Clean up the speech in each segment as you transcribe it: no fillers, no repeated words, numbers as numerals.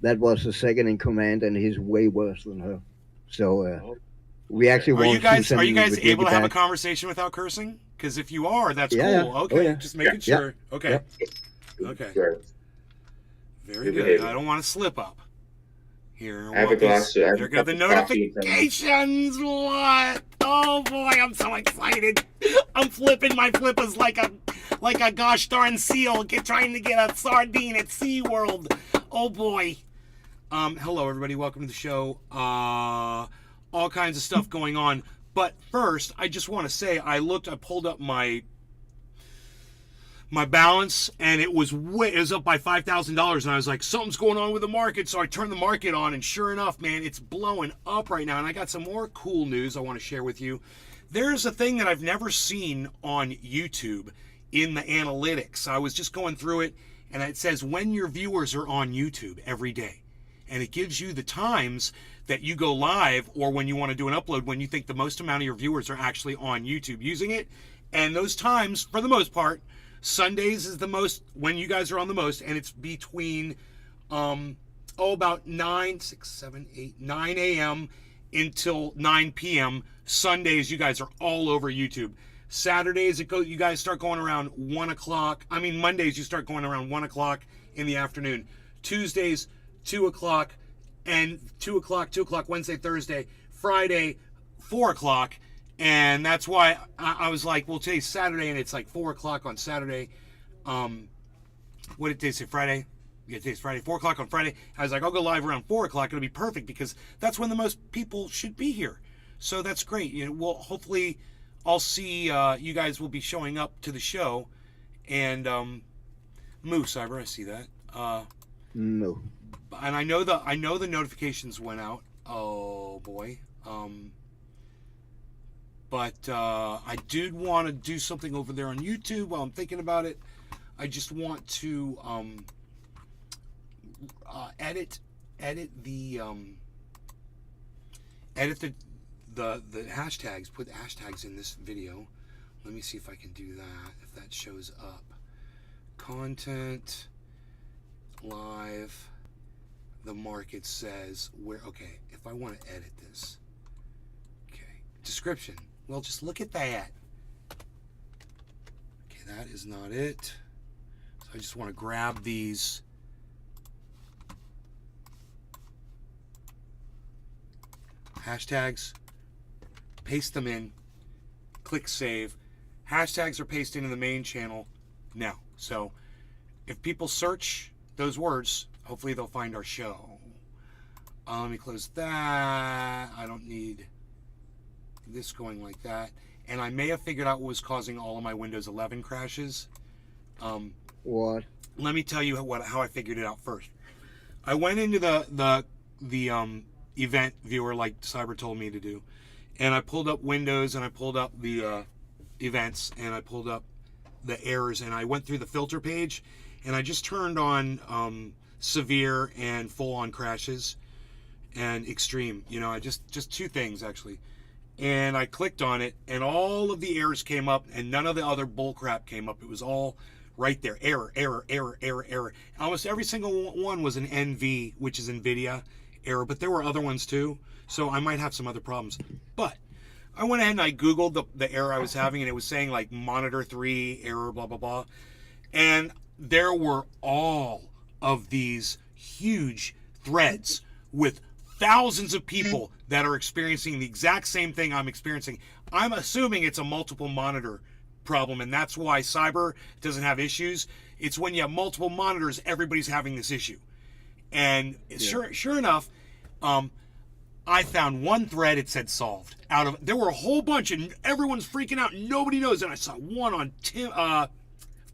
that was the second in command, and he's way worse than her. So Oh, we okay. actually want to Are you send guys able Ricky to have a back. conversation without cursing? Because if you are, that's Yeah, yeah, cool. oh Okay, yeah, just Yeah, making yeah, sure. yeah. Okay, okay, good. very Good good. I behavior. don't want to slip up here. I have a What glass. is? I have There a go cup the of coffee from. notifications. What? Oh boy, I'm so excited. I'm flipping my flippers like a gosh darn seal trying to get a sardine at SeaWorld. Oh boy. Hello everybody, welcome to the show. All kinds of stuff going on. But first, I just want to say I pulled up my balance, and it was up by $5,000, and I was like, something's going on with the market. So I turned the market on, and sure enough, man, it's blowing up right now. And I got some more cool news I want to share with you. There's a thing that I've never seen on YouTube in the analytics. I was just going through it, and it says when your viewers are on YouTube every day, and it gives you the times that you go live, or when you want to do an upload, when you think the most amount of your viewers are actually on YouTube using it. And those times, for the most part, Sundays is the most when you guys are on the most, and it's between about 9 a.m. until 9 p.m. Sundays, you guys are all over YouTube. Saturdays, you guys start going around 1 o'clock. I mean, Mondays, you start going around 1 o'clock in the afternoon. Tuesdays, 2 o'clock, and 2 o'clock Wednesday, Thursday. Friday, 4 o'clock. And that's why I was like, well, today's Saturday, and it's like 4 o'clock on Saturday. What did they say, Friday? Yeah, today's Friday, 4 o'clock on Friday. I was like, I'll go live around 4 o'clock. It'll be perfect because that's when the most people should be here. So that's great. Well, hopefully I'll see you guys will be showing up to the show. And Moo Cyber, I see that. No. And I know the notifications went out. Oh boy. But I did want to do something over there on YouTube while I'm thinking about it. I just want to edit the hashtags. Put the hashtags in this video. Let me see if I can do that. If that shows up, content live. The market says where. Okay, if I want to edit this. Okay, description. Well, just look at that. Okay, that is not it. So I just want to grab these. Hashtags, paste them in, click save. Hashtags are pasted in the main channel now. So if people search those words, hopefully they'll find our show. Let me close that. I don't need this going like that. And I may have figured out what was causing all of my Windows 11 crashes. What? Let me tell you how I figured it out first. I went into the event viewer like Cyber told me to do, and I pulled up Windows, and I pulled up the events, and I pulled up the errors, and I went through the filter page, and I just turned on severe and full on crashes and extreme. I just two things actually. And I clicked on it, and all of the errors came up, and none of the other bull crap came up. It was all right there. Error, error, error, error, error. Almost every single one was an NV, which is NVIDIA error, but there were other ones too. So I might have some other problems. But I went ahead and I Googled the error I was having, and it was saying like monitor 3 error, blah, blah, blah. And there were all of these huge threads with thousands of people that are experiencing the exact same thing I'm experiencing. I'm assuming it's a multiple monitor problem, and that's why Cyber doesn't have issues. It's when you have multiple monitors, everybody's having this issue. And sure enough, I found one thread. It said solved. There were a whole bunch, and everyone's freaking out. Nobody knows. And I saw one on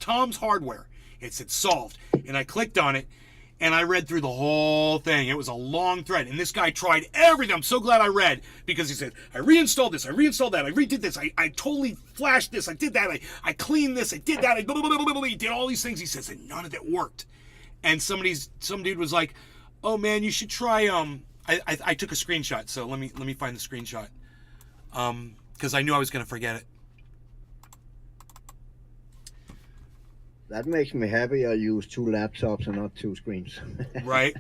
Tom's Hardware. It said solved, and I clicked on it, and I read through the whole thing. It was a long thread, and this guy tried everything. I'm so glad I read, because he said, I reinstalled this, I reinstalled that, I redid this, I totally flashed this, I did that, I cleaned this, I did that, he did all these things. He says, and none of it worked. And some dude was like, oh man, you should try, I took a screenshot, so let me find the screenshot, because I knew I was going to forget it. That makes me happy. I use two laptops and not two screens. Right.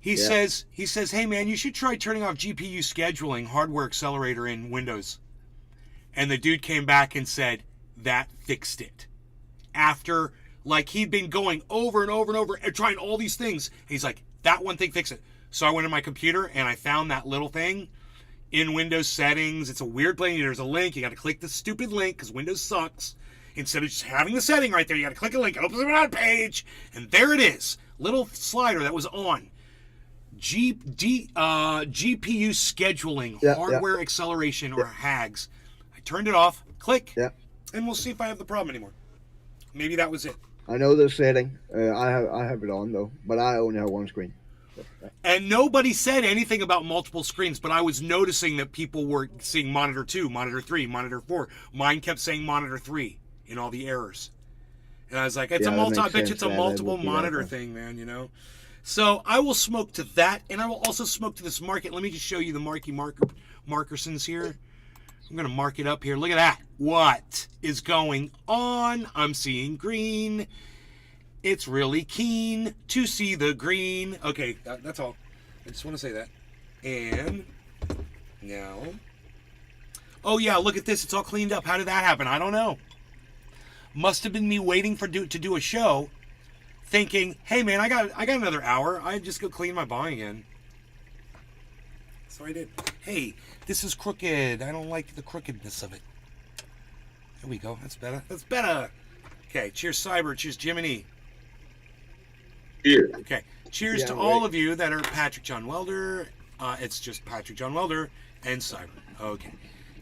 He says, hey man, you should try turning off GPU scheduling, hardware accelerator in Windows. And the dude came back and said, that fixed it. After, like, he'd been going over and over and over and trying all these things. He's like, that one thing fixed it. So I went to my computer and I found that little thing in Windows settings. It's a weird thing. There's a link. You got to click the stupid link because Windows sucks. Instead of just having the setting right there, you got to click a link. It opens up on a page. And there it is. Little slider that was on. GPU scheduling, hardware acceleration, or HAGS. I turned it off, click, and we'll see if I have the problem anymore. Maybe that was it. I know the setting. I have it on though, but I only have one screen. And nobody said anything about multiple screens, but I was noticing that people were seeing monitor 2, monitor 3, monitor 4. Mine kept saying monitor 3 in all the errors. And I was like, it's I bet you it's a multiple monitor thing, man, you know? So I will smoke to that, and I will also smoke to this market. Let me just show you the Markersons here. I'm going to mark it up here. Look at that. What is going on? I'm seeing green. It's really keen to see the green. Okay, that's all. I just want to say that. And now. Oh, yeah, look at this. It's all cleaned up. How did that happen? I don't know. Must have been me waiting to do a show. Thinking, hey man, I got another hour. I just go clean my bong again. So I did. Hey, this is crooked. I don't like the crookedness of it. There we go. That's better. That's better. Okay. Cheers, Cyber. Cheers, Jiminy. Here. Okay. Cheers to all of you that are Patrick John Welder. It's just Patrick John Welder and Cyber. Okay.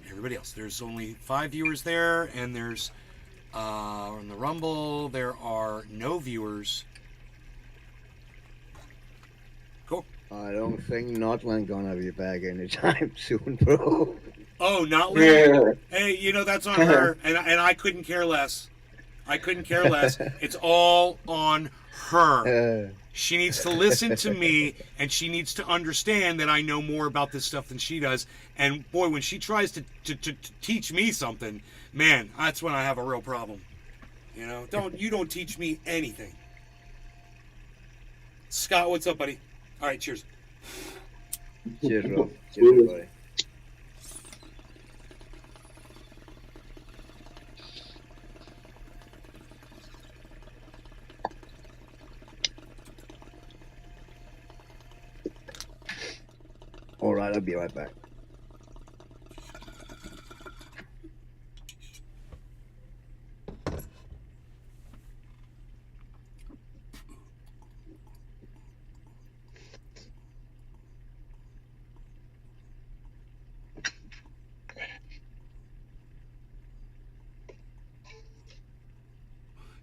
Everybody else. There's only 5 viewers there, and there's. On the Rumble, there are no viewers. Cool. I don't think Notland gonna be back anytime soon, bro. Oh, Notland? Yeah. Hey, you know, that's on her, and I couldn't care less. I couldn't care less. It's all on her. She needs to listen to me, and she needs to understand that I know more about this stuff than she does. And boy, when she tries to teach me something, man, that's when I have a real problem. You know, you don't teach me anything. Scott, what's up, buddy? All right, cheers. Cheers, bro. Cheers, buddy. All right, I'll be right back.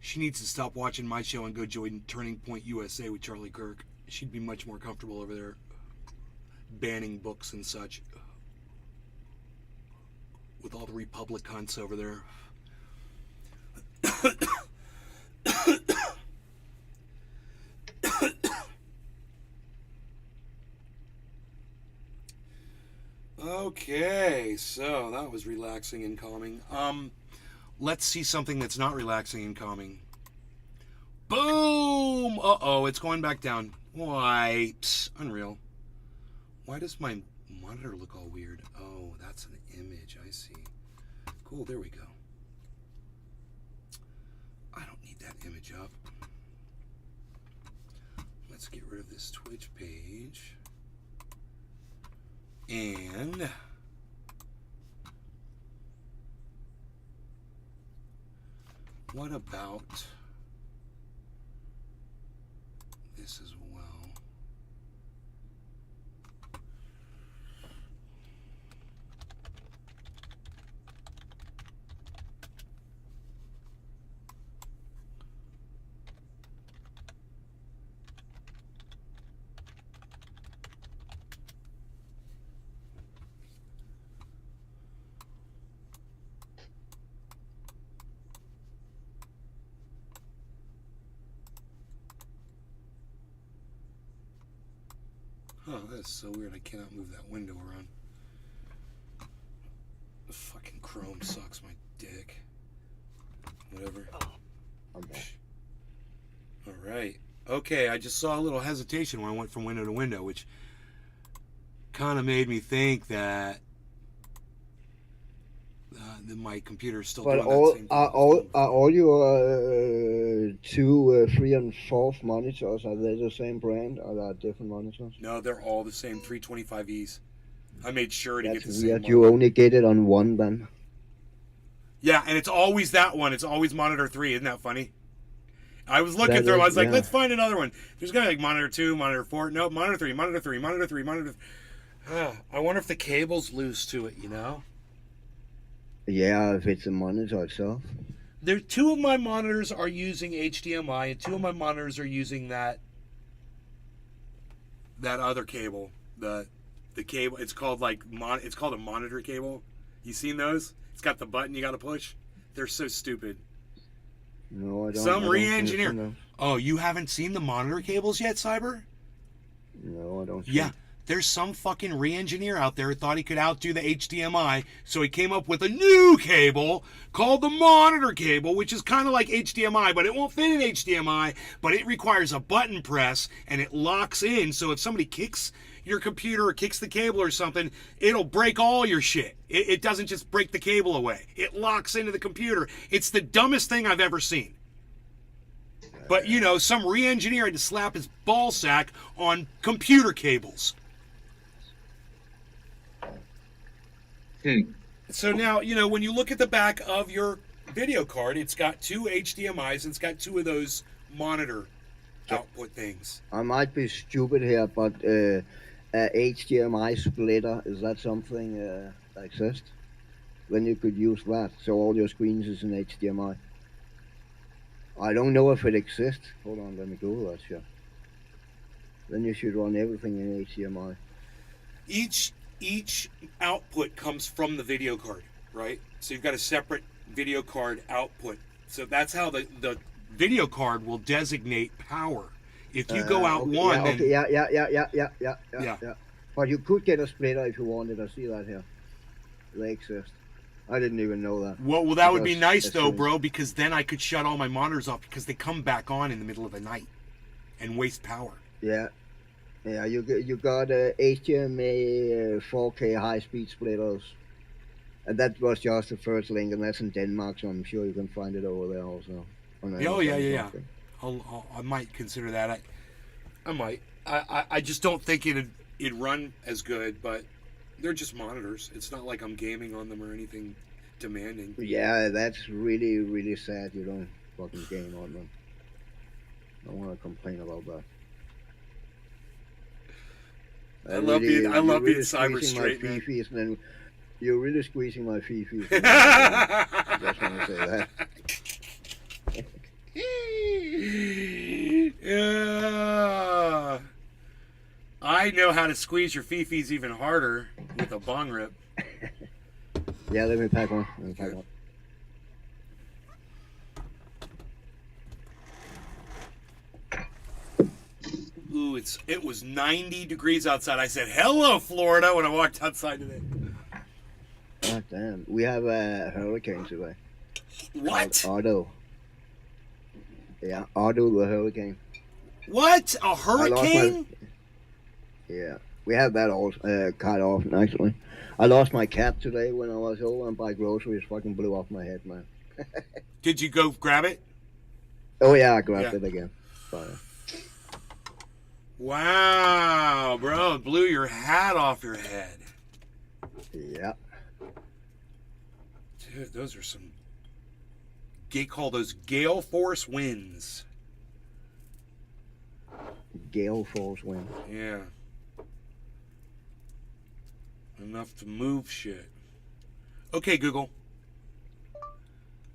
She needs to stop watching my show and go join Turning Point USA with Charlie Kirk. She'd be much more comfortable over there banning books and such with all the Republicans over there. Okay, so that was relaxing and calming. Let's see something that's not relaxing and calming. Boom! Uh-oh, it's going back down. Why? Psst, unreal. Why does my monitor look all weird? Oh, that's an image. I see. Cool, there we go. I don't need that image up. Let's get rid of this Twitch page. And what about this as well? Oh, that's so weird. I cannot move that window around. The fucking Chrome sucks my dick. Whatever. Okay. Alright. Okay, I just saw a little hesitation when I went from window to window, which kind of made me think that my computer is still But doing that same thing. are all your two, three, and fourth monitors, are they the same brand, or are they different monitors? No, they're all the same 325Es. I made sure to That's get the same weird. one. You only get it on one then. Yeah, and it's always that one. It's always monitor 3. Isn't that funny? I was looking That through them. I was is, like, yeah. let's find another one. There's got to be like monitor 2, monitor 4. No, monitor 3, monitor 3, monitor 3, monitor 3. I wonder if the cable's loose to it, you know? Yeah, if it's a monitor itself. There, 2 of my monitors are using HDMI, and 2 of my monitors are using that other cable. The cable. It's called it's called a monitor cable. You seen those? It's got the button you got to push. They're so stupid. No, I don't. Some I don't re-engineer. think Oh, you haven't seen the monitor cables yet, Cyber? No, I don't. Yeah. There's some fucking re-engineer out there who thought he could outdo the HDMI, so he came up with a new cable called the monitor cable, which is kind of like HDMI, but it won't fit in HDMI, but it requires a button press, and it locks in, so if somebody kicks your computer or kicks the cable or something, it'll break all your shit. It doesn't just break the cable away. It locks into the computer. It's the dumbest thing I've ever seen. But, you know, some re-engineer had to slap his ball sack on computer cables. So now, you know, when you look at the back of your video card, it's got 2 HDMIs and it's got 2 of those monitor output things. I might be stupid here, but HDMI splitter, is that something that exists? Then you could use that, so all your screens is in HDMI. I don't know if it exists. Hold on, let me Google that shit. Then you should run everything in HDMI. Each output comes from the video card, right? So you've got a separate video card output. So that's how the video card will designate power. If you go out okay, one, then yeah. But you could get a splitter if you wanted. I see that here. They exist. I didn't even know that. Well, that would be Because nice as though, soon as- bro, because then I could shut all my monitors off because they come back on in the middle of the night and waste power. Yeah, you got HDMI 4K high-speed splitters, and that was just the first link, and that's in Denmark, so I'm sure you can find it over there also. Oh yeah. I might consider that. I might. I just don't think it'd run as good, but they're just monitors. It's not like I'm gaming on them or anything demanding. Yeah, that's really, really sad you don't fucking game on them. I don't want to complain about that. I love being cyber squeezing straight, my man. fifis, and then you're really squeezing my fifis. I just want to say that. Yeah. I know how to squeeze your fifis even harder with a bong rip. Yeah, let me pack one. Ooh, it was 90 degrees outside. I said, "Hello, Florida," when I walked outside today. God damn. We have a hurricane today. What? Otto. Yeah, Otto the hurricane. What? A hurricane? Yeah, we have that all quite often, actually. I lost my cat today when I was over and buy groceries. Fucking blew off my head, man. Did you go grab it? Oh, yeah, I grabbed it again. Sorry. Wow, bro. It blew your hat off your head. Yeah. Dude, those are some... They call those gale force winds. Gale force wind. Yeah. Enough to move shit. Okay, Google.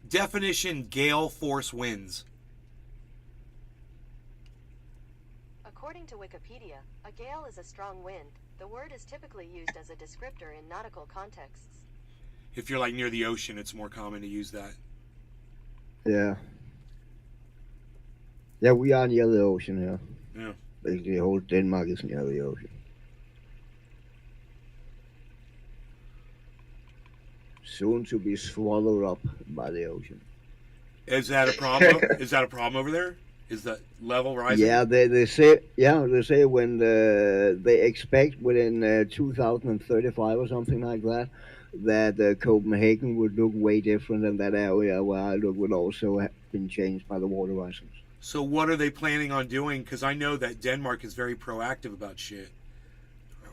Definition gale force winds. According to Wikipedia, a gale is a strong wind. The word is typically used as a descriptor in nautical contexts. If you're like near the ocean, it's more common to use that. Yeah. Yeah, we are near the ocean here. Yeah. Basically, whole Denmark is near the ocean. Soon to be swallowed up by the ocean. Is that a problem? Is that a problem over there? Is the level rising? Yeah, they say when they expect within 2035 or something like that, that Copenhagen would look way different, and that area where I look would also have been changed by the water rising. So what are they planning on doing? Because I know that Denmark is very proactive about shit.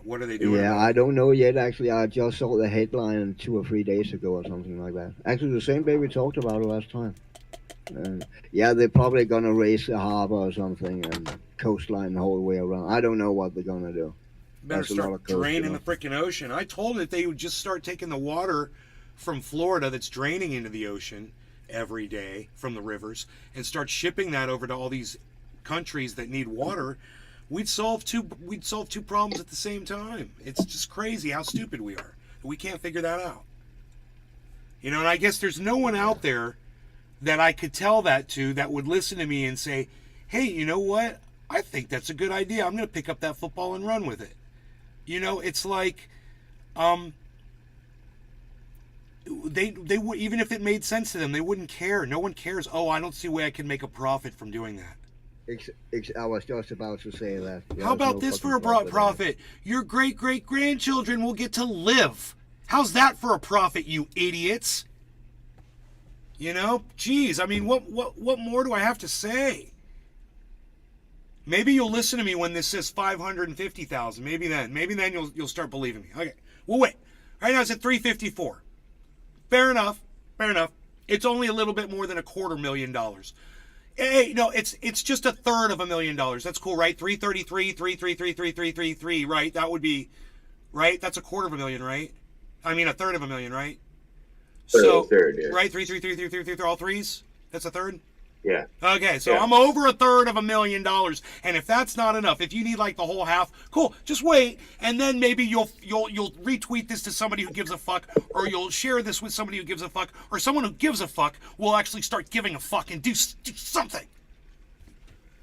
What are they doing Yeah, about I it? don't know yet. Actually, I just saw the headline 2 or 3 days ago or something like that. Actually, the same day we talked about it last time. Yeah, they're probably gonna raise the harbor or something and coastline the whole way around. I don't know what they're gonna do. Better That's a lot start of coast, you draining the know. freaking ocean. I told it they would just start taking the water from Florida that's draining into the ocean every day from the rivers and start shipping that over to all these countries that need water. We'd solve two problems at the same time. It's just crazy how stupid we are. We can't figure that out. And I guess there's no one out there that I could tell that to that would listen to me and say, "Hey, you know what? I think that's a good idea. I'm going to pick up that football and run with it." It's like, um, they would, even if it made sense to them, they wouldn't care. No one cares. Oh, I don't see a way I can make a profit from doing that. I was just about to say that. How There's about no this fucking for a profit in it. profit? Your great great grandchildren will get to live. How's that for a profit, you idiots? Geez, I mean, what more do I have to say? Maybe you'll listen to me when this says 550,000. Maybe then you'll start believing me. Okay. Well, wait. Right now it's at 354. Fair enough. Fair enough. It's only a little bit more than $250,000. Hey, no, it's just $1/3 of $1,000,000. That's cool, right? 333, 333, right? That would be right. That's $250,000, right? I mean, $1/3 of $1,000,000, right? So, Third, yeah. right, 333, all threes. That's a third. Yeah. Okay, so Yeah. I'm over $1/3 of $1,000,000, and if that's not enough, if you need like the whole half, cool. Just wait, and then maybe you'll retweet this to somebody who gives a fuck, or you'll share this with somebody who gives a fuck, or someone who gives a fuck will actually start giving a fuck and do something.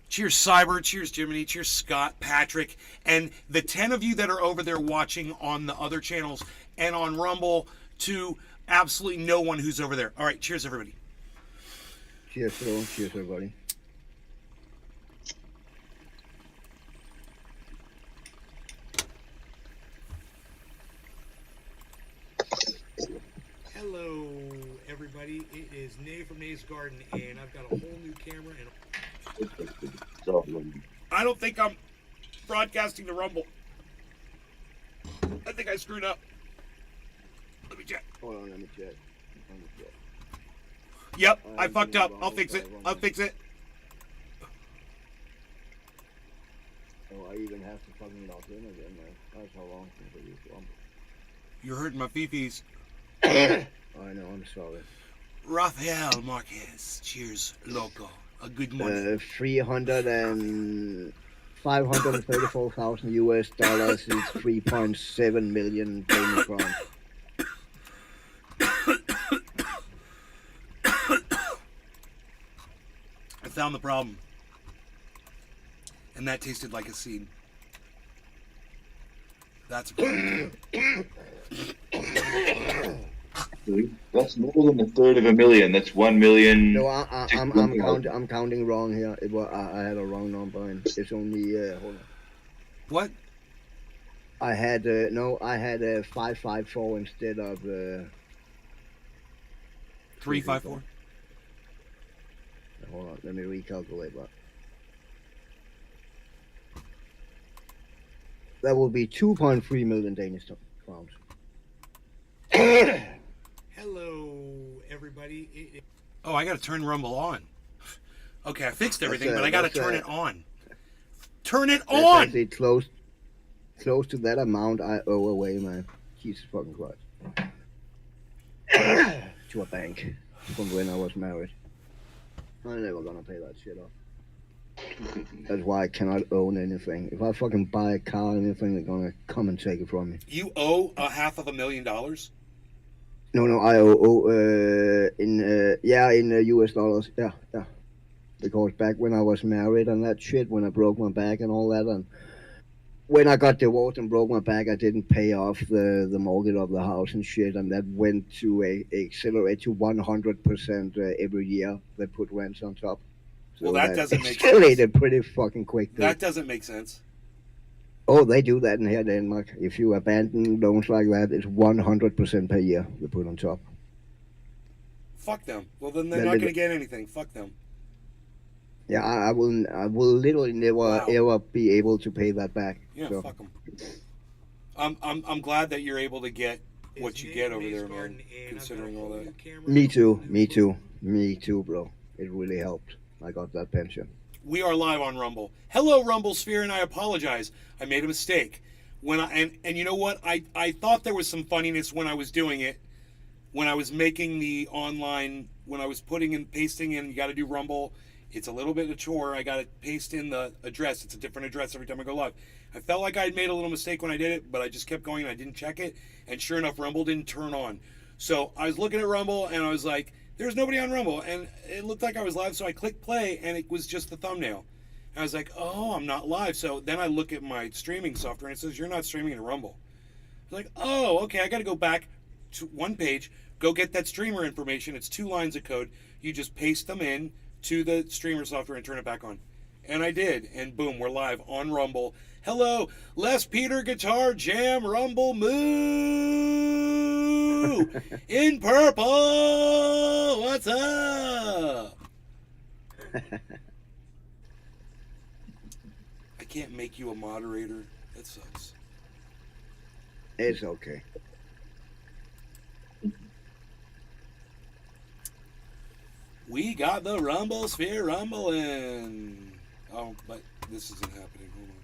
Cheers, Cyber. Cheers, Jiminy. Cheers, Scott, Patrick, and the 10 of you that are over there watching on the other channels and on Rumble, to absolutely no one who's over there. All right, cheers, everybody. Cheers, bro. Cheers, everybody. Hello, everybody. It is Nay from Nay's Garden, and I've got a whole new camera. And I don't think I'm broadcasting to Rumble. I think I screwed up. Let me check. Hold on, let me check. Yep, I fucked up. I'll fix it. Oh, I even have to fucking log in again, man. That's how long since I used Rumble. You're hurting my fifis. I know, I'm sorry. Rafael Marquez. Cheers, loco. A good morning. 534,000 US dollars is 3.7 million Danish crowns. I found the problem. And that tasted like a seed. That's a problem. That's more than $1/3 of $1,000,000. That's 1,000,000. No, I'm counting wrong here. I had a wrong number, and it's only hold on. What? I had 554 instead of 354? Hold on, let me recalculate that. That will be 2.3 million Danish crowns. Hello, everybody. Oh, I got to turn Rumble on. Okay, I fixed everything, but I got to turn it on. Turn it on! That's actually close to that amount I owe away, man. Jesus fucking Christ. To a bank from when I was married. I'm never gonna pay that shit off. That's why I cannot own anything. If I fucking buy a car or anything, they're gonna come and take it from me. You owe $500,000? No, I owe in US dollars. Yeah. Because back when I was married and that shit, when I broke my back and all that, and when I got divorced and broke my back, I didn't pay off the mortgage of the house and shit, and that went to accelerate to 100% every year. They put rents on top. Well, that doesn't make escalated sense. pretty fucking quick. Too. That doesn't make sense. Oh, they do that in here, Denmark. If you abandon loans like that, it's 100% per year you put on top. Fuck them. Well, then they're Then not they- going to get anything. Fuck them. Yeah, I will literally never Wow. ever be able to pay that back. Yeah, So. fuck them. I'm glad that you're able to get what you get over there, man. Considering all that. Me too, bro. It really helped. I got that pension. We are live on Rumble. Hello, Rumble Sphere, and I apologize. I made a mistake. And you know what? I thought there was some funniness when I was doing it. When I was making the online, when I was putting and pasting in, you got to do Rumble. It's a little bit of a chore. I got to paste in the address. It's a different address every time I go live. I felt like I had made a little mistake when I did it, but I just kept going and I didn't check it. And sure enough, Rumble didn't turn on. So I was looking at Rumble and I was like, there's nobody on Rumble. And it looked like I was live, so I clicked play and it was just the thumbnail. And I was like, oh, I'm not live. So then I look at my streaming software and it says, you're not streaming in Rumble. I was like, oh, okay, I got to go back to one page, go get that streamer information. It's 2 lines of code. You just paste them in to the streamer software and turn it back on. And I did. And boom, we're live on Rumble. Hello, Les Peter Guitar Jam Rumble Moo in purple. What's up? I can't make you a moderator. That sucks. It's okay. We got the Rumble Sphere rumbling. Oh, but this isn't happening. Hold on.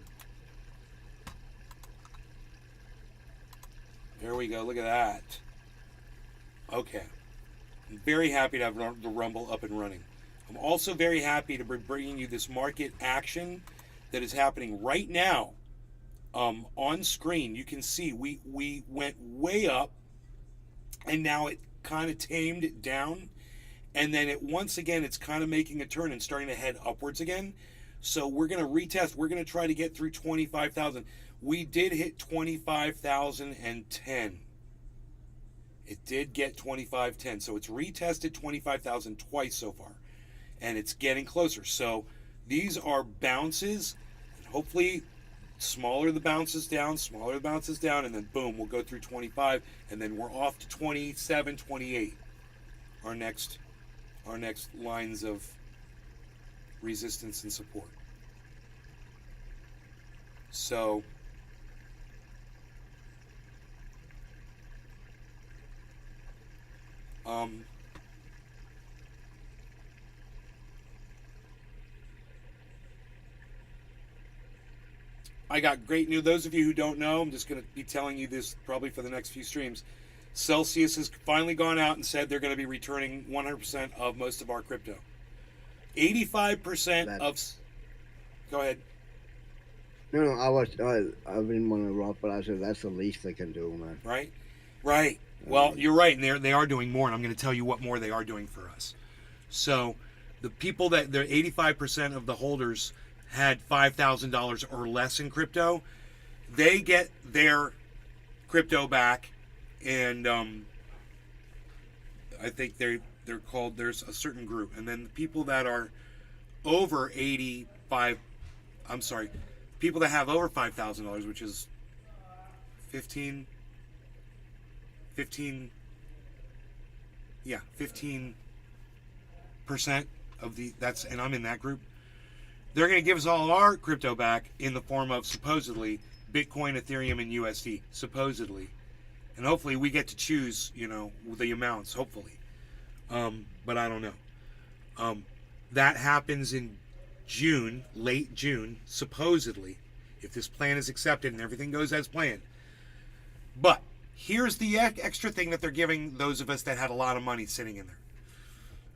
There we go. Look at that. Okay. I'm very happy to have the Rumble up and running. I'm also very happy to be bringing you this market action that is happening right now. On screen, you can see we went way up, and now it kind of tamed it down. And then once again, it's kind of making a turn and starting to head upwards again. So we're going to retest. We're going to try to get through 25,000. We did hit 25,010. It did get 2510. So it's retested 25,000 twice so far. And it's getting closer. So these are bounces. Hopefully, smaller the bounces down, and then boom, we'll go through 25. And then we're off to 27, 28. Our next lines of resistance and support. So I got great news. Those of you who don't know, I'm just going to be telling you this probably for the next few streams. Celsius has finally gone out and said they're going to be returning 100% of most of our crypto. 85% of... Go ahead. No, I didn't want to interrupt, but I said that's the least they can do, man. Right. Well, you're right, and they are doing more, and I'm going to tell you what more they are doing for us. So, the people they're 85% of the holders had $5,000 or less in crypto, they get their crypto back, and I think they're called. There's a certain group, and then the people that are over 85. I'm sorry, people that have over $5,000, which is 15% of that's, and I'm in that group. They're going to give us all our crypto back in the form of supposedly Bitcoin, Ethereum, and USD, supposedly, and hopefully we get to choose, the amounts. Hopefully, but I don't know. That happens in June, late June, supposedly, if this plan is accepted and everything goes as planned. But here's the extra thing that they're giving those of us that had a lot of money sitting in there.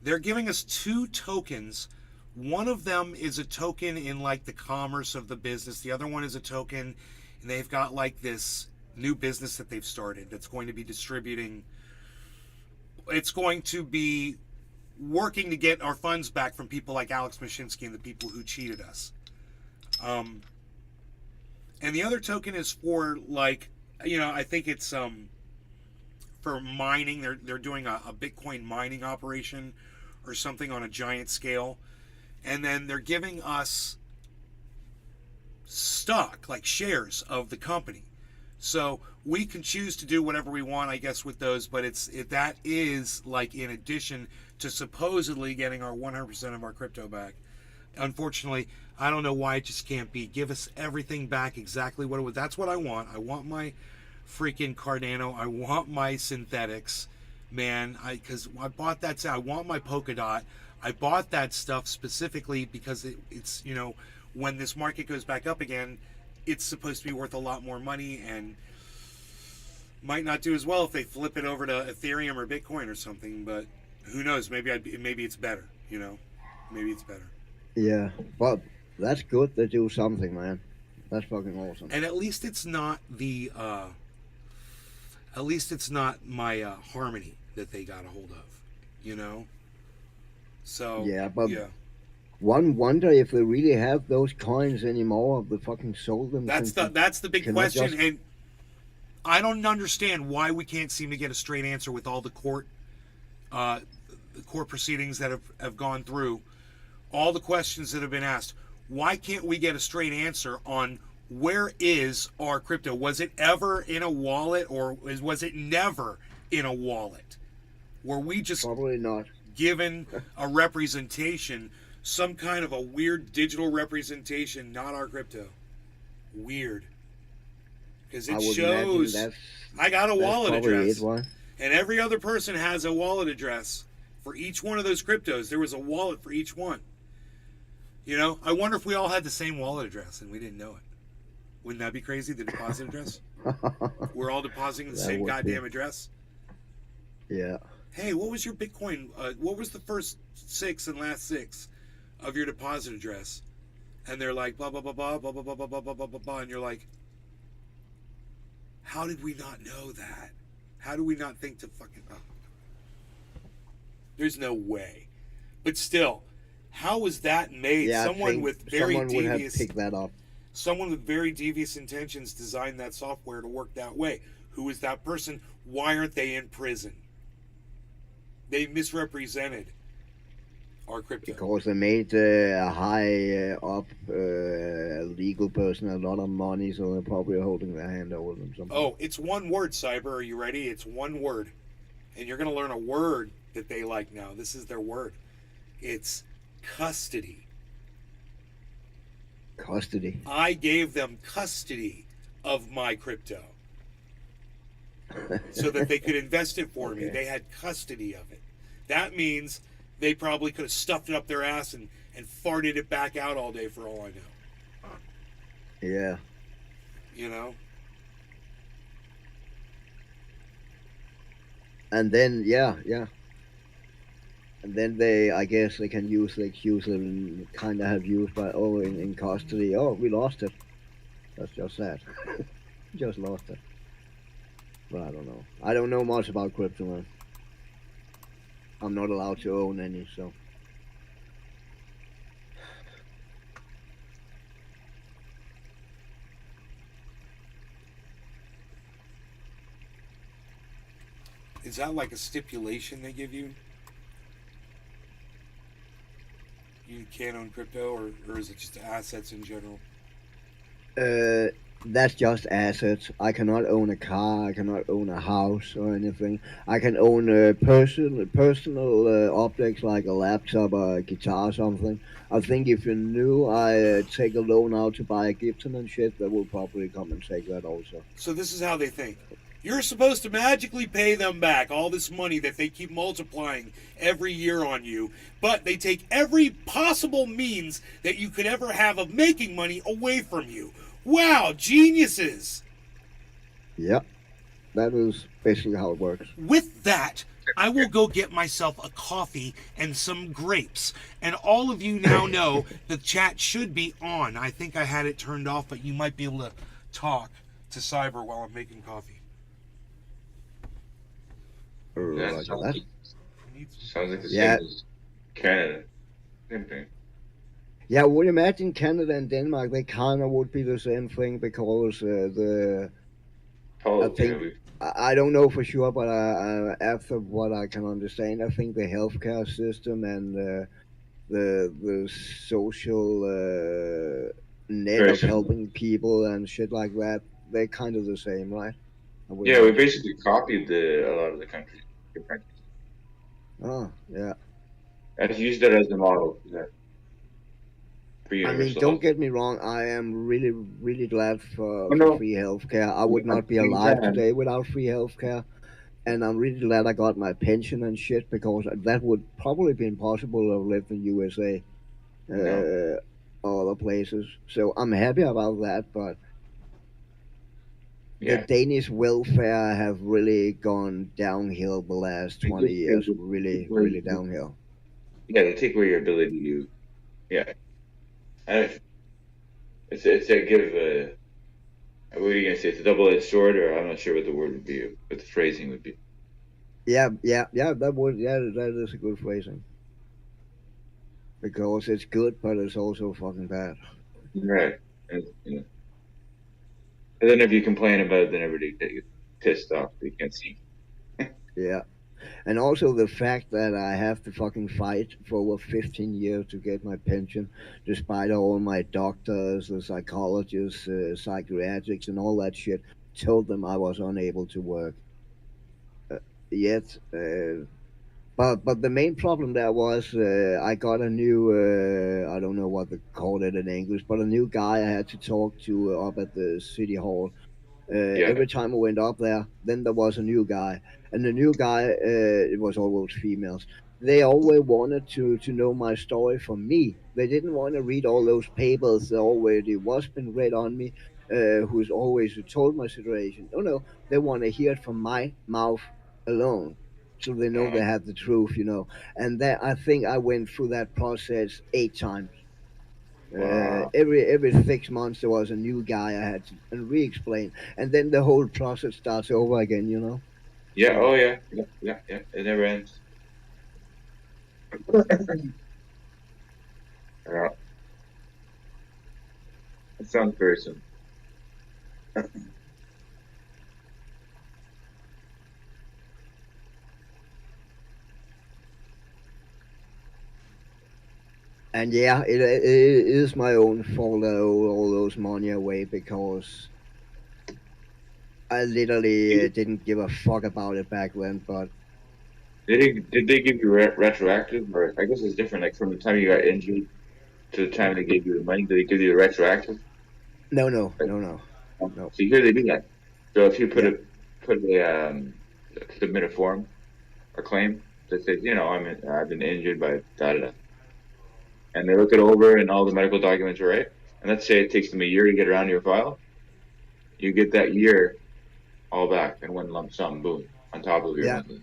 They're giving us 2 tokens. One of them is a token in like the commerce of the business. The other one is a token, and they've got like this new business that they've started that's going to be distributing. It's going to be working to get our funds back from people like Alex Mashinsky and the people who cheated us. And the other token is for like, I think it's for mining. They're doing a Bitcoin mining operation or something on a giant scale. and then they're giving us stock, like shares of the company. So we can choose to do whatever we want, I guess, with those, but that is like in addition to supposedly getting our 100% of our crypto back. Unfortunately, I don't know why it just can't be. Give us everything back exactly what it was. That's what I want. I want my freaking Cardano. I want my synthetics, man. Because I bought that. I want my Polkadot. I bought that stuff specifically because it's, you know, when this market goes back up again, it's supposed to be worth a lot more money and might not do as well if they flip it over to Ethereum or Bitcoin or something. But who knows? Maybe it's better. You know, maybe it's better. Yeah, but that's good. They do something, man. That's fucking awesome. And at least it's not the. At least it's not my Harmony that they got a hold of. You know. So Yeah, but yeah. one wonder if they really have those coins anymore. They fucking sold them. That's the big Can I question, just- and I don't understand why we can't seem to get a straight answer with all the court proceedings that have gone through, all the questions that have been asked. Why can't we get a straight answer on where is our crypto? Was it ever in a wallet, or was it never in a wallet? Were we just Probably not. given a representation, some kind of a weird digital representation, not our crypto? Weird. Because it I would shows imagine I got a that's wallet probably address. it, why? And every other person has a wallet address for each one of those cryptos. There was a wallet for each one. You know, I wonder if we all had the same wallet address and we didn't know it. Wouldn't that be crazy, the deposit address? We're all depositing the That same would goddamn be. address. Yeah. Hey, what was your Bitcoin? What was the first 6 and last 6 of your deposit address? And they're like, blah, blah, blah, blah, blah, blah, blah, blah, blah, blah, blah, blah. And you're like, how did we not know that? How do we not think to fucking... Oh. There's no way. But still, how was that made? Yeah, I Someone think with very someone would have devious... picked that up. Someone with very devious intentions designed that software to work that way. Who is that person? Why aren't they in prison? They misrepresented our crypto. Because they made a high up legal person a lot of money, so they're probably holding their hand over them. Something. Oh, it's one word, Cyber. Are you ready? It's one word. And you're going to learn a word that they like now. This is their word. It's custody. Custody. I gave them custody of my crypto so that they could invest it for me. Okay. They had custody of it. That means they probably could have stuffed it up their ass and farted it back out all day for all I know. Yeah. You know? And then, yeah. And then I guess they can use the excuse and kind of have used by, in custody. Oh, we lost it. That's just that. Just lost it. But I don't know. I don't know much about crypto, man. I'm not allowed to own any, so. Is that like a stipulation they give you? You can't own crypto, or is it just assets in general? That's just assets. I cannot own a car. I cannot own a house or anything. I can own personal objects like a laptop or a guitar or something. I think if you knew I take a loan out to buy a Gibson and shit, they will probably come and take that also. So this is how they think. You're supposed to magically pay them back all this money that they keep multiplying every year on you, but they take every possible means that you could ever have of making money away from you. Wow, geniuses! Yep. That is basically how it works. With that, I will go get myself a coffee and some grapes. And all of you now know the chat should be on. I think I had it turned off, but you might be able to talk to Cyber while I'm making coffee. Yeah, Like sounds that. like the Yeah. same as Canada. Same thing. Yeah, I would imagine Canada and Denmark, they kind of would be the same thing because I think, I don't know for sure, but after what I can understand, I think the healthcare system and the social net of Person. helping people and shit like that. They're kind of the same, right? I would Yeah, we imagine. basically copied a lot of the countries. The countries. Oh, yeah. I just used that as a model for I mean, universal don't health. get me wrong. I am really, really glad Oh for no, free healthcare. I would at not the be same alive time, today without free healthcare, and I'm really glad I got my pension and shit because that would probably be impossible to live in USA no, or other places. So I'm happy about that. But the yeah. Danish welfare have really gone downhill the last They 20 just they years. just take Really, away, really downhill. yeah, they take away your ability to, yeah. And it's a give what are you gonna say? It's a double-edged sword, or I'm not sure what the word would be, what the phrasing would be. Yeah, yeah, yeah. That is a good phrasing because it's good, but it's also fucking bad. Right. And, and then if you complain about it, then everybody gets pissed off. They can't see. Yeah. And also the fact that I have to fucking fight for over 15 years to get my pension, despite all my doctors, the psychologists, psychiatrics, and all that shit told them I was unable to work. Yet, but the main problem there was I got a new I don't know what they call it in English, but a new guy I had to talk to up at the city hall. Yeah. Every time I went up there, then there was a new guy, and the new guy, it was always females. They always wanted to know my story from me. They didn't want to read all those papers that already was been read on me, who's always told my situation. No, no, they want to hear it from my mouth alone, so they know Uh, they have the truth. And that I think I went through that process 8 times. wow. Every 6 months there was a new guy I had to and re-explain, and then the whole process starts over again. Yeah. So Oh yeah. Yeah. Yeah. Yeah. It never ends. Yeah. It sounds very simple. and yeah, it is my own fault that I owe all those money away because I literally didn't give a fuck about it back then. But Did they give you retroactive, or I guess it's different. Like from the time you got injured to the time they gave you the money, did they give you the retroactive? no, no, Like, no, no, no. so here they do that. So if you Yeah, put a submit a form or claim that says, I've been injured by da da da, and they look it over and all the medical documents are right, and let's say it takes them a year to get around to your file, you get that year all back in one lump sum, boom, on top of your yeah. monthly.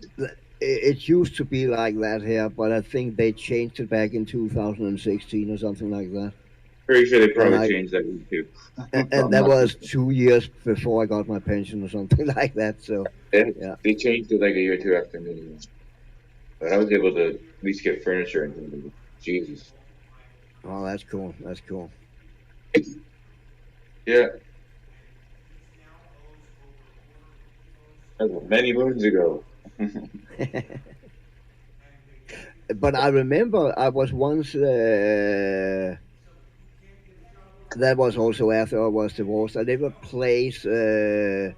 It used to be like that here, but I think they changed it back in 2016 or something like that. Pretty sure they And probably I changed that too. and I'm that not too was sure. 2 years before I got my pension or something like that. So They, yeah. they changed it like a year or two after me, but I was able to at least get furniture and things like that. Jesus, Oh, that's cool. That's cool. yeah, that was many moons ago. But I remember I was once. That was also after I was divorced. I lived a place where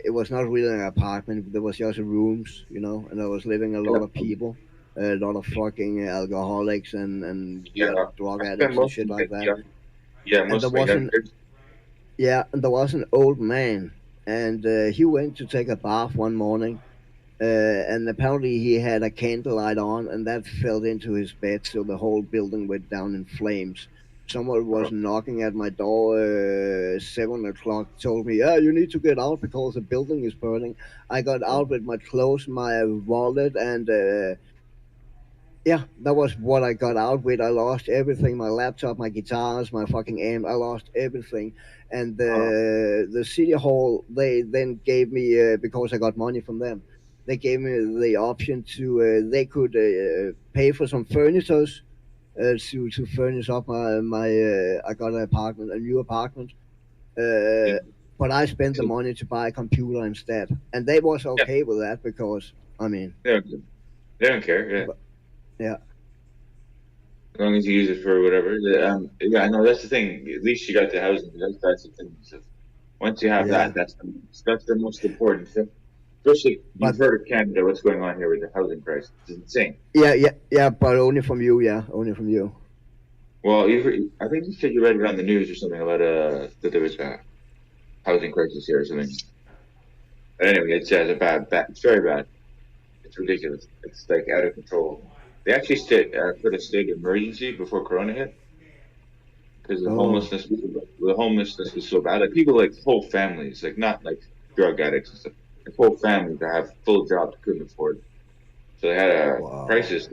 it was not really an apartment. There was just rooms, and I was living a lot of Yeah, people, a lot of fucking alcoholics and yeah. drug I spent addicts and most shit of my like that. young, yeah, And there most of my was young an years. Yeah, and there was an old man, and he went to take a bath one morning, and apparently he had a candlelight on, and that fell into his bed, so the whole building went down in flames. Someone was Oh, knocking at my door 7 o'clock, told me, "Yeah, you need to get out because the building is burning." I got oh, out with my clothes, my wallet, and yeah, that was what I got out with. I lost everything: my laptop, my guitars, my fucking amp. I lost everything. And oh, the city hall, they then gave me because I got money from them. They gave me the option to they could pay for some furnitures to furnish up my. I got an apartment, a new apartment. yeah, Uh, but I spent the money to buy a computer instead, and they was yeah. okay with that because I mean, They don't, they don't care. Yeah, but, yeah. As long as you use it for whatever. Yeah, I know that's the thing. At least you got the housing. That's the thing. So once you have Yeah, that, that's the most important thing. Especially, you've but heard of Canada, what's going on here with the housing crisis. It's insane. yeah, but only from you. Yeah, only from you. Well, I think you said you read it on the news or something about that there was a housing crisis here or something. But anyway, it's a bad. It's very bad. It's ridiculous. It's like out of control. They actually put a state of emergency before Corona hit because Oh, the homelessness was so bad. Like people, like whole families, like not like drug addicts and stuff. Like whole families that have full jobs couldn't afford. So they had a wow. crisis.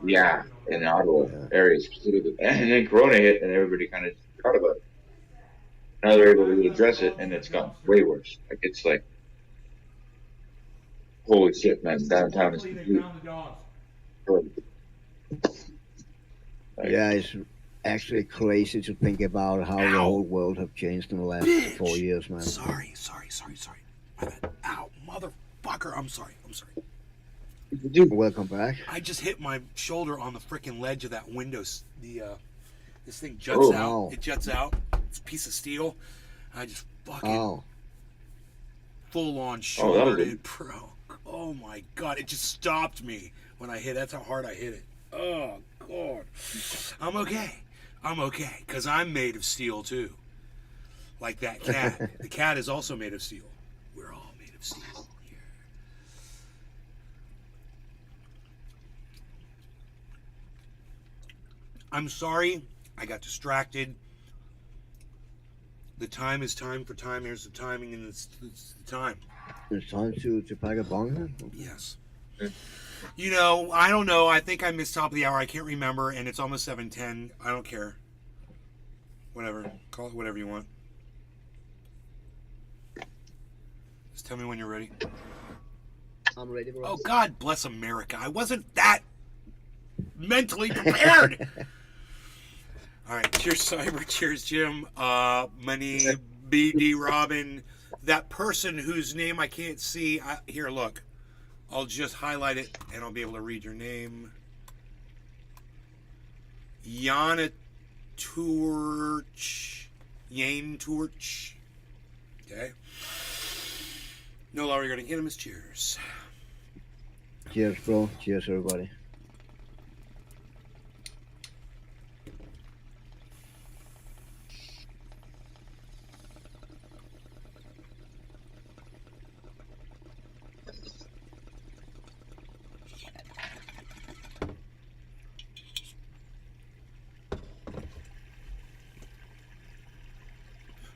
Yeah, in the Ottawa Yeah. area specifically, and then Corona hit, and everybody kind of forgot about it. Now they're able to address it, and it's gotten way worse. Like it's like holy shit, man! Downtown is Hopefully they complete. found the dogs. Like, Yeah, it's actually crazy to think about how the Ow! whole world have changed in the last 4 Bitch! years, man. Sorry. My bad. Ow, motherfucker. I'm sorry. Welcome back. I just hit my shoulder on the freaking ledge of that window. This thing juts oh, out. Ow. It juts out. It's a piece of steel. I just fucking Oh, full on oh, that was shouldered it. it, bro. Oh my god! It just stopped me when I hit. That's how hard I hit it. Oh god. I'm okay, cause I'm made of steel too. Like that cat. The cat is also made of steel. We're all made of steel here. I'm sorry. I got distracted. The time is time for time. Here's the timing, and it's the time. it's time to pack a bunker. Yes. You know, I don't know. I think I missed top of the hour. I can't remember, and it's almost 7:10. I don't care. Whatever. Call it whatever you want. Just tell me when you're ready. I'm ready, bro. Oh, God bless America. I wasn't that mentally prepared. All right. Cheers, Cyber. Cheers, Jim. Money, BD, Robin. That person whose name I can't see. Here, look. I'll just highlight it, and I'll be able to read your name. Yana Torch. Yane Torch. Okay. No longer regarding enemies. Cheers. Cheers, bro. Cheers, everybody.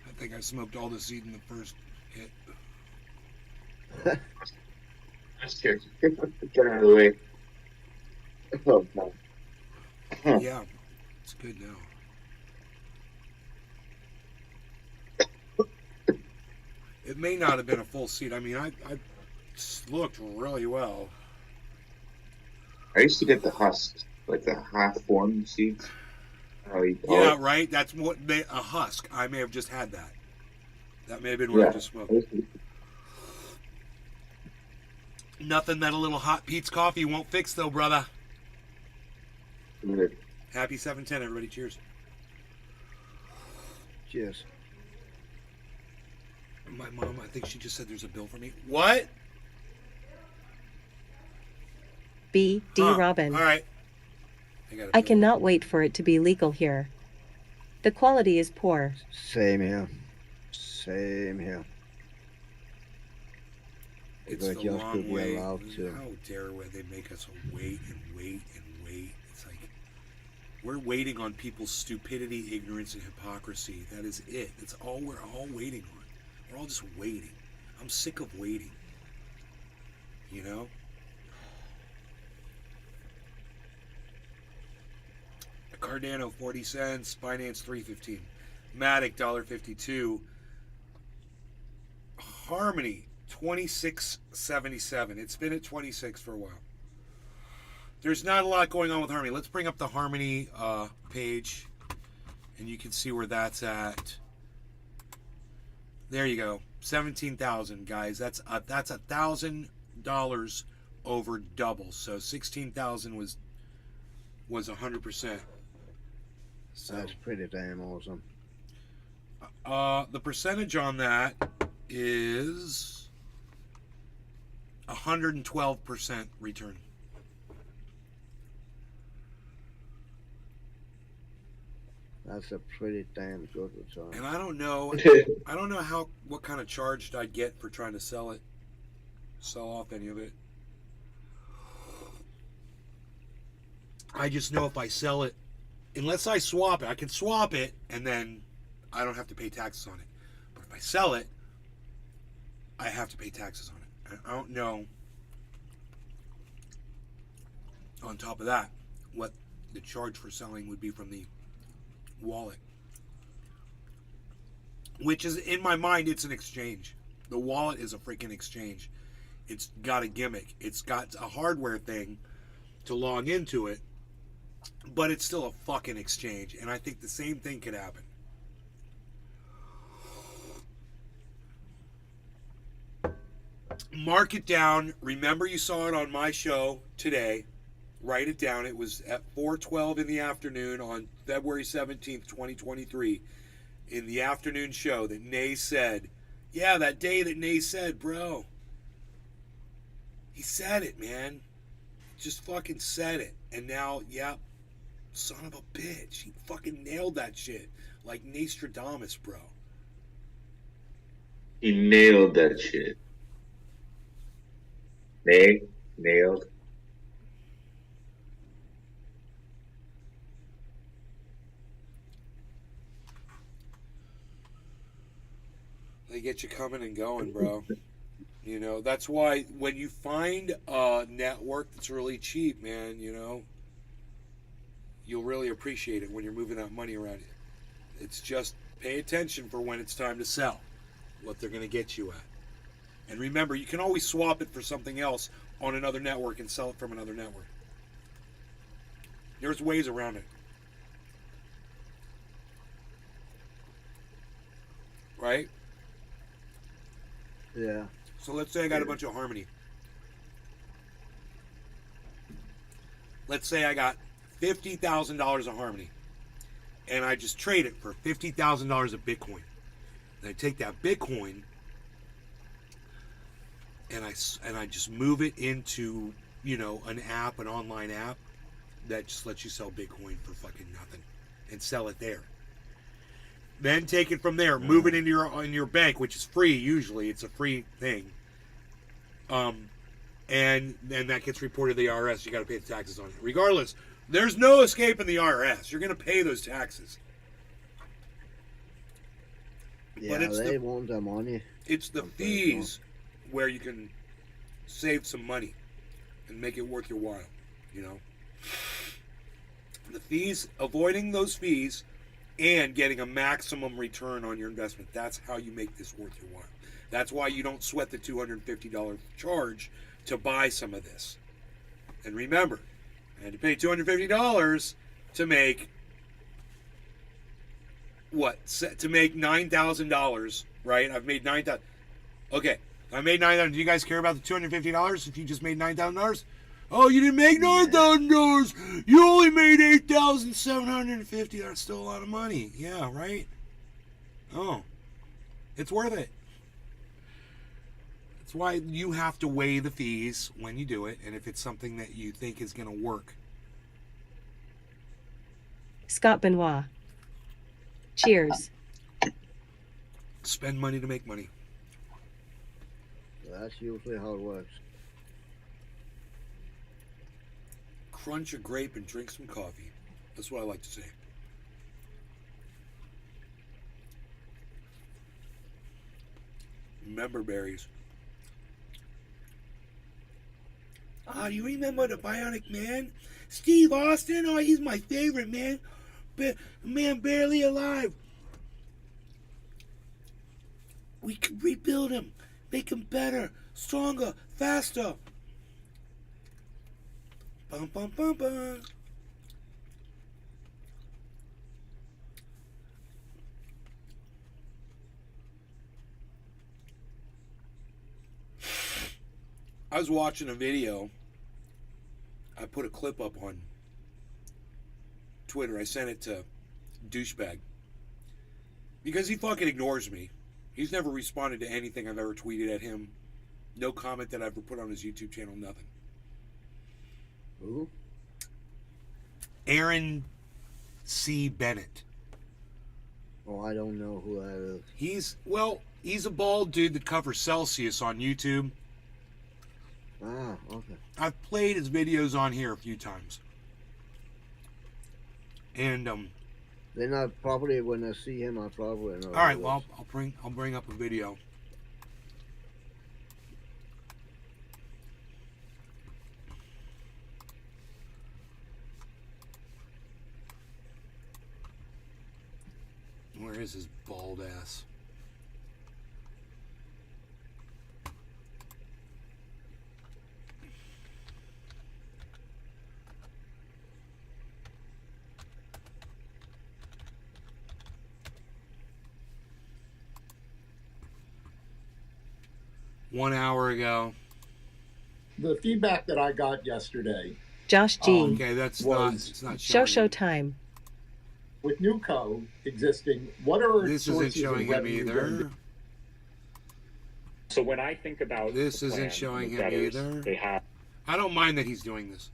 I think I smoked all the seed in the first hit. I'm scared. Get out of the way. Oh, no. Yeah, it's good now. It may not have been a full seed. I mean, I looked really well. I used to get the husks, like the half-formed seeds. How you call Yeah, it? right. That's what a husk. I may have just had that. That may have been what I Yeah. just smoked. Nothing that a little hot Pete's coffee won't fix, though, brother. Happy 710, everybody. Cheers. Cheers. My mom, I think she just said there's a bill for me. What? B. D. Huh. Robin. All right. I cannot wait for it to be legal here. The quality is poor. Same here. Same here. It's We're the just long to be way. allowed to. How dare they make us wait and wait and wait? It's like we're waiting on people's stupidity, ignorance, and hypocrisy. That is it. It's all we're all waiting on. We're all just waiting. I'm sick of waiting. You know? Cardano 40 cents, Binance 3.15, Matic $1.52, Harmony 26.77. It's been at 26 for a while. There's not a lot going on with Harmony. Let's bring up the Harmony page, and you can see where that's at. There you go, 17,000 guys. That's $1,000 over double. So 16,000 was 100%. So That's pretty damn awesome. the percentage on that is 112% return. That's a pretty damn good return. And I don't know what kind of charge I'd get for trying to sell off any of it. I just know if I sell it, unless I swap it, I can swap it and then I don't have to pay taxes on it. But if I sell it, I have to pay taxes on it. I don't know, on top of that, what the charge for selling would be from the wallet. Which is, in my mind, it's an exchange. The wallet is a freaking exchange. It's got a gimmick. It's got a hardware thing to log into it, but it's still a fucking exchange. And I think the same thing could happen. Mark it down. Remember, you saw it on my show today. Write it down. It was at 4:12 in the afternoon on February 17th, 2023. In the afternoon show that Nay said, yeah, that day that Nay said, bro. He said it, man. Just fucking said it. And now, yeah, son of a bitch. He fucking nailed that shit. Like Nostradamus, bro. He nailed that shit. Nailed. They get you coming and going, bro. You know, that's why when you find a network that's really cheap, man, you know, you'll really appreciate it when you're moving that money around. It's just pay attention for when it's time to sell, what they're going to get you at. And remember, you can always swap it for something else on another network and sell it from another network. There's ways around it. Right? Yeah. So let's say I got a bunch of Harmony. Let's say I got $50,000 of Harmony. And I just trade it for $50,000 of Bitcoin. And I take that Bitcoin and I just move it into, you know, an app, an online app that just lets you sell Bitcoin for fucking nothing and sell it there. Then take it from there, move it into your bank, which is free usually. It's a free thing. And then that gets reported to the IRS. You got to pay the taxes on it. Regardless, there's no escaping the IRS. You're going to pay those taxes. Yeah, but they want the money. It's the fees where you can save some money and make it worth your while, you know. The fees, avoiding those fees and getting a maximum return on your investment. That's how you make this worth your while. That's why you don't sweat the $250 charge to buy some of this. And remember, I had to pay $250 to make what? To make $9,000, right? I've made $9,000. Okay, I made $9,000. Do you guys care about the $250 if you just made $9,000? Oh, you didn't make $9,000. You only made $8,750. That's still a lot of money. Yeah, right? Oh, it's worth it. That's why you have to weigh the fees when you do it, and if it's something that you think is going to work. Scott Benoit. Cheers. Spend money to make money. That's usually how it works. Crunch a grape and drink some coffee. That's what I like to say. Remember berries. Ah, you remember the Bionic Man? Steve Austin? Oh, he's my favorite, man. Man barely alive. We can rebuild him. Make him better, stronger, faster. Bum, bum, bum, bum. I was watching a video. I put a clip up on Twitter. I sent it to douchebag. Because he fucking ignores me. He's never responded to anything I've ever tweeted at him. No comment that I've ever put on his YouTube channel, nothing. Who? Aaron C. Bennett. Oh, I don't know who that is. He's a bald dude that covers Celsius on YouTube. Ah, okay. I've played his videos on here a few times. And Then I probably, when I see him, I probably know. all right, well, I'll bring up a video. Where is his bald ass? One hour ago. The feedback that I got yesterday Josh G. Okay, that's Was it's not Show showing. time. with new code existing, what are This isn't sources showing of him revenue going to either. be? So when I think about This the isn't plan, showing the him debtors, either. They have I don't mind that he's doing this.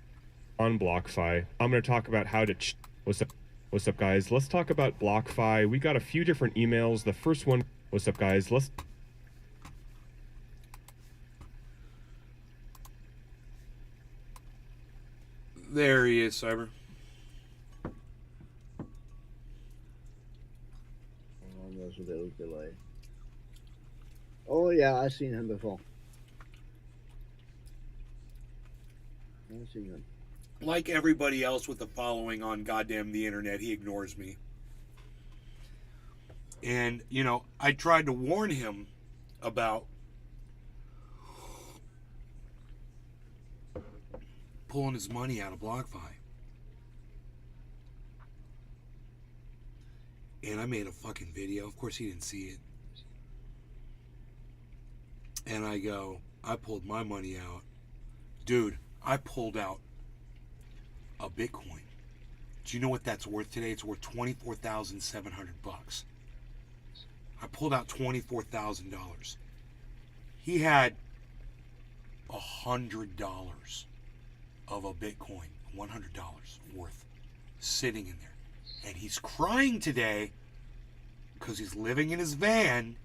On BlockFi, I'm going to talk about how to. What's up, guys? Let's talk about BlockFi. We got a few different emails. The first one. What's up, guys? There he is, Cyber. Oh, there's a little delay. Oh, yeah, I've seen him before. I've seen him. Like everybody else with the following on goddamn the internet, he ignores me. And, you know, I tried to warn him about pulling his money out of BlockFi. And I made a fucking video. Of course, he didn't see it. And I go, I pulled my money out. Dude, I pulled out a Bitcoin. Do you know what that's worth today? It's worth $24,700. I pulled out $24,000. He had $100 of a Bitcoin, $100 worth, sitting in there. And he's crying today because he's living in his van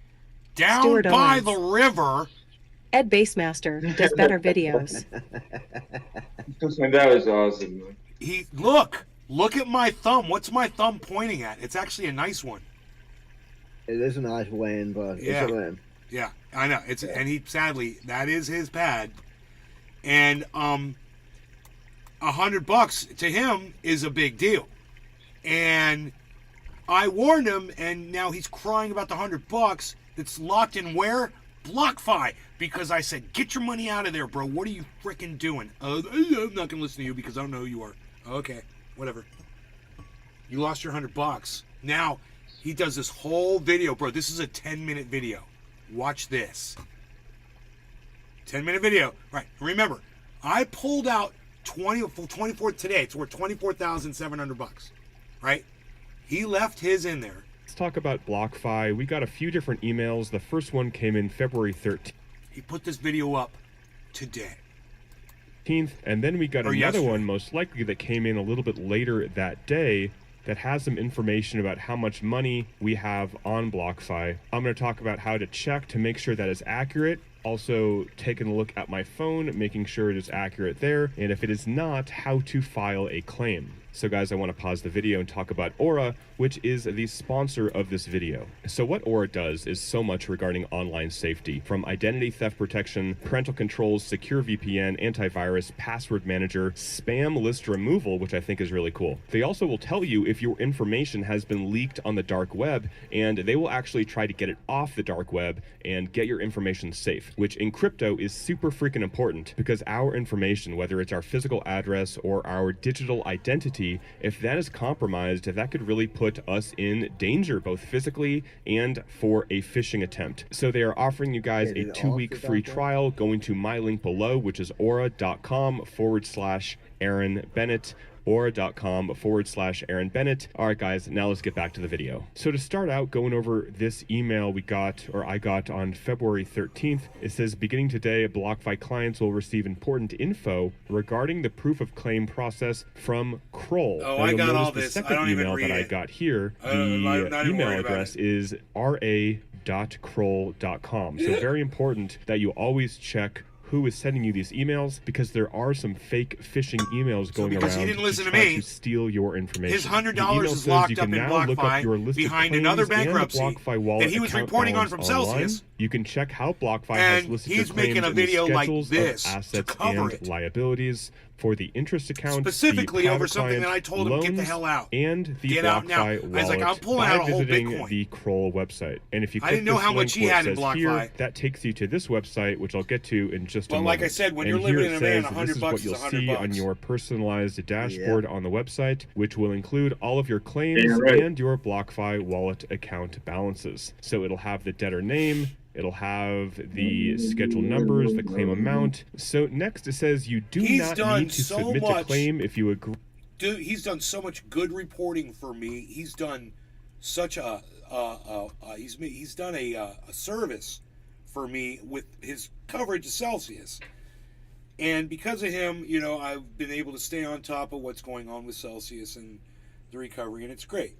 down Stuart by Owens. the river. Ed Basemaster does better videos. That was awesome. Look at my thumb. What's my thumb pointing at? It's actually a nice one. It is a nice win, but Yeah. it's a win. Yeah, I know. And he sadly, that is his pad. And $100 to him is a big deal. And I warned him, and now he's crying about the $100 that's locked in where? BlockFi. Because I said, get your money out of there, bro. What are you freaking doing? I'm not gonna listen to you because I don't know who you are. Okay, whatever. You lost your $100. Now he does this whole video, bro. This is a 10-minute video. Watch this. 10-minute video. Right. Remember, I pulled out 24 today. It's worth $24,700. Right? He left his in there. Let's talk about BlockFi. We got a few different emails. The first one came in February 13th. He put this video up today. And then we got Or another yesterday. one, most likely, that came in a little bit later that day that has some information about how much money we have on BlockFi. I'm going to talk about how to check to make sure that is accurate. Also, taking a look at my phone, making sure it is accurate there. And if it is not, how to file a claim. So guys, I want to pause the video and talk about Aura, which is the sponsor of this video. So what Aura does is so much regarding online safety, from identity theft protection, parental controls, secure VPN, antivirus, password manager, spam list removal, which I think is really cool. They also will tell you if your information has been leaked on the dark web, and they will actually try to get it off the dark web and get your information safe, which in crypto is super freaking important because our information, whether it's our physical address or our digital identity, if that is compromised, that could really put us in danger, both physically and for a phishing attempt. So they are offering you guys a 2-week free trial. Going to my link below, which is aura.com/Aaron Bennett. or .com/Aaron Bennett. All right, guys, now let's get back to the video. So to start out, going over this email I got on February 13th, it says, beginning today, BlockFi clients will receive important info regarding the proof of claim process from Kroll. Oh, now, I you'll got notice all the this. second I don't even email read that I it. got here, I'm not the even email worried about address it. is ra.kroll.com. So very important that you always check who is sending you these emails, because there are some fake phishing emails going because he around didn't listen to try me, to steal your information. his $100 The email is says locked you up can in now look up your BlockFi list of behind another claims and the bankruptcy BlockFi wallet that he was account reporting on balance from online. Celsius. You can check how BlockFi has And listed he's your claims making a in the video like schedules this of to assets cover and it. liabilities for the interest account, Specifically the over private something that I client, told him, get the loans, hell out. and the Get out now. BlockFi I was like, wallet I'm pulling by out a whole visiting Bitcoin. the Kroll website. And if you I click didn't know this how link much he where had it in says BlockFi. here, that takes you to this website, which I'll get to in just a But moment. like I said, when and you're here living it in a van, says $100 this is what is you'll $100. see on your personalized dashboard on the website, which will include all of your claims and your BlockFi wallet account balances. So it'll have the debtor name, it'll have the schedule numbers, the claim amount. So next it says you do He's not done need to so submit a much. claim if you agree. Dude, he's done so much good reporting for me. He's done such he's done a service for me with his coverage of Celsius. And because of him, you know, I've been able to stay on top of what's going on with Celsius and the recovery, and it's great.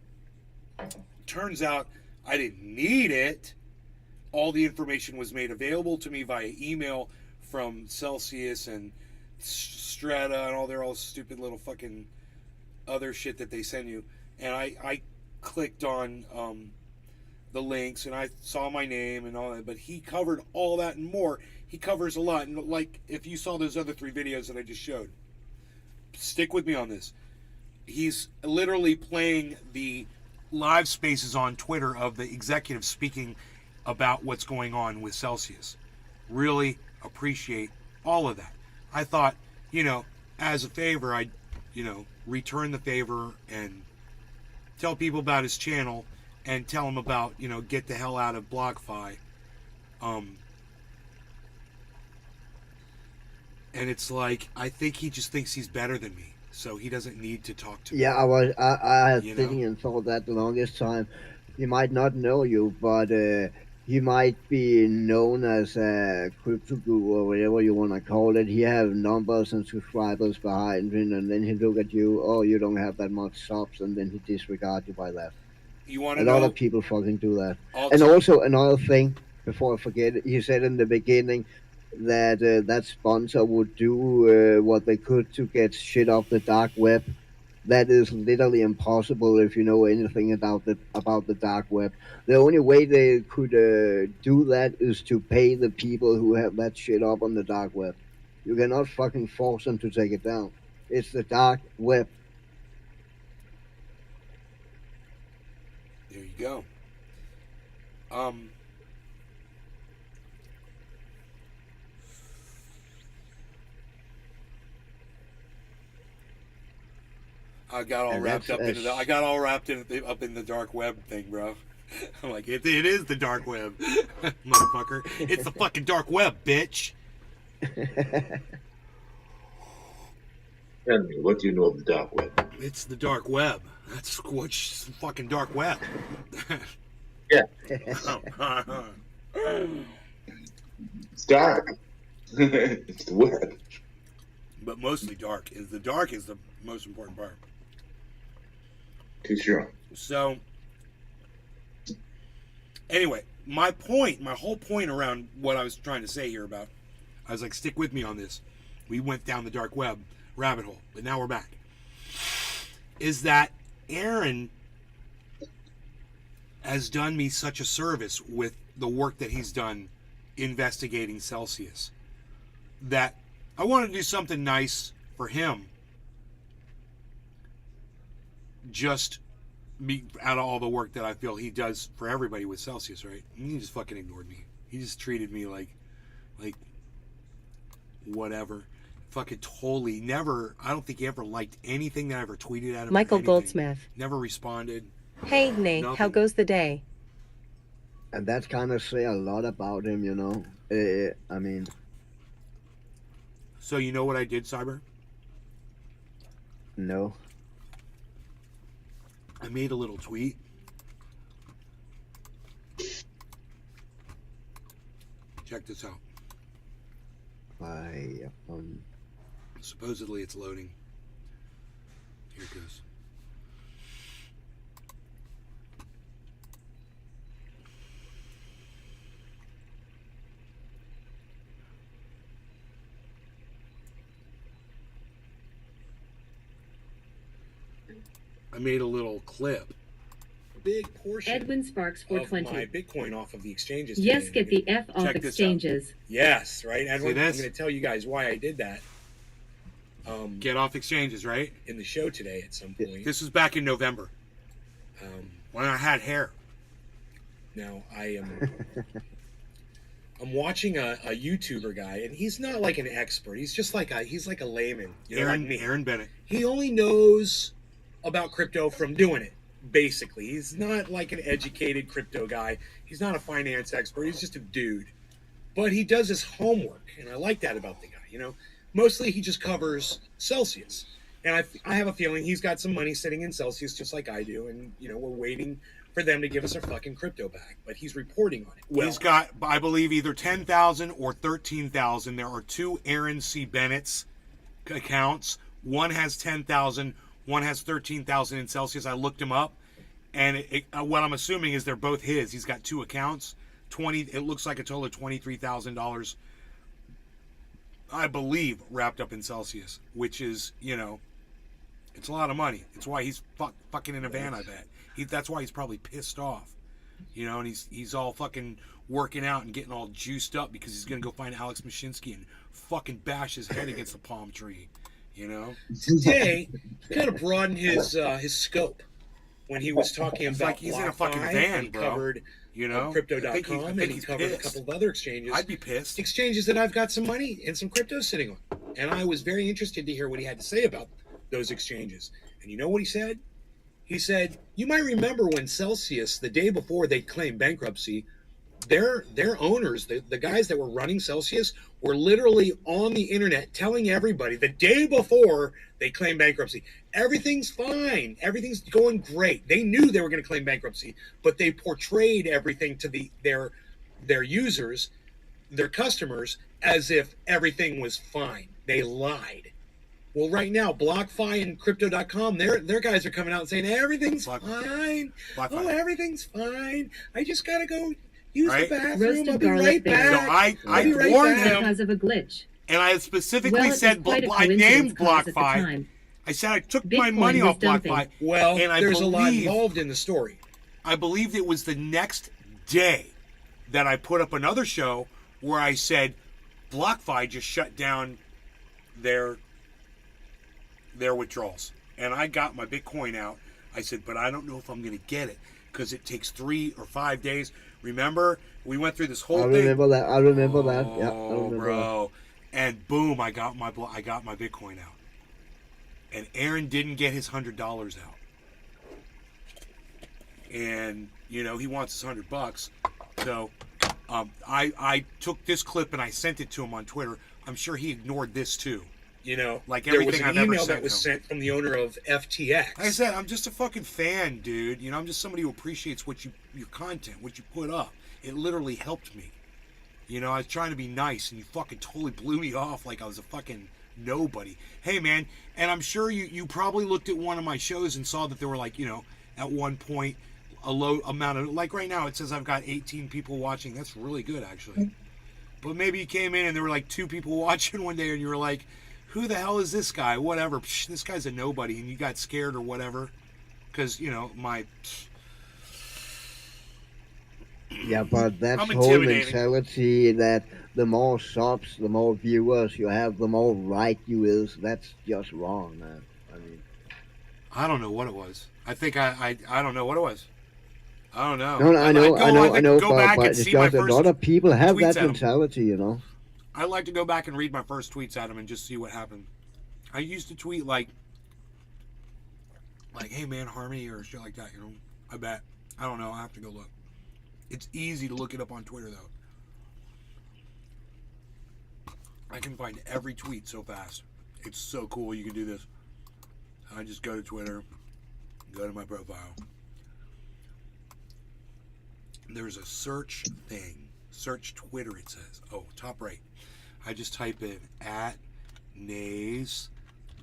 Turns out I didn't need it. All the information was made available to me via email from Celsius and Strata and all their all stupid little fucking other shit that they send you. And I clicked on the links and I saw my name and all that, but he covered all that and more. He covers a lot. And like, if you saw those other 3 videos that I just showed, stick with me on this. He's literally playing the live spaces on Twitter of the executives speaking about what's going on with Celsius. Really appreciate all of that. I thought, you know, as a favor, I'd, you know, return the favor and tell people about his channel and tell them about, you know, get the hell out of BlockFi. And it's like, I think he just thinks he's better than me, so he doesn't need to talk to me. Yeah, I was You thinking know? and thought that the longest time. He might not know you, but he might be known as a crypto guru or whatever you want to call it. He have numbers and subscribers behind him, and then he look at you. Oh, you don't have that much subs, and then he disregard you by that. You want A to lot know? of people fucking do that. I'll And t- also another thing, before I forget it, he said in the beginning that that sponsor would do what they could to get shit off the dark web. That is literally impossible if you know anything about the dark web. The only way they could do that is to pay the people who have that shit up on the dark web. You cannot fucking force them to take it down. It's the dark web. There you go. I got all And wrapped up that's- into the. I got all wrapped up in the dark web thing, bro. I'm like, it is the dark web, motherfucker. It's the fucking dark web, bitch. Tell me, what do you know of the dark web? It's the dark web. That's what's fucking dark web. Yeah, it's dark. It's the web. But mostly dark. The dark is the most important part. Too strong. So, anyway, my whole point around what I was trying to say here about, I was like, stick with me on this. We went down the dark web rabbit hole, but now we're back. Is that Aaron has done me such a service with the work that he's done investigating Celsius that I want to do something nice for him. Just be out of all the work that I feel he does for everybody with Celsius, right? And he just fucking ignored me. He just treated me like whatever. Fucking totally never. I don't think he ever liked anything that I ever tweeted at him. or Michael anything. Goldsmith. Never responded. Hey, Nate, how Nothing. goes the day? And that kind of say a lot about him, you know. I mean, So you know what I did, Cyber? No. I made a little tweet. Check this out. Supposedly it's loading. Here it goes. I made a little clip. A big portion Edwin Sparks of my 420. Bitcoin off of the exchanges. Yes, today. get the F off Check this out. exchanges. Yes, right, Edwin? I'm this? going to tell you guys why I did that. Get off exchanges, right? In the show today at some point. This was back in November when I had hair. Now I am. I'm watching a YouTuber guy, and he's not like an expert. He's just like a layman. You know, like me. Aaron Bennett. He only knows about crypto from doing it. Basically, he's not like an educated crypto guy. He's not a finance expert. He's just a dude. But he does his homework, and I like that about the guy. You know, mostly he just covers Celsius, and I have a feeling he's got some money sitting in Celsius just like I do, and you know we're waiting for them to give us our fucking crypto back. But he's reporting on it. Well, He's got, I believe, either 10,000 or 13,000. There are two Aaron C. Bennett's accounts. One has 10,000. One has 13,000 in Celsius. I looked him up, and what I'm assuming is they're both his. He's got two accounts. It looks like a total of $23,000, I believe, wrapped up in Celsius, which is, you know, it's a lot of money. It's why he's fucking in a van, I bet. That's why he's probably pissed off, you know, and he's all fucking working out and getting all juiced up because he's gonna go find Alex Mashinsky and fucking bash his head against the palm tree, you know. Today, he kind of broadened his scope when he was talking about like he's in a fucking van, he bro. Covered, You know, Crypto.com, and he covered a couple of other exchanges. I'd be pissed. Exchanges that I've got some money and some crypto sitting on. And I was very interested to hear what he had to say about those exchanges. And you know what he said? He said, you might remember when Celsius, the day before they claimed bankruptcy, their owners, the guys that were running Celsius, were literally on the internet telling everybody the day before they claimed bankruptcy, everything's fine, everything's going great. They knew they were going to claim bankruptcy, but they portrayed everything to their users, their customers, as if everything was fine. They lied. Well, right now, BlockFi and Crypto.com, their guys are coming out and saying everything's fine. Oh, everything's fine. I just gotta go use the bathroom. Roasted I'll be garlic right berry. back. So I I'll be right warned back. him, because of a glitch. and I specifically Well, it said, was quite a I named coincidence cause at the BlockFi. time. I said I took Bitcoin my money was off dumping. BlockFi. Well, and there's a lot involved in the story. I believed it was the next day that I put up another show where I said BlockFi just shut down their withdrawals. And I got my Bitcoin out. I said, but I don't know if I'm going to get it because it takes 3 or 5 days. Remember, we went through this whole I thing. remember that. I remember that. Yeah, I Oh, remember bro. And boom, I got my Bitcoin out. And Aaron didn't get his $100 out. And, you know, he wants his $100. So I took this clip and I sent it to him on Twitter. I'm sure he ignored this too. You know, Like there was everything an I've ever email sent that was him. sent from the owner of FTX. Like I said, I'm just a fucking fan, dude. You know, I'm just somebody who appreciates your content, what you put up. It literally helped me. You know, I was trying to be nice, and you fucking totally blew me off like I was a fucking nobody. Hey, man, and I'm sure you probably looked at one of my shows and saw that there were, like, you know, at one point a low amount of, like right now it says I've got 18 people watching. That's really good, actually. But maybe you came in and there were like 2 people watching one day, and you were like, who the hell is this guy? Whatever. Psh, this guy's a nobody, and you got scared or whatever. Because, you know, Yeah, but that's I'm whole intimidating. mentality that the more subs, the more viewers you have, the more right you is. That's just wrong, man. I mean, I don't know what it was. I think I don't know what it was. I don't know. no, I know, Go back but and it's see my just a first lot of people have tweets that at 'em. mentality, you know. I like to go back and read my first tweets at him and just see what happened. I used to tweet like, hey man, Harmony or shit like that, you know. I bet. I don't know. I have to go look. It's easy to look it up on Twitter though. I can find every tweet so fast. It's so cool you can do this. I just go to Twitter, go to my profile. There's a search thing. Search Twitter, it says. Oh, top right. I just type in at Nays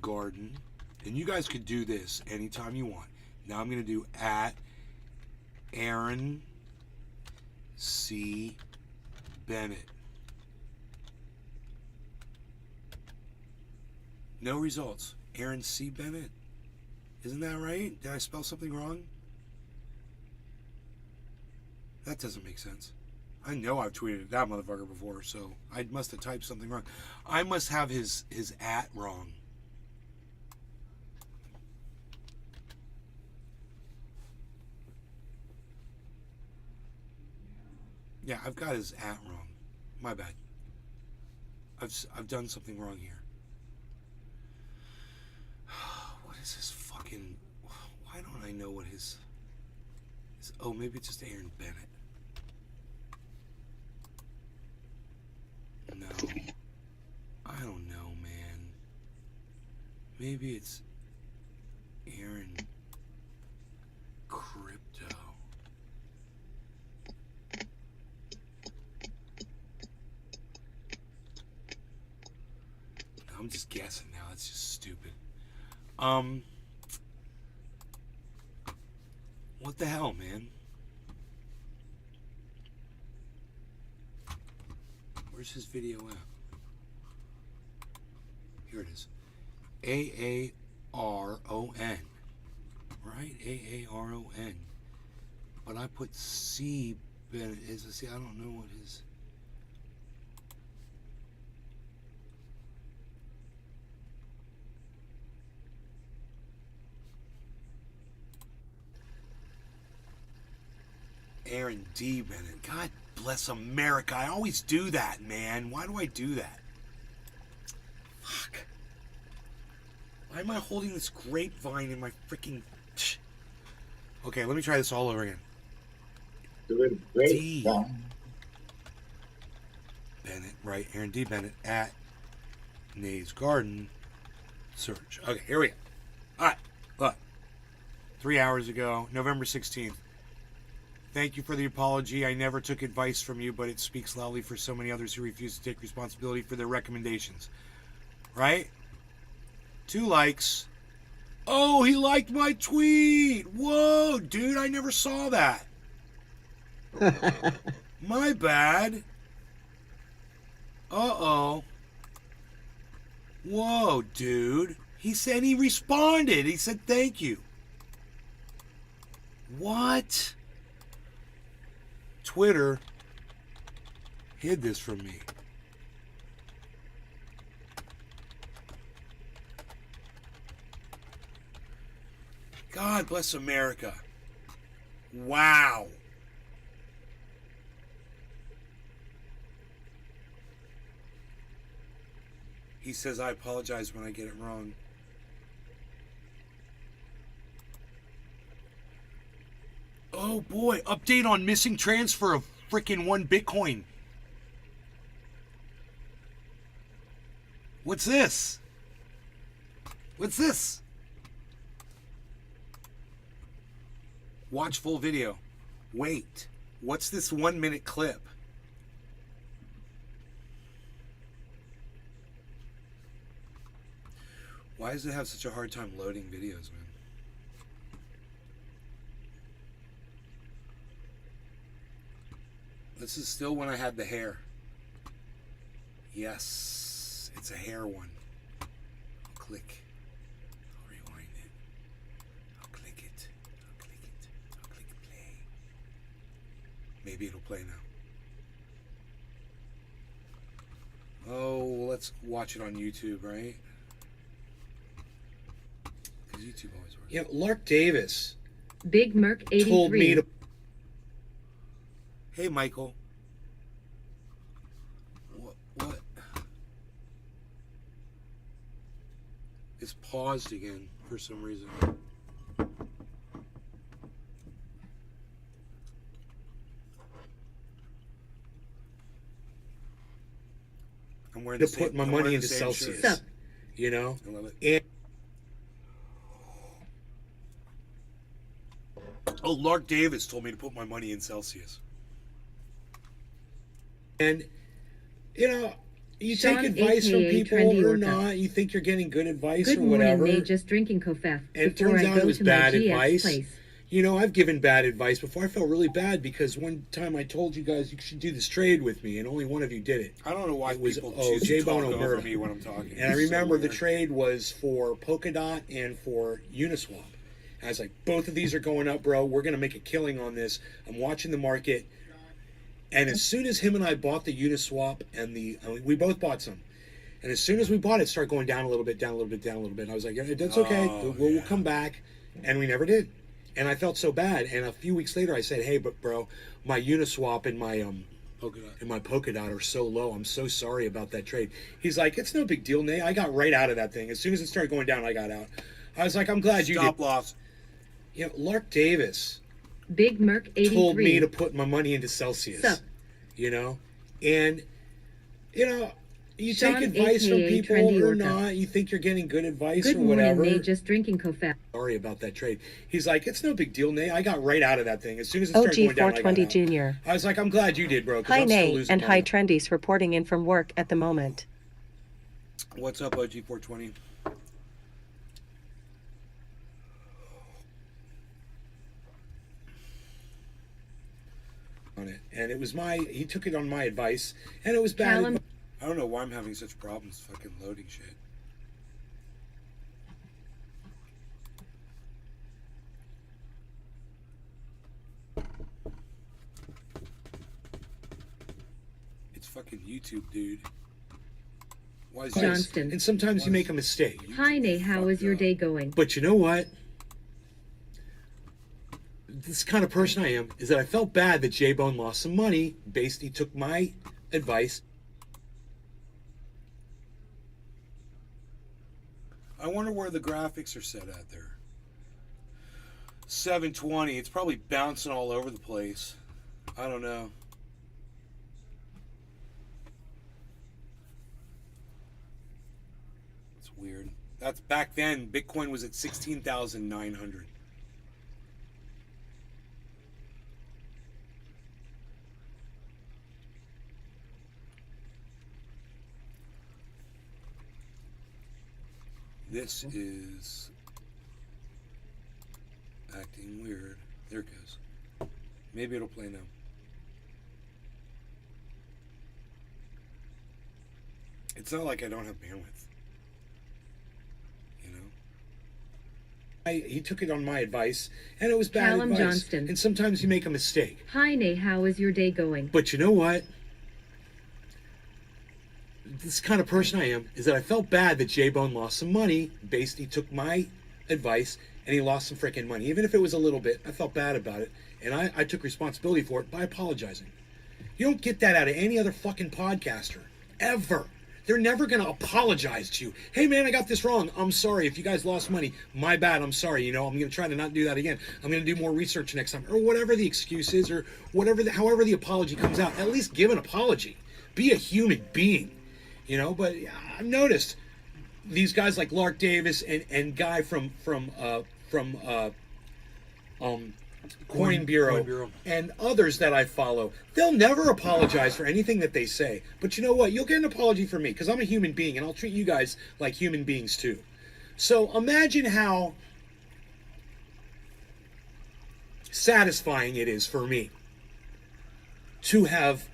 Garden. And you guys could do this anytime you want. Now I'm going to do at Aaron C. Bennett. No results. Aaron C. Bennett. Isn't that right? Did I spell something wrong? That doesn't make sense. I know I've tweeted that motherfucker before, so I must have typed something wrong. I must have his at wrong. Yeah, I've got his at wrong. My bad. I've done something wrong here. What is his fucking... Why don't I know what his... Oh, maybe it's just Aaron Bennett. No. I don't know, man. Maybe it's Aaron Crypto. I'm just guessing now. That's just stupid. What the hell, man? Where's his video at? Here it is. A-A-R-O-N. Right? A-A-R-O-N. But I put C Bennett. See, I don't know what his... Aaron D. Bennett. God bless America. I always do that, man. Why do I do that? Fuck. Why am I holding this grapevine in my freaking... Okay, let me try this all over again. D. Bennett, right. Aaron D. Bennett at Nays Garden. Search. Okay, here we go. All right, look. 3 hours ago, November 16th. Thank you for the apology. I never took advice from you, but it speaks loudly for so many others who refuse to take responsibility for their recommendations. Right? 2 likes. Oh, he liked my tweet. Whoa, dude, I never saw that. My bad. Uh-oh. Whoa, dude. He said he responded. He said thank you. What? Twitter hid this from me. God bless America. Wow. He says, I apologize when I get it wrong. Oh boy, update on missing transfer of freaking 1 Bitcoin. What's this? What's this? Watch full video. Wait, what's this 1-minute clip? Why does it have such a hard time loading videos, man? This is still when I had the hair. Yes, it's a hair one. I'll click. I'll rewind it. I'll click it. I'll click it. I'll click play. Maybe it'll play now. Oh, well, let's watch it on YouTube, right? Because YouTube always works. Yeah, Lark Davis. Big Merc 83 told me to... Hey, Michael. What? It's paused again for some reason. I'm wearing to put my money into Celsius. You know? I love it. And Oh, Lark Davis told me to put my money in Celsius. And, you know, you Sean, take advice from aka people Trendy or Orca. not. You think you're getting good advice Good or morning, whatever. Nate. Just drinking Kofef And it before turns I out go it was to my bad GX advice. place. You know, I've given bad advice before. I felt really bad because one time I told you guys you should do this trade with me, and only one of you did it. I don't know why It was people choose to J-Bone talk over Omerta. me when I'm talking. And I It's so remember the weird. trade was for Polkadot and for Uniswap. I was like, both of these are going up, bro. We're going to make a killing on this. I'm watching the market. And as soon as him and I bought the Uniswap and we both bought some. And as soon as we bought it, it started going down a little bit, down a little bit, down a little bit. And I was like, yeah, that's okay. We'll come back. And we never did. And I felt so bad. And a few weeks later, I said, hey, but bro, my Uniswap and my Polkadot are so low. I'm so sorry about that trade. He's like, it's no big deal, Nate. I got right out of that thing. As soon as it started going down, I got out. I was like, I'm glad you did. Stop loss. You know, Lark Davis Big Merc 83 told me to put my money into Celsius. Sup? You know? And, you know, you Sean, take advice from aka people Trendy or Orca. not. You think you're getting good advice Good or morning, whatever. Nate. Just drinking Kofef. Sorry about that trade. He's like, it's no big deal, Nate. I got right out of that thing. As soon as it started going down, I got OG420 out. Jr. I was like, I'm glad you did, bro. 'Cause Hi I'm still Nate losing and money. hi Trendies reporting in from work at the moment. What's up, OG420? On it. And it was he took it on my advice, and it was bad. Callum- I don't know why I'm having such problems fucking loading shit. It's fucking YouTube, dude. Why is Johnston. And sometimes you make a mistake. Hi, Nate. How is your day going? But you know what? This kind of person I am is that I felt bad that J-Bone lost some money. He took my advice. I wonder where the graphics are set at there. 720. It's probably bouncing all over the place. I don't know. It's weird. That's back then. Bitcoin was at 16,900. This is acting weird. There it goes. Maybe it'll play now. It's not like I don't have bandwidth. You know? He took it on my advice, and it was bad Callum advice. Johnston. And sometimes you make a mistake. Hi, Nate. How is your day going? But you know what? This kind of person I am is that I felt bad that J-Bone lost some money. He took my advice, and he lost some freaking money. Even if it was a little bit, I felt bad about it. And I took responsibility for it by apologizing. You don't get that out of any other fucking podcaster. Ever. They're never going to apologize to you. Hey, man, I got this wrong. I'm sorry. If you guys lost money, my bad. I'm sorry. You know, I'm going to try to not do that again. I'm going to do more research next time. Or whatever the excuse is, or however the apology comes out. At least give an apology. Be a human being. You know, but I've noticed these guys like Lark Davis and Guy from Coin Bureau and others that I follow, they'll never apologize for anything that they say. But you know what? You'll get an apology from me because I'm a human being and I'll treat you guys like human beings too. So imagine how satisfying it is for me to have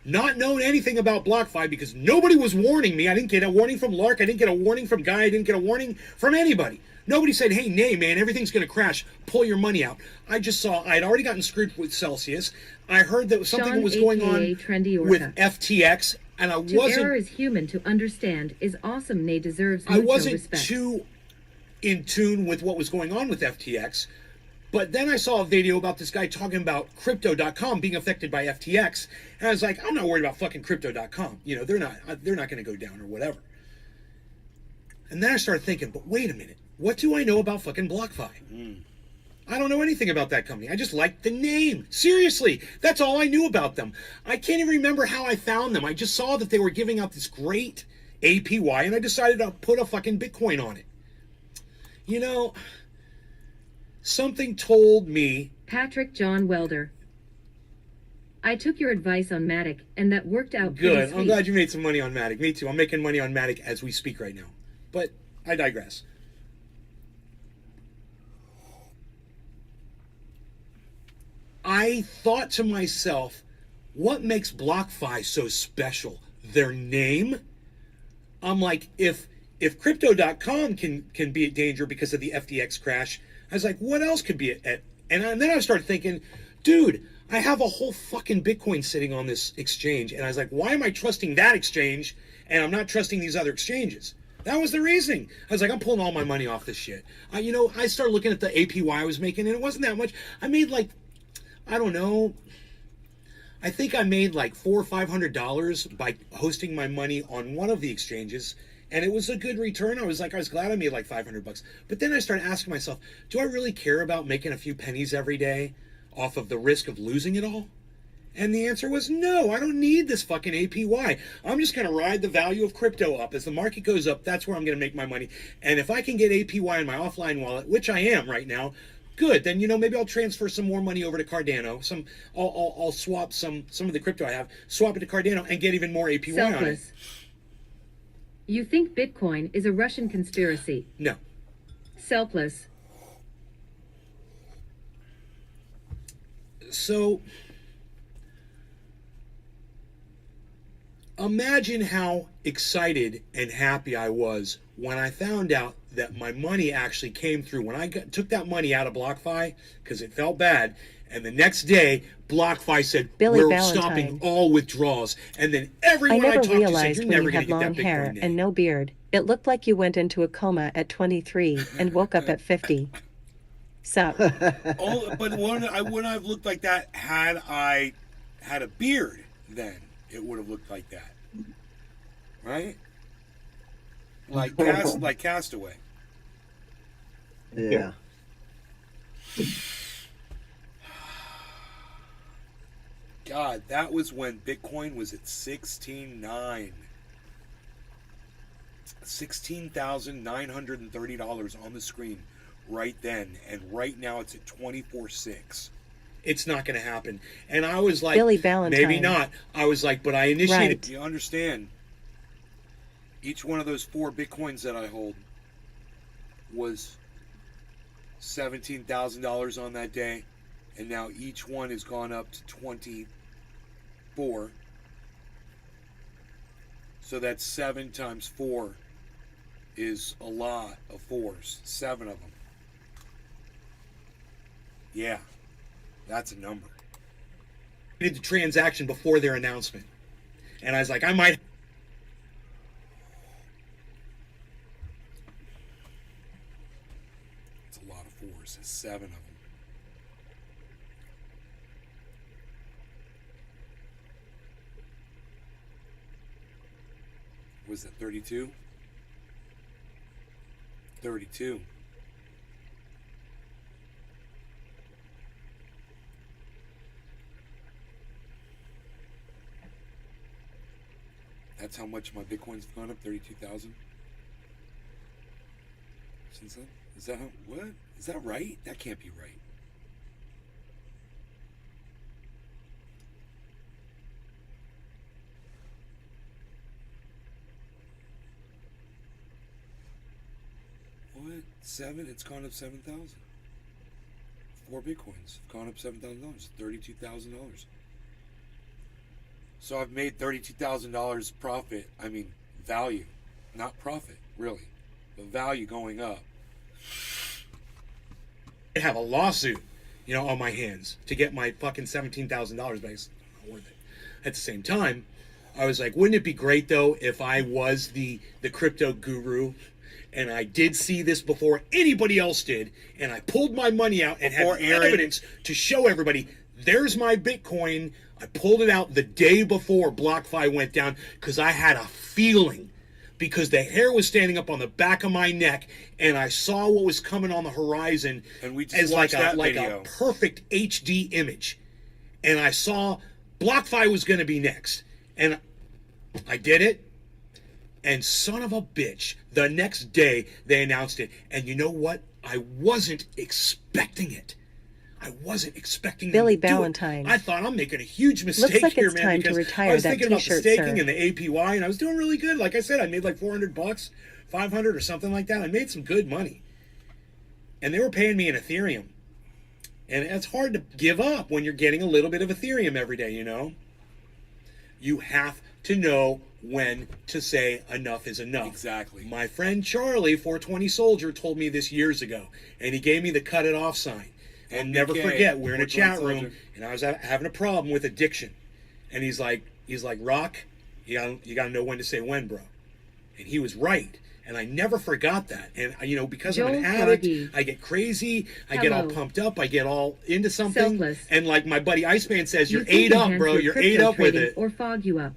not known anything about BlockFi because nobody was warning me. I didn't get a warning from Lark. I didn't get a warning from Guy. I didn't get a warning from anybody. Nobody said, hey, Nay, man, everything's going to crash. Pull your money out. I just saw I'd already gotten screwed with Celsius. I heard that something Sean, was going on aka Trendy Orca. with FTX, and I To wasn't... err is human. To understand is awesome. Nate deserves I mucho wasn't respect. too in tune with what was going on with FTX. But then I saw a video about this guy talking about crypto.com being affected by FTX. And I was like, I'm not worried about fucking crypto.com. You know, they're not going to go down or whatever. And then I started thinking, but wait a minute. What do I know about fucking BlockFi? I don't know anything about that company. I just liked the name. Seriously, that's all I knew about them. I can't even remember how I found them. I just saw that they were giving out this great APY, and I decided to put a fucking Bitcoin on it. You know, something told me Patrick John Welder. I took your advice on Matic, and that worked out pretty Good. sweet. I'm glad you made some money on Matic. Me too. I'm making money on Matic as we speak right now. But I digress. I thought to myself, what makes BlockFi so special? Their name? I'm like, if crypto.com can be at danger because of the FTX crash, I was like, what else could be at and then I started thinking, dude, I have a whole fucking Bitcoin sitting on this exchange. And I was like, why am I trusting that exchange and I'm not trusting these other exchanges? That was the reasoning. I was like, I'm pulling all my money off this shit. I started looking at the APY I was making, and it wasn't that much. I made like, I don't know, I think I made like $400 or $500 by hosting my money on one of the exchanges, and it was a good return. I was glad I made like $500. But then I started asking myself, do I really care about making a few pennies every day off of the risk of losing it all? And the answer was no, I don't need this fucking APY. I'm just going to ride the value of crypto up. As the market goes up, that's where I'm going to make my money. And if I can get APY in my offline wallet, which I am right now, good. Then, maybe I'll transfer some more money over to Cardano. I'll swap some of the crypto I have, swap it to Cardano, and get even more APY on it. Selfless. You think Bitcoin is a Russian conspiracy? No. Selfless. So, imagine how excited and happy I was when I found out that my money actually came through. When I took that money out of BlockFi, because it felt bad, and the next day, BlockFi said, Billy we're Valentine. stopping all withdrawals. And then I everyone I never talked to said, realized you're when never you going to had get long that hair Bitcoin and day. no beard. It looked like you went into a coma at 23 and woke up at 50. Sup? But wouldn't I've looked like that had I had a beard then. It would have looked like that. Right? Like Castaway. Yeah. God, that was when Bitcoin was at 16.9. $16,930 on the screen right then, and right now it's at 24.6. It's not going to happen. And I was like, Billy Valentine. maybe not. I was like, but I initiated. Right. You understand? Each one of those 4 Bitcoins that I hold was $17,000 on that day, and now each one has gone up to 24. So that's 7 times 4 is a lot of 4s. 7 of them. Yeah, that's a number. I did the transaction before their announcement, and I was like, I might. It's a lot of 4s. It's 7 of them. Was it 32? 32. That's how much my Bitcoin's gone up, 32,000 since then. Is that what? Is that right? That can't be right. What? 7? It's gone up 7,000. 4 Bitcoins have gone up $7,000. $32,000. So I've made $32,000 profit. I mean, value, not profit, really, but value going up. I have a lawsuit, on my hands to get my fucking $17,000 back. It's not worth it. At the same time, I was like, wouldn't it be great though if I was the crypto guru, and I did see this before anybody else did, and I pulled my money out and had evidence to show everybody, there's my Bitcoin. I pulled it out the day before BlockFi went down because I had a feeling, because the hair was standing up on the back of my neck and I saw what was coming on the horizon, And we just as like watched that a video. perfect HD image. And I saw BlockFi was going to be next. And I did it. And son of a bitch, the next day they announced it. And you know what? I wasn't expecting it. I wasn't expecting Billy them to do Ballantyne. it. I thought I'm making a huge mistake Looks like here, it's man, time to because retire I was that thinking about the t-shirt, staking sir. and the APY, and I was doing really good. Like I said, I made like $400, 500 or something like that. I made some good money, and they were paying me in Ethereum, and it's hard to give up when you're getting a little bit of Ethereum every day. You know, you have to know when to say enough is enough. Exactly. My friend Charlie, 420 Soldier, told me this years ago, and he gave me the cut it off sign. I'll never Okay, forget. We're in a 420 chat room, Soldier. and I was having a problem with addiction, and he's like, Rock, you gotta know when to say when, bro. And he was right, and I never forgot that. And you know, because I'm an Joel addict, Froggy. I get crazy, I get all Hello. pumped up, I get all into something, Selfless. and like my buddy Iceman says, You you're think ate up, enhance bro. your You're ate crypto up with trading it. Or fog you up.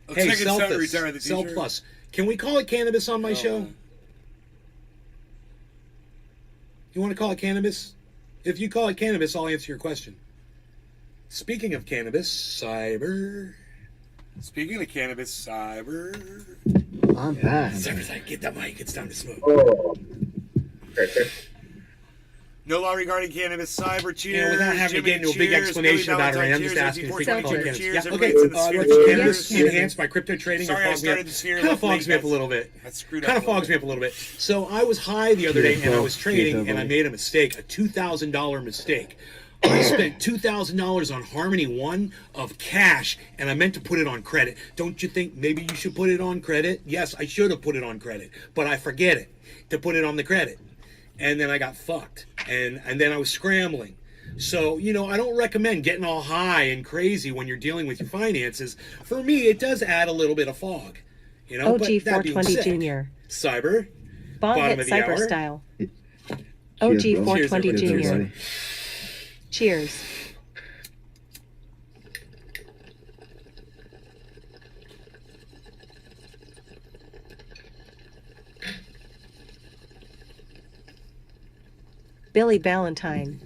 Let's Hey, take it to Selfless, retire the Cell t-shirt. Plus. Can we call it cannabis on my show? You want to call it cannabis? If you call it cannabis, I'll answer your question. Speaking of cannabis, cyber. Speaking of cannabis, cyber. I'm back. Cyber's like, get that mic. It's time to smoke. Oh. Okay. No law regarding cannabis, cyber. Cheers. You know, without having to Jimmy, get into a big cheers, explanation Billy about it, right? I'm Valentine, just cheers, asking if we Andy can call it Seltzer. cannabis. Cheers, Yeah, everybody. okay. It's in the sphere. What's Cheers. cannabis Yes, enhanced by crypto trading Sorry, or I fogs me up? started the sphere. Kind of left fogs me late. up a little bit. That screwed Kind up of fogs me up a little bit. So I was high the other day and I was trading and I made a mistake, a $2,000 mistake. I spent $2,000 on Harmony One of cash, and I meant to put it on credit. Don't you think maybe you should put it on credit? Yes, I should have put it on credit, but I forget it to put it on the credit, and then I got fucked, and then I was scrambling. So you know, I don't recommend getting all high and crazy when you're dealing with your finances. For me, it does add a little bit of fog. You know, OG but that being 420 said, Junior. Cyber. Bong Bottom hit of the cyber hour. style. Cheers, OG bro. 420 Cheers, Junior. everybody. Cheers. Billy Ballantyne.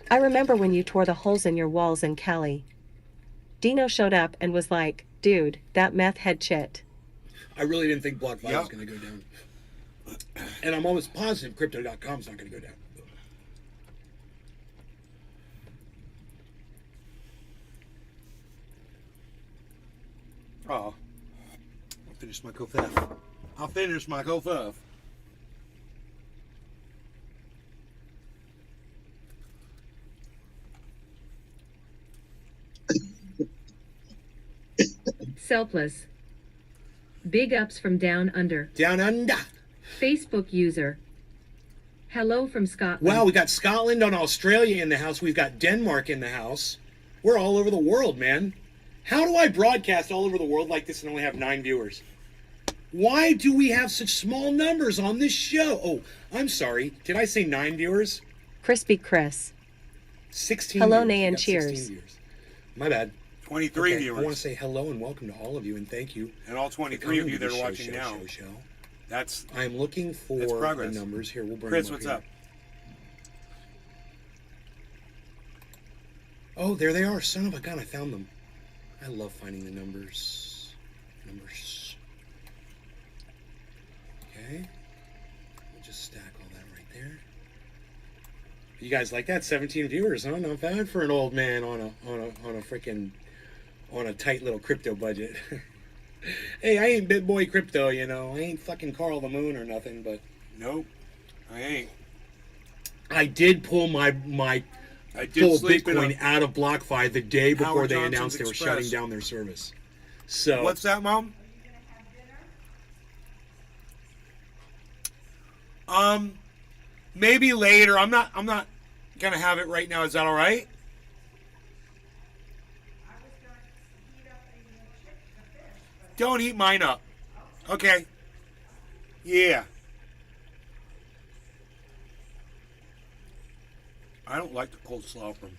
I remember when you tore the holes in your walls in Cali. Dino showed up and was like, dude, that meth head shit. I really didn't think BlockFi Yep. was going to go down. And I'm almost positive Crypto.com's not going to go down. Oh. I'll finish my Kofef. I'll finish my Kofef. Selfless. Big ups from down under. Down under. Facebook user. Hello from Scotland. Wow, we got Scotland and Australia in the house. We've got Denmark in the house. We're all over the world, man. How do I broadcast all over the world like this and only have 9 viewers? Why do we have such small numbers on this show? Oh, I'm sorry. Did I say 9 viewers? Crispy Chris. 16 Hello, viewers. Nay, We and got 16 cheers. viewers. My bad. 23 Okay, viewers. I want to say hello and welcome to all of you and thank you. And all for 23 of coming you to that the are watching now. show. That's I'm looking That's for the progress. numbers here. We'll bring Chris, them up what's here. up? Oh, there they are. Son of a gun, I found them. I love finding the numbers. Numbers. Okay. We'll just stack all that right there. You guys like that? 17 viewers, huh? Not bad for an old man on a freaking on a tight little crypto budget. Hey, I ain't big boy crypto, you know. I ain't fucking Carl the Moon or nothing, but Nope. I ain't. I did pull my I did full sleep in Bitcoin a... out of BlockFi the day before Howard they Johnson's announced they were Express. shutting down their service. So What's that, Mom? Maybe later. I'm not gonna have it right now. Is that all right? Don't heat mine up. Okay. Yeah. I don't like the coleslaw from.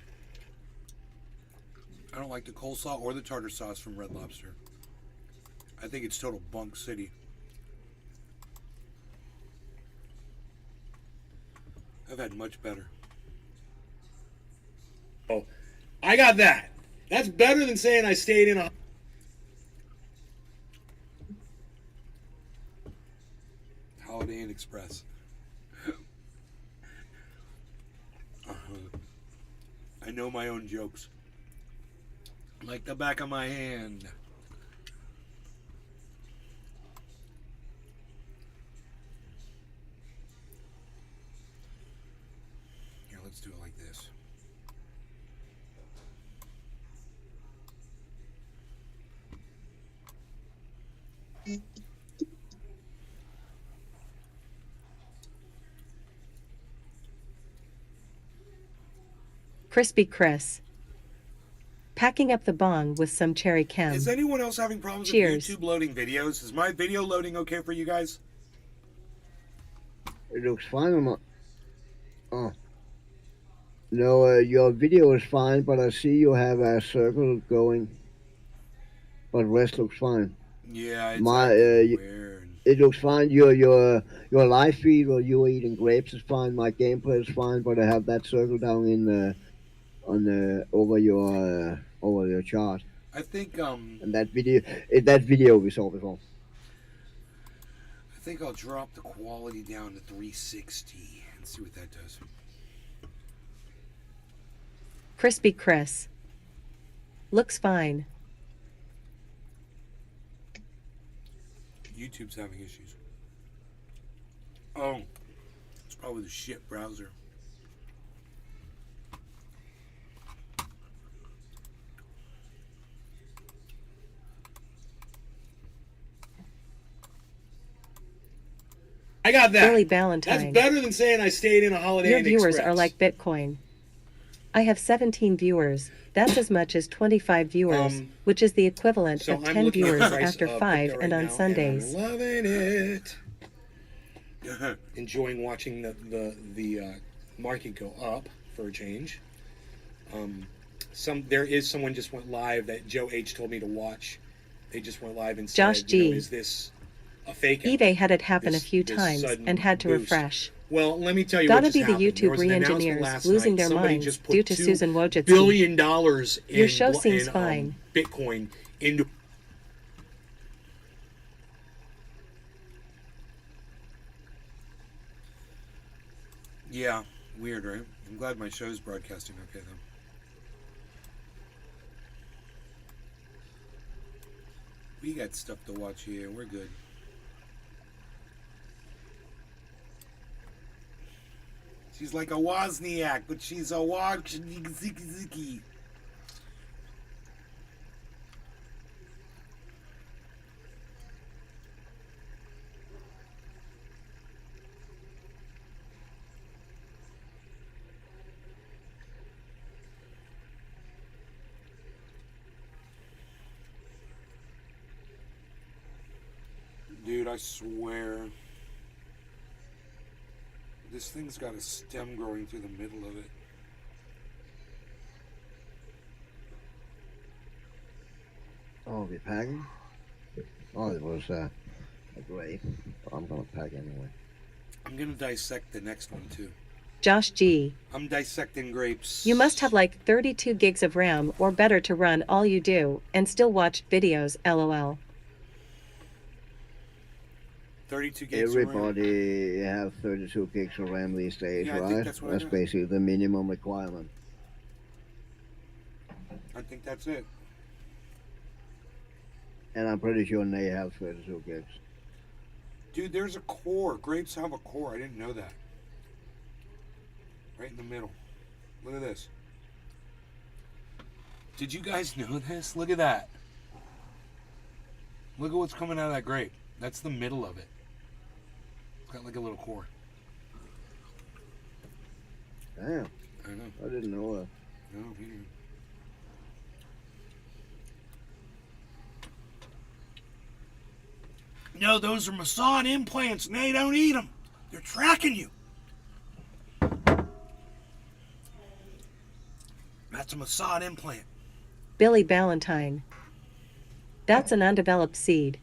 I don't like the coleslaw or the tartar sauce from Red Lobster. I think it's total bunk city. I've had much better. oh, I got that. That's better than saying I stayed in a Holiday Inn Express. I know my own jokes. Like the back of my hand. Here, let's do it like this. Crispy Chris. Packing up the bong with some cherry chem. Is anyone else having problems Cheers. with YouTube loading videos? Is my video loading okay for you guys? It looks fine on my. Oh. No, your video is fine, but I see you have a circle going. But rest looks fine. Yeah, it's My weird. it looks fine. Your live feed where you were eating grapes is fine. My gameplay is fine, but I have that circle down in over your chart. I think And that video we saw before. I think I'll drop the quality down to 360 and see what that does. Crispy Chris. Looks fine. YouTube's having issues. Oh, it's probably the shit browser. I got that. Billy Valentine. That's better than saying I stayed in a Holiday Your Inn viewers Express. are like Bitcoin. I have 17 viewers. That's as much as 25 viewers, which is the equivalent So of I'm 10 looking at the viewers price after of 5 crypto and right on now, Sundays. And I'm loving it. Enjoying watching the market go up for a change. There is someone just went live that Joe H told me to watch. They just went live and said, Josh G. is this a fake? eBay had it happen This- a few this times sudden and had to boost. refresh. Well, let me tell you Gotta what just be the happened. There YouTube was an announcement re-engineers last losing night. their Somebody minds just put due to $2 Susan Wojcicki. billion in Your show seems fine. Bitcoin into. Yeah, weird, right? I'm glad my show's broadcasting okay though. We got stuff to watch here. We're good. She's like a Wozniak, but she's a Wozniak. Dude, I swear. This thing's got a stem growing through the middle of it. Oh, we're packing? Oh, it was a grape. I'm gonna pack anyway. I'm gonna dissect the next one too. Josh G. I'm dissecting grapes. You must have like 32 gigs of RAM or better to run all you do and still watch videos, lol. 32 gigs of RAM. Everybody have 32 gigs of RAM these days, Yeah, I think right? that's what I That's got. basically the minimum requirement. I think that's it. And I'm pretty sure they have 32 gigs. Dude, there's a core. Grapes have a core. I didn't know that. Right in the middle. Look at this. Did you guys know this? Look at that. Look at what's coming out of that grape. That's the middle of it. It's got like a little core. Damn, I know. I didn't know that. No, me neither. No, those are Masson implants, and they don't eat them. They're tracking you. That's a Masson implant. Billy Valentine. That's an undeveloped seed.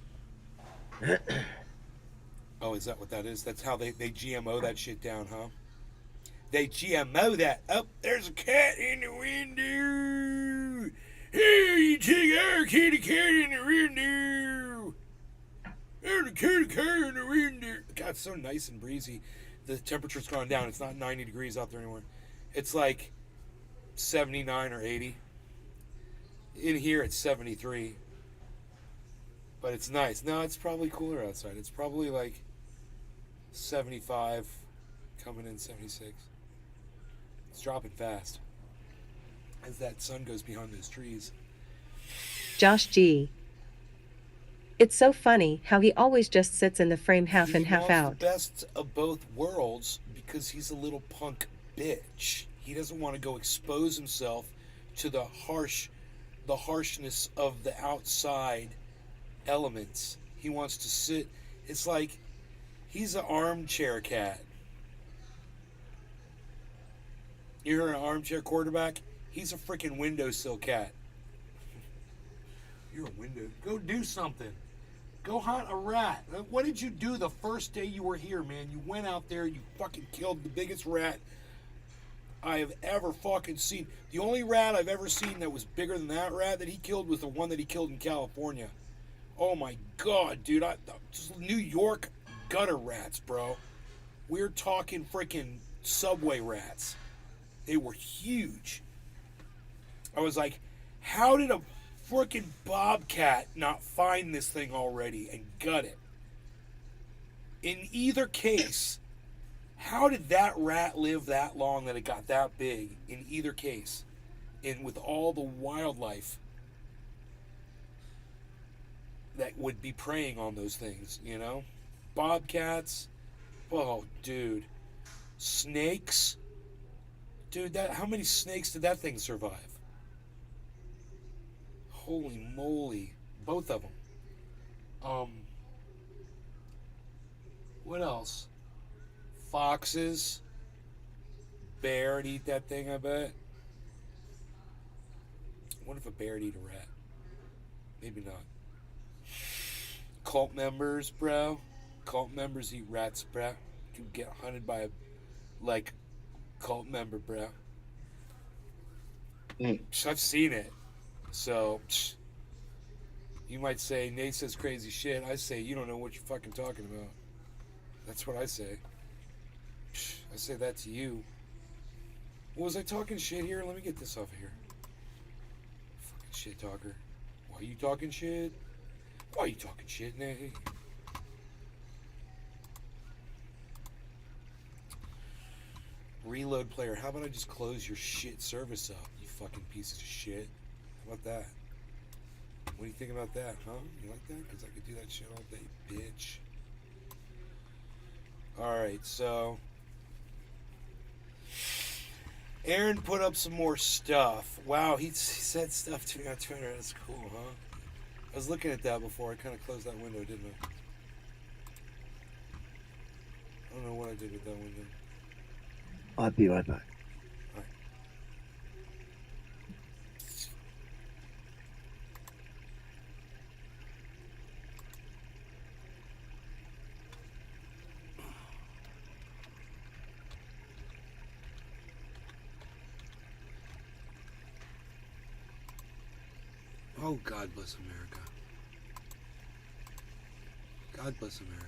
Oh, is that what that is? That's how they GMO that shit down, huh? They GMO that. Oh, there's a cat in the window. Hey, you take our kitty cat in the window. There's a kitty cat in the window. God, it's so nice and breezy. The temperature's gone down. It's not 90 degrees out there anymore. It's like 79 or 80. In here it's 73. But it's nice. No, it's probably cooler outside. It's probably like 75, coming in 76. It's dropping fast as that sun goes behind those trees. Josh G. It's so funny how he always just sits in the frame half in, half He out. wants the best of both worlds because he's a little punk bitch. He doesn't want to go expose himself to the harshness of the outside elements. He wants to sit. It's like he's an armchair cat. You heard an armchair quarterback? He's a freaking windowsill cat. You're a window. Go do something. Go hunt a rat. What did you do the first day you were here, man? You went out there, you fucking killed the biggest rat I have ever fucking seen. The only rat I've ever seen that was bigger than that rat that he killed was the one that he killed in California. Oh my god, dude. Just New York gutter rats, bro. We're talking freaking subway rats. They were huge. I was like, how did a freaking bobcat not find this thing already and gut it? In either case, how did that rat live that long that it got that big in either case? And with all the wildlife that would be preying on those things, you know? Bobcats. Oh, dude. Snakes. Dude, how many snakes did that thing survive? Holy moly. Both of them. What else? Foxes. Bear would eat that thing, I bet. I wonder if a bear would eat a rat. Maybe not. Cult members, bro. Cult members eat rats, bro. You get hunted by a, cult member, bro. I've seen it. So, you might say, Nate says crazy shit. I say, you don't know what you're fucking talking about. That's what I say. I say that to you. Was I talking shit here? Let me get this off of here. Fucking shit talker. Why are you talking shit? Why are you talking shit, Nate? Reload player. How about I just close your shit service up, you fucking pieces of shit? How about that? What do you think about that, huh? You like that? Because I could do that shit all day, bitch. Alright, so Aaron put up some more stuff. Wow, he said stuff to me on Twitter. That's cool, huh? I was looking at that before. I kind of closed that window, didn't I? I don't know what I did with that window. I'll be right back. Alright. Oh, God bless America. God bless America.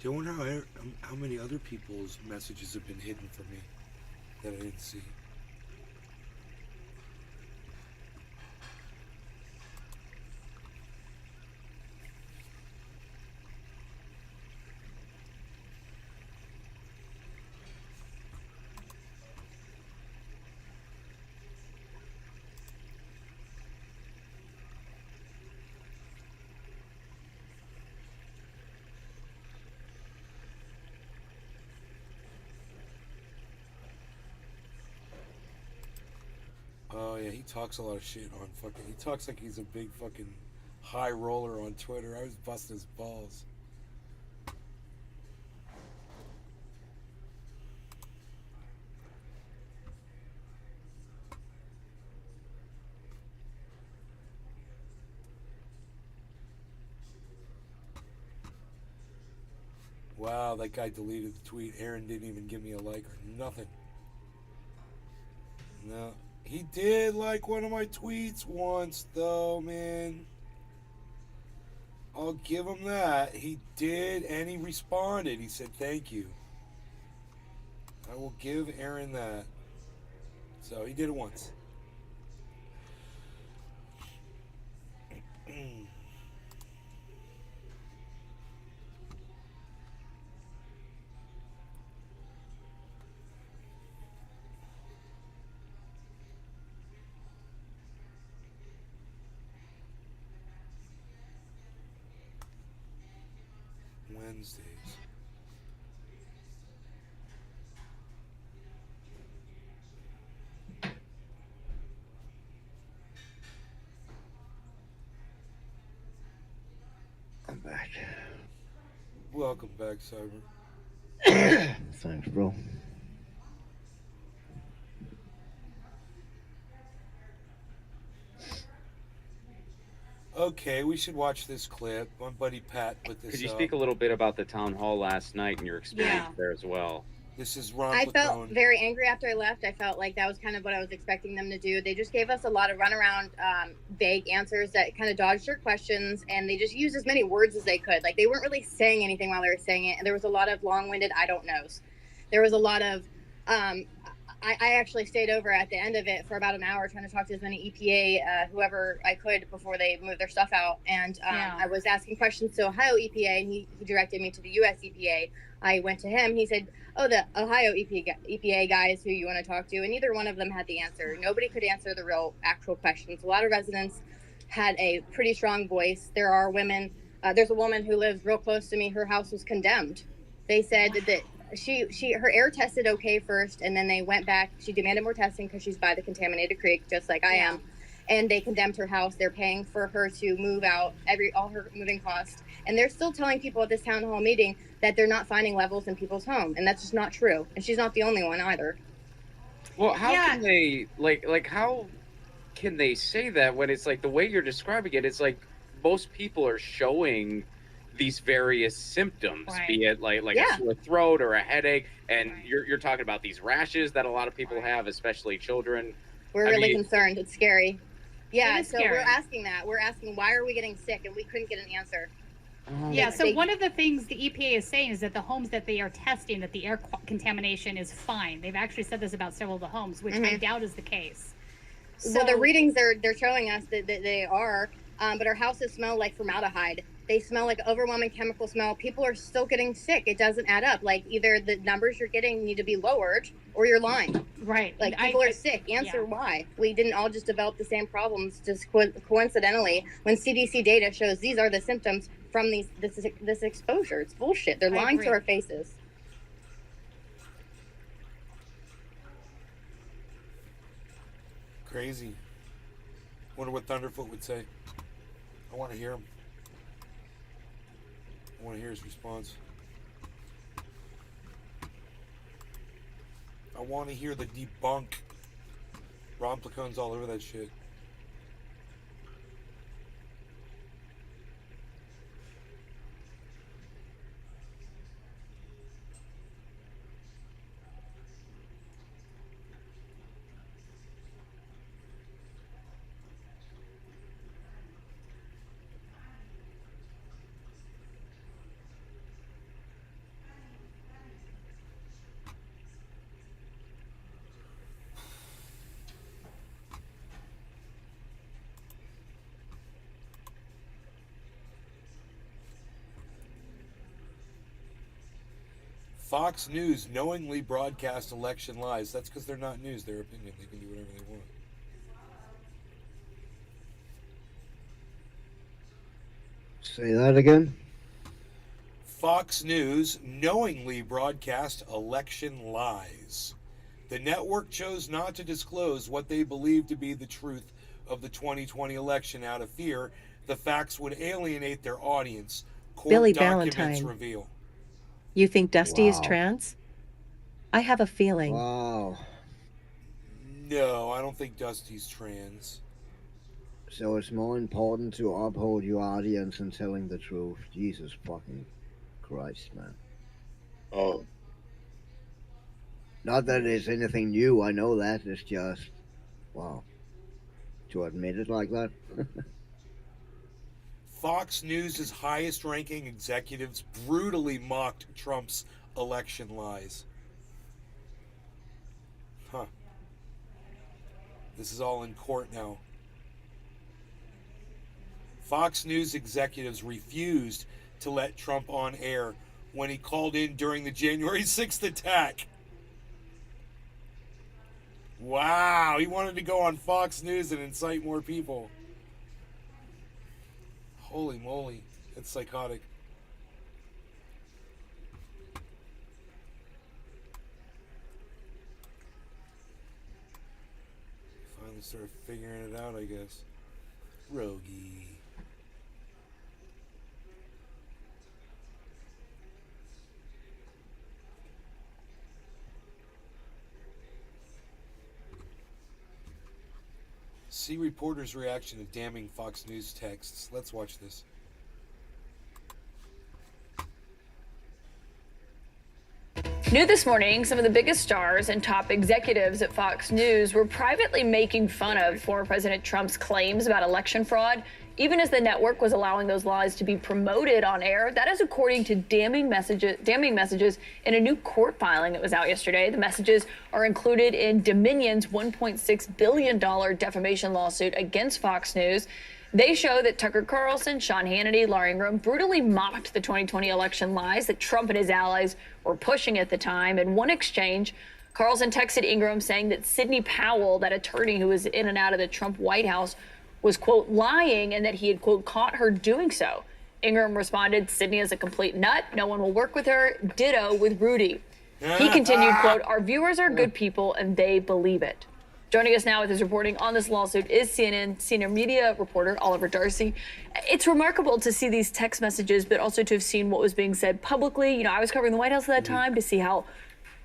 Do you wonder how many other people's messages have been hidden from me that I didn't see? Oh yeah, he talks a lot of shit on fucking. He talks like he's a big fucking high roller on Twitter. I was busting his balls. Wow, that guy deleted the tweet. Aaron didn't even give me a like or nothing. No, he did like one of my tweets once, though, man. I'll give him that. He did, and he responded. He said, "Thank you." I will give Aaron that. So he did it once. Wednesdays. I'm back. Welcome back, Cyber. Thanks, bro. Okay, we should watch this clip. My buddy Pat put this Could you up. speak a little bit about the town hall last night and your experience there as well? This is Ron I felt Placone. very angry after I left. I felt like that was kind of what I was expecting them to do. They just gave us a lot of runaround, vague answers that kind of dodged your questions, and they just used as many words as they could. Like, they weren't really saying anything while they were saying it, and there was a lot of long-winded I don't knows. There was a lot of I actually stayed over at the end of it for about an hour trying to talk to as many EPA, whoever I could before they moved their stuff out. And I was asking questions to Ohio EPA, and he directed me to the US EPA. I went to him. He said, "Oh, the Ohio EPA guys who you want to talk to." And neither one of them had the answer. Nobody could answer the real, actual questions. A lot of residents had a pretty strong voice. There are women. There's a woman who lives real close to me. Her house was condemned. They said that her air tested okay first, and then they went back. She demanded more testing because she's by the contaminated creek, just like I am. And they condemned her house. They're paying for her to move out, all her moving costs. And they're still telling people at this town hall meeting that they're not finding levels in people's home, and that's just not true. And she's not the only one either. Well, how can they how can they say that when it's like the way you're describing it? It's like most people are showing these various symptoms, be it like a sore throat or a headache, and you're talking about these rashes that a lot of people have, especially children. We're really concerned. It's scary. Yeah, so scary. we're asking that. We're asking, why are we getting sick? And we couldn't get an answer. Yeah, so one of the things the EPA is saying is that the homes that they are testing, that the air contamination is fine. They've actually said this about several of the homes, which I doubt is the case. So the readings they're showing us that they are, but our houses smell like formaldehyde. They smell like overwhelming chemical smell. People are still getting sick. It doesn't add up. Like, either the numbers you're getting need to be lowered or you're lying. Right. Like, people are sick. Answer why. We didn't all just develop the same problems just coincidentally when CDC data shows these are the symptoms from this exposure. It's bullshit. They're lying to our faces. Crazy. Wonder what Thunderfoot would say. I want to hear him. I want to hear his response. I want to hear the debunk. Ron Placone's all over that shit. Fox News knowingly broadcast election lies. That's because they're not news. Their opinion. They can do whatever they want. Say that again. Fox News knowingly broadcast election lies. The network chose not to disclose what they believe to be the truth of the 2020 election out of fear the facts would alienate their audience. Court Billy documents Valentine. reveal. You think Dusty is Wow. trans? I have a feeling. Wow. No, I don't think Dusty's trans. So it's more important to uphold your audience and telling the truth. Jesus fucking Christ, man. Oh, Not that it's anything new. I know that. It's just, wow, to admit it like that. Fox News' highest ranking executives brutally mocked Trump's election lies. Huh. This is all in court now. Fox News executives refused to let Trump on air when he called in during the January 6th attack. Wow, he wanted to go on Fox News and incite more people. Holy moly, it's psychotic. Finally started figuring it out, I guess. Rogie. See reporters' reaction to damning Fox News texts. Let's watch this. New this morning, some of the biggest stars and top executives at Fox News were privately making fun of former President Trump's claims about election fraud, even as the network was allowing those lies to be promoted on air. That is according to damning messages in a new court filing that was out yesterday. The messages are included in Dominion's $1.6 billion defamation lawsuit against Fox News. They show that Tucker Carlson, Sean Hannity, Laura Ingraham brutally mocked the 2020 election lies that Trump and his allies were pushing at the time. In one exchange, Carlson texted Ingraham saying that Sidney Powell, that attorney who was in and out of the Trump White House, was, quote, lying and that he had, quote, caught her doing so. Ingraham responded, Sidney is a complete nut. No one will work with her. Ditto with Rudy. He continued, quote, our viewers are good people and they believe it. Joining us now with his reporting on this lawsuit is CNN senior media reporter Oliver Darcy. It's remarkable to see these text messages, but also to have seen what was being said publicly. You know, I was covering the White House at that time to see how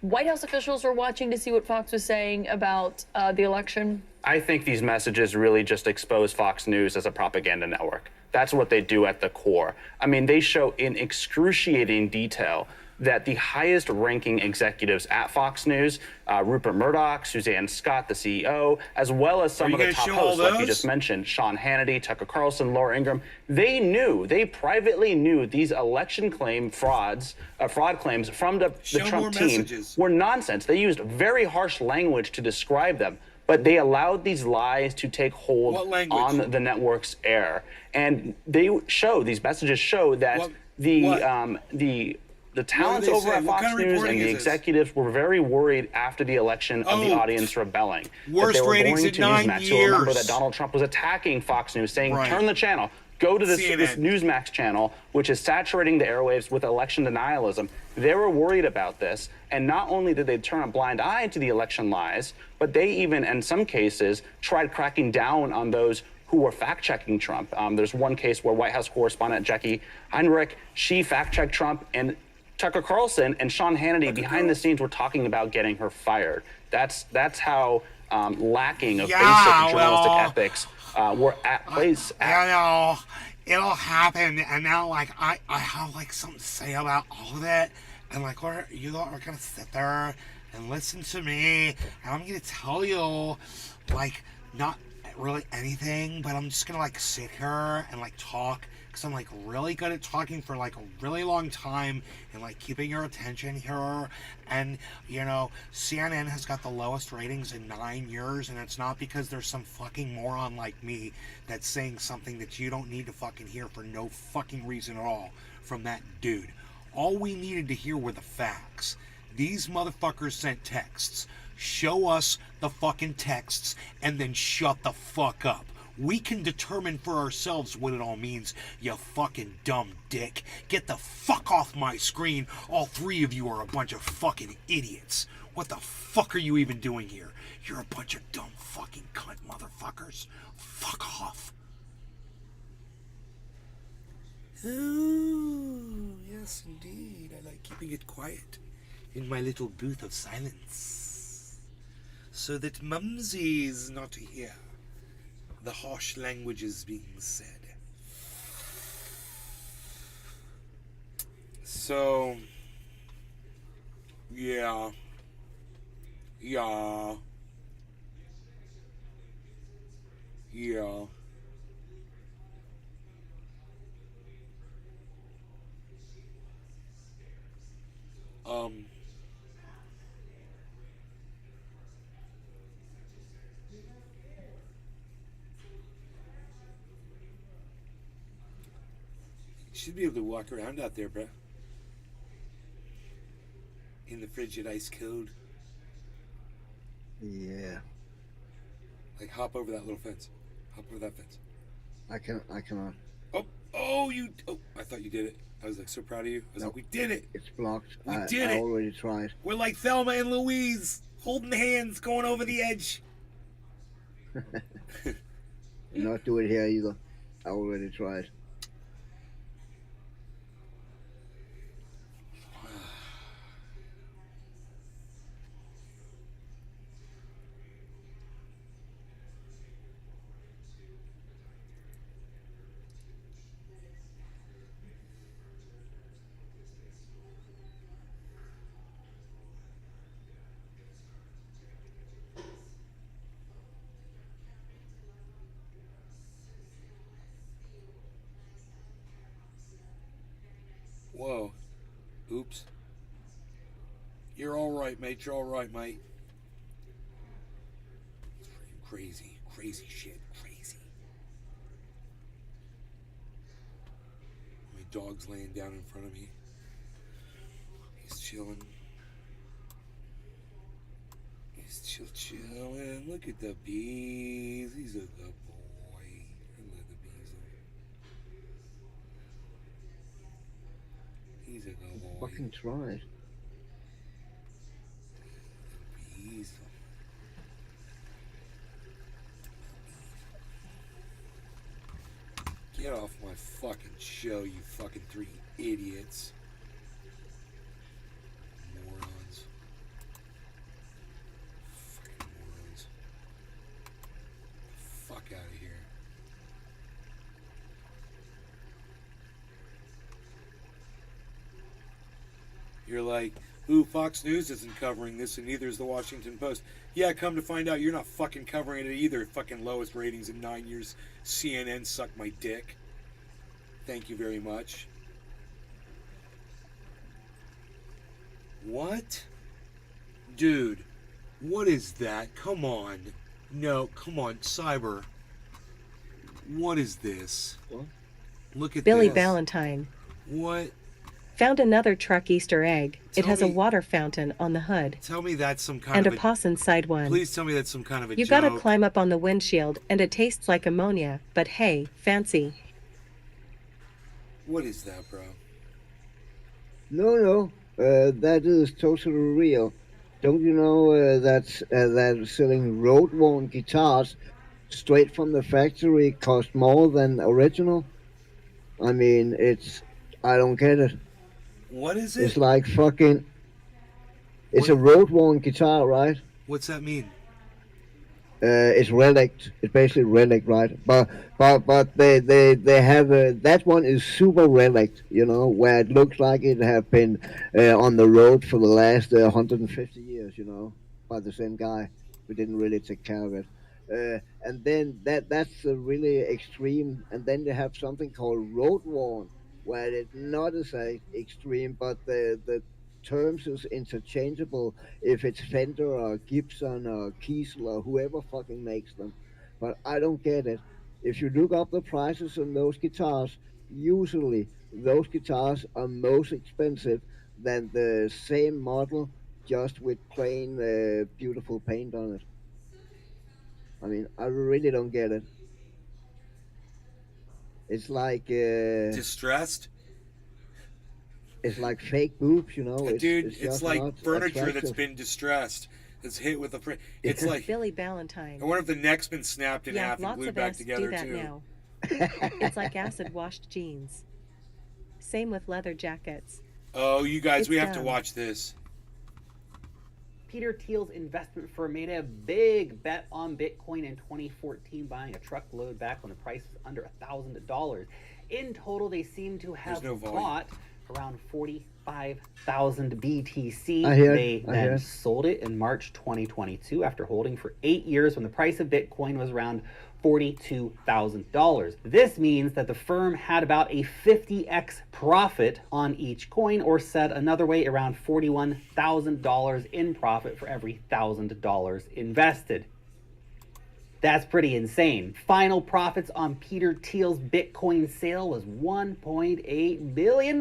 White House officials were watching to see what Fox was saying about the election. I think these messages really just expose Fox News as a propaganda network. That's what they do at the core. I mean, they show in excruciating detail that the highest ranking executives at Fox News, Rupert Murdoch, Suzanne Scott, the CEO, as well as some of the top hosts, like you just mentioned, Sean Hannity, Tucker Carlson, Laura Ingraham, they privately knew these election fraud claims from the Trump team were nonsense. They used very harsh language to describe them, but they allowed these lies to take hold on the network's air. And these messages show that the talents over at Fox News and the executives were very worried after the election of the audience rebelling. Worst ratings in 9 years. So remember that Donald Trump was attacking Fox News, saying, turn the channel, go to this Newsmax channel, which is saturating the airwaves with election denialism. They were worried about this. And not only did they turn a blind eye to the election lies, but they even, in some cases, tried cracking down on those who were fact-checking Trump. There's one case where White House correspondent Jackie Heinrich, she fact-checked Trump, and Tucker Carlson and Sean Hannity behind the scenes were talking about getting her fired. That's how lacking of basic journalistic ethics were at place. It'll happen, and now I have something to say about all of it, and you are gonna sit there and listen to me, and I'm gonna tell you not really anything, but I'm just gonna sit here and talk. I'm really good at talking for a really long time and keeping your attention here. And CNN has got the lowest ratings in 9 years, and it's not because there's some fucking moron like me that's saying something that you don't need to fucking hear for no fucking reason at all from that dude. All we needed to hear were the facts. These motherfuckers sent texts. Show us the fucking texts and then shut the fuck up. We can determine for ourselves what it all means, you fucking dumb dick. Get the fuck off my screen. All three of you are a bunch of fucking idiots. What the fuck are you even doing here? You're a bunch of dumb fucking cunt motherfuckers. Fuck off. Oh, yes indeed. I like keeping it quiet in my little booth of silence, so that Mumsy's not here. The harsh languages being said. So, yeah. Yeah. Yeah. Um. You should be able to walk around out there, bro. In the frigid ice cold. Yeah. Like hop over that little fence. Hop over that fence. I cannot. Oh, you. Oh, I thought you did it. I was like so proud of you. I was like, we did it. It's blocked. We I did it. already tried. We're like Thelma and Louise, holding hands, going over the edge. Not do it here either. I already tried. Whoa. Oops. You're all right, mate. You're all right, mate. Crazy. Crazy shit. Crazy. My dog's laying down in front of me. He's chilling. He's chilling. Look at the bees. He's a good boy. Look at the bees. He's a good boy. Fucking tried. Bees. Get off my fucking show, you fucking three idiots. Morons. Fucking morons. Fuck out of here. You're like, ooh, Fox News isn't covering this and neither is the Washington Post. Yeah, come to find out, you're not fucking covering it either. Fucking lowest ratings in 9 years. CNN suck my dick. Thank you very much. What? Dude, what is that? Come on. No, come on, Cyber. What is this? What? Look at Billy this. Valentine. What? Found another truck Easter egg. It Tell has a me- water fountain on the hood. Tell me that's some kind And a of pos inside one. Please tell me that's some kind of a You joke. gotta climb up on the windshield and it tastes like ammonia, but hey, fancy. What is that, bro? No. That is totally real. Don't you know that selling road-worn guitars straight from the factory cost more than original? I mean, I don't get it. What is it? It's like fucking. It's a road-worn guitar, right? What's that mean? It's relic. It's basically relic, right? But they have that one is super relic, where it looks like it have been on the road for the last 150 years, by the same guy who didn't really take care of it. And then that's really extreme. And then they have something called road worn, where it's not as extreme, but the terms is interchangeable if it's Fender or Gibson or Kiesel or whoever fucking makes them. But I don't get it. If you look up the prices on those guitars, usually those guitars are most expensive than the same model, just with plain beautiful paint on it. I mean, I really don't get it. It's like Distressed? it's like fake boobs, It's, Dude, it's it's just like not furniture that's attractive. been distressed. That's hit with a It's like Billy Valentine. I wonder if the neck's been snapped in Yeah, half and lots glued of back us together do that too. now. It's like acid washed jeans. Same with leather jackets. Oh, you guys, It's we have to dumb. watch this. Peter Thiel's investment firm made a big bet on Bitcoin in 2014, buying a truckload back when the price was under $1,000. In total, they seem to have no volume. bought around 45,000 BTC. I hear, They then sold it in March 2022 after holding for 8 years when the price of Bitcoin was around $42,000. This means that the firm had about a 50x profit on each coin, or said another way, around $41,000 in profit for every $1,000 invested. That's pretty insane. Final profits on Peter Thiel's Bitcoin sale was $1.8 billion.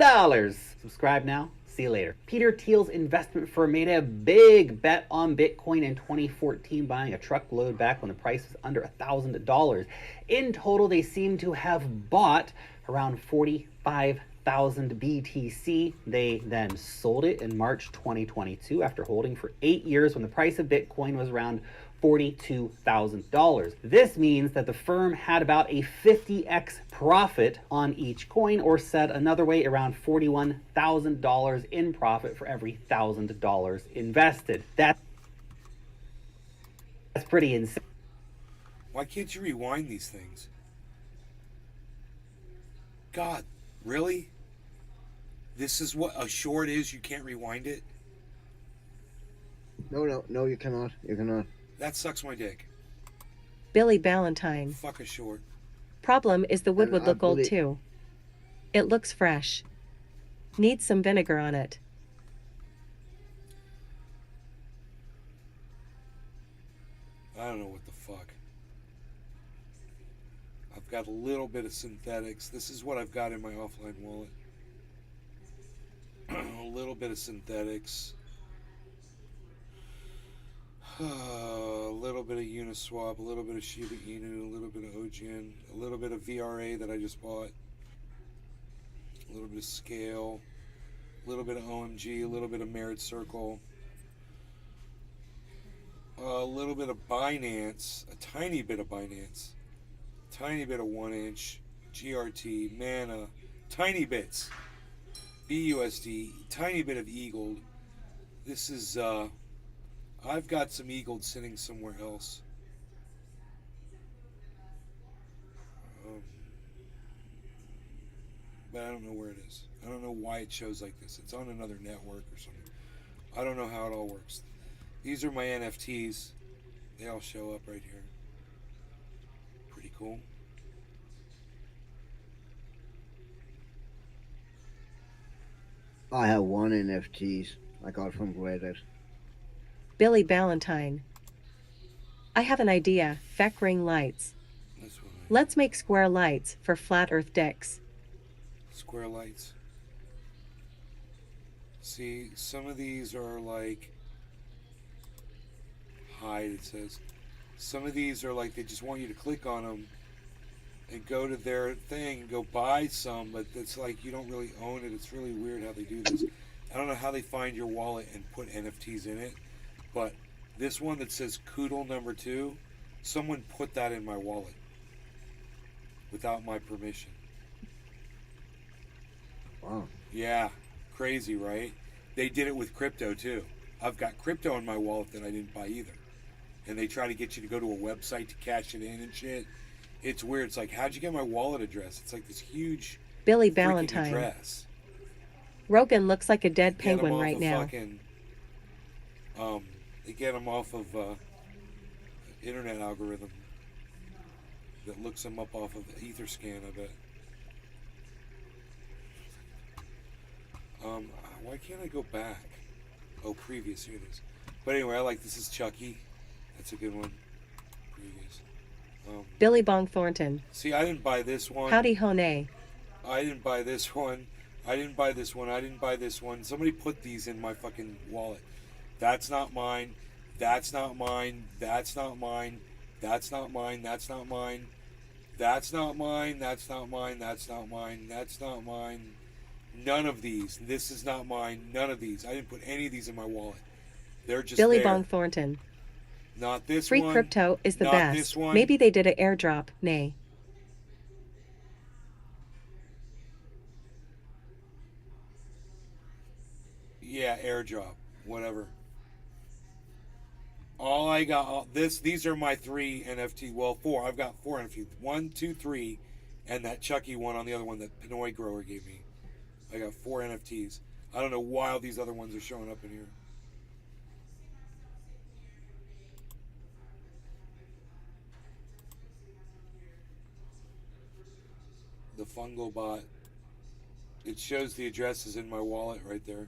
Subscribe now. See you later. Peter Thiel's investment firm made a big bet on Bitcoin in 2014, buying a truckload back when the price was under $1,000. In total, they seem to have bought around 45,000 BTC. They then sold it in March 2022 after holding for 8 years when the price of Bitcoin was around $42,000. This means that the firm had about a 50x profit on each coin, or said another way, around $41,000 in profit for every $1,000 invested. That's pretty insane. Why can't you rewind these things? God, really? This is what a short is? You can't rewind it? No, you cannot. You cannot. That sucks my dick. Billy Ballantyne. Fuck a short. Problem is the wood would look old believe- too. It looks fresh. Needs some vinegar on it. I don't know what the fuck. I've got a little bit of synthetics. This is what I've got in my offline wallet. A little bit of synthetics. A little bit of Uniswap, a little bit of Shiba Inu, a little bit of OGN, a little bit of VRA that I just bought, a little bit of Scale, a little bit of OMG, a little bit of Merit Circle, a little bit of Binance, a tiny bit of Binance, tiny bit of 1inch, GRT, Mana, tiny bits, BUSD, tiny bit of Eagle. This is, I've got some Eagle sitting somewhere else. But I don't know where it is. I don't know why it shows like this. It's on another network or something. I don't know how it all works. These are my NFTs. They all show up right here. Pretty cool. I have one NFTs I got from Reddit. Billy Ballantyne. I have an idea. Feck ring lights. Let's make square lights for flat earth dicks. Square lights. See, some of these are like hide, it says. Some of these are like they just want you to click on them and go to their thing and go buy some, but it's like you don't really own it. It's really weird how they do this. I don't know how they find your wallet and put NFTs in it, but this one that says Koodle number 2, someone put that in my wallet without my permission. Wow. Yeah, crazy, right? They did it with crypto too. I've got crypto in my wallet that I didn't buy either. And they try to get you to go to a website to cash it in and shit. It's weird. It's like, how'd you get my wallet address? It's like this huge Billy freaking Ballantyne. address. Rogan looks like a dead Get 'em penguin off right of now. Fucking, they get them off of internet algorithm that looks them up off of Etherscan, I bet. Why can't I go back? Oh, previous, here it is. But anyway, I like this is Chucky. That's a good one. Previous. Billy Bong Thornton. See, I didn't buy this one. Howdy Hone. I didn't buy this one. I didn't buy this one. I didn't buy this one. Somebody put these in my fucking wallet. That's not mine. That's not mine. That's not mine. That's not mine. That's not mine. That's not mine. That's not mine. That's not mine. That's not mine. None of these. This is not mine. None of these. I didn't put any of these in my wallet. They're just Billy there. Bong Thornton. Not this Free one. crypto is the Not best. this one. Maybe they did an airdrop. Nay. Yeah, airdrop. Whatever. All I got, these are my 3 NFT. Well, 4. I've got 4 NFT. 1, 2, 3, and that Chucky one on the other one that Pinoy Grower gave me. I got 4 NFTs. I don't know why all these other ones are showing up in here. The fungal bot. It shows the addresses in my wallet right there.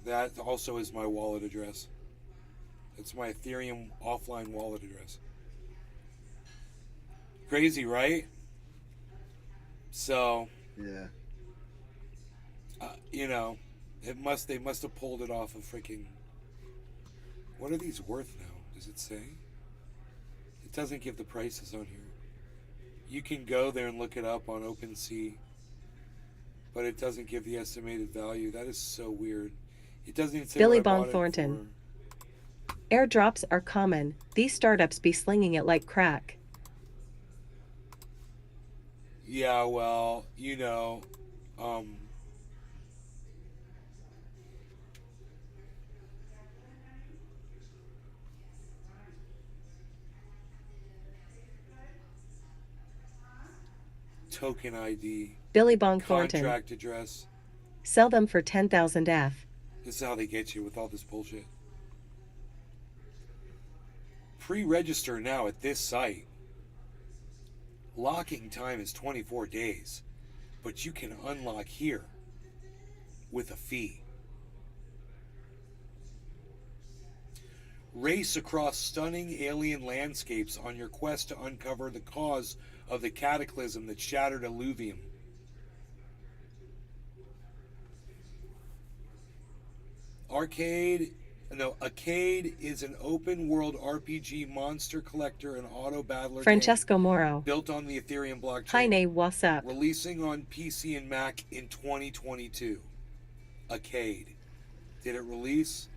That also is my wallet address. It's my Ethereum offline wallet address. Crazy, right? So, Yeah. You know, they must have pulled it off of freaking. What are these worth now? Does it say? It doesn't give the prices on here. You can go there and look it up on OpenSea, but it doesn't give the estimated value. That is so weird. It doesn't even say Billy what I bought Bong it Thornton. for. Airdrops are common. These startups be slinging it like crack. Yeah, well, you know, token ID, Billy Bong Thornton. contract address. Sell them for 10,000 F. This is how they get you with all this bullshit. Pre-register now at this site. Locking time is 24 days, but you can unlock here with a fee. Race across stunning alien landscapes on your quest to uncover the cause of the cataclysm that shattered Illuvium. Arcade is an open-world RPG monster collector and auto battler Francesco game Moro. built on the Ethereum blockchain. Hi, Nay, what's up? Releasing on PC and Mac in 2022. Arcade. Did it release?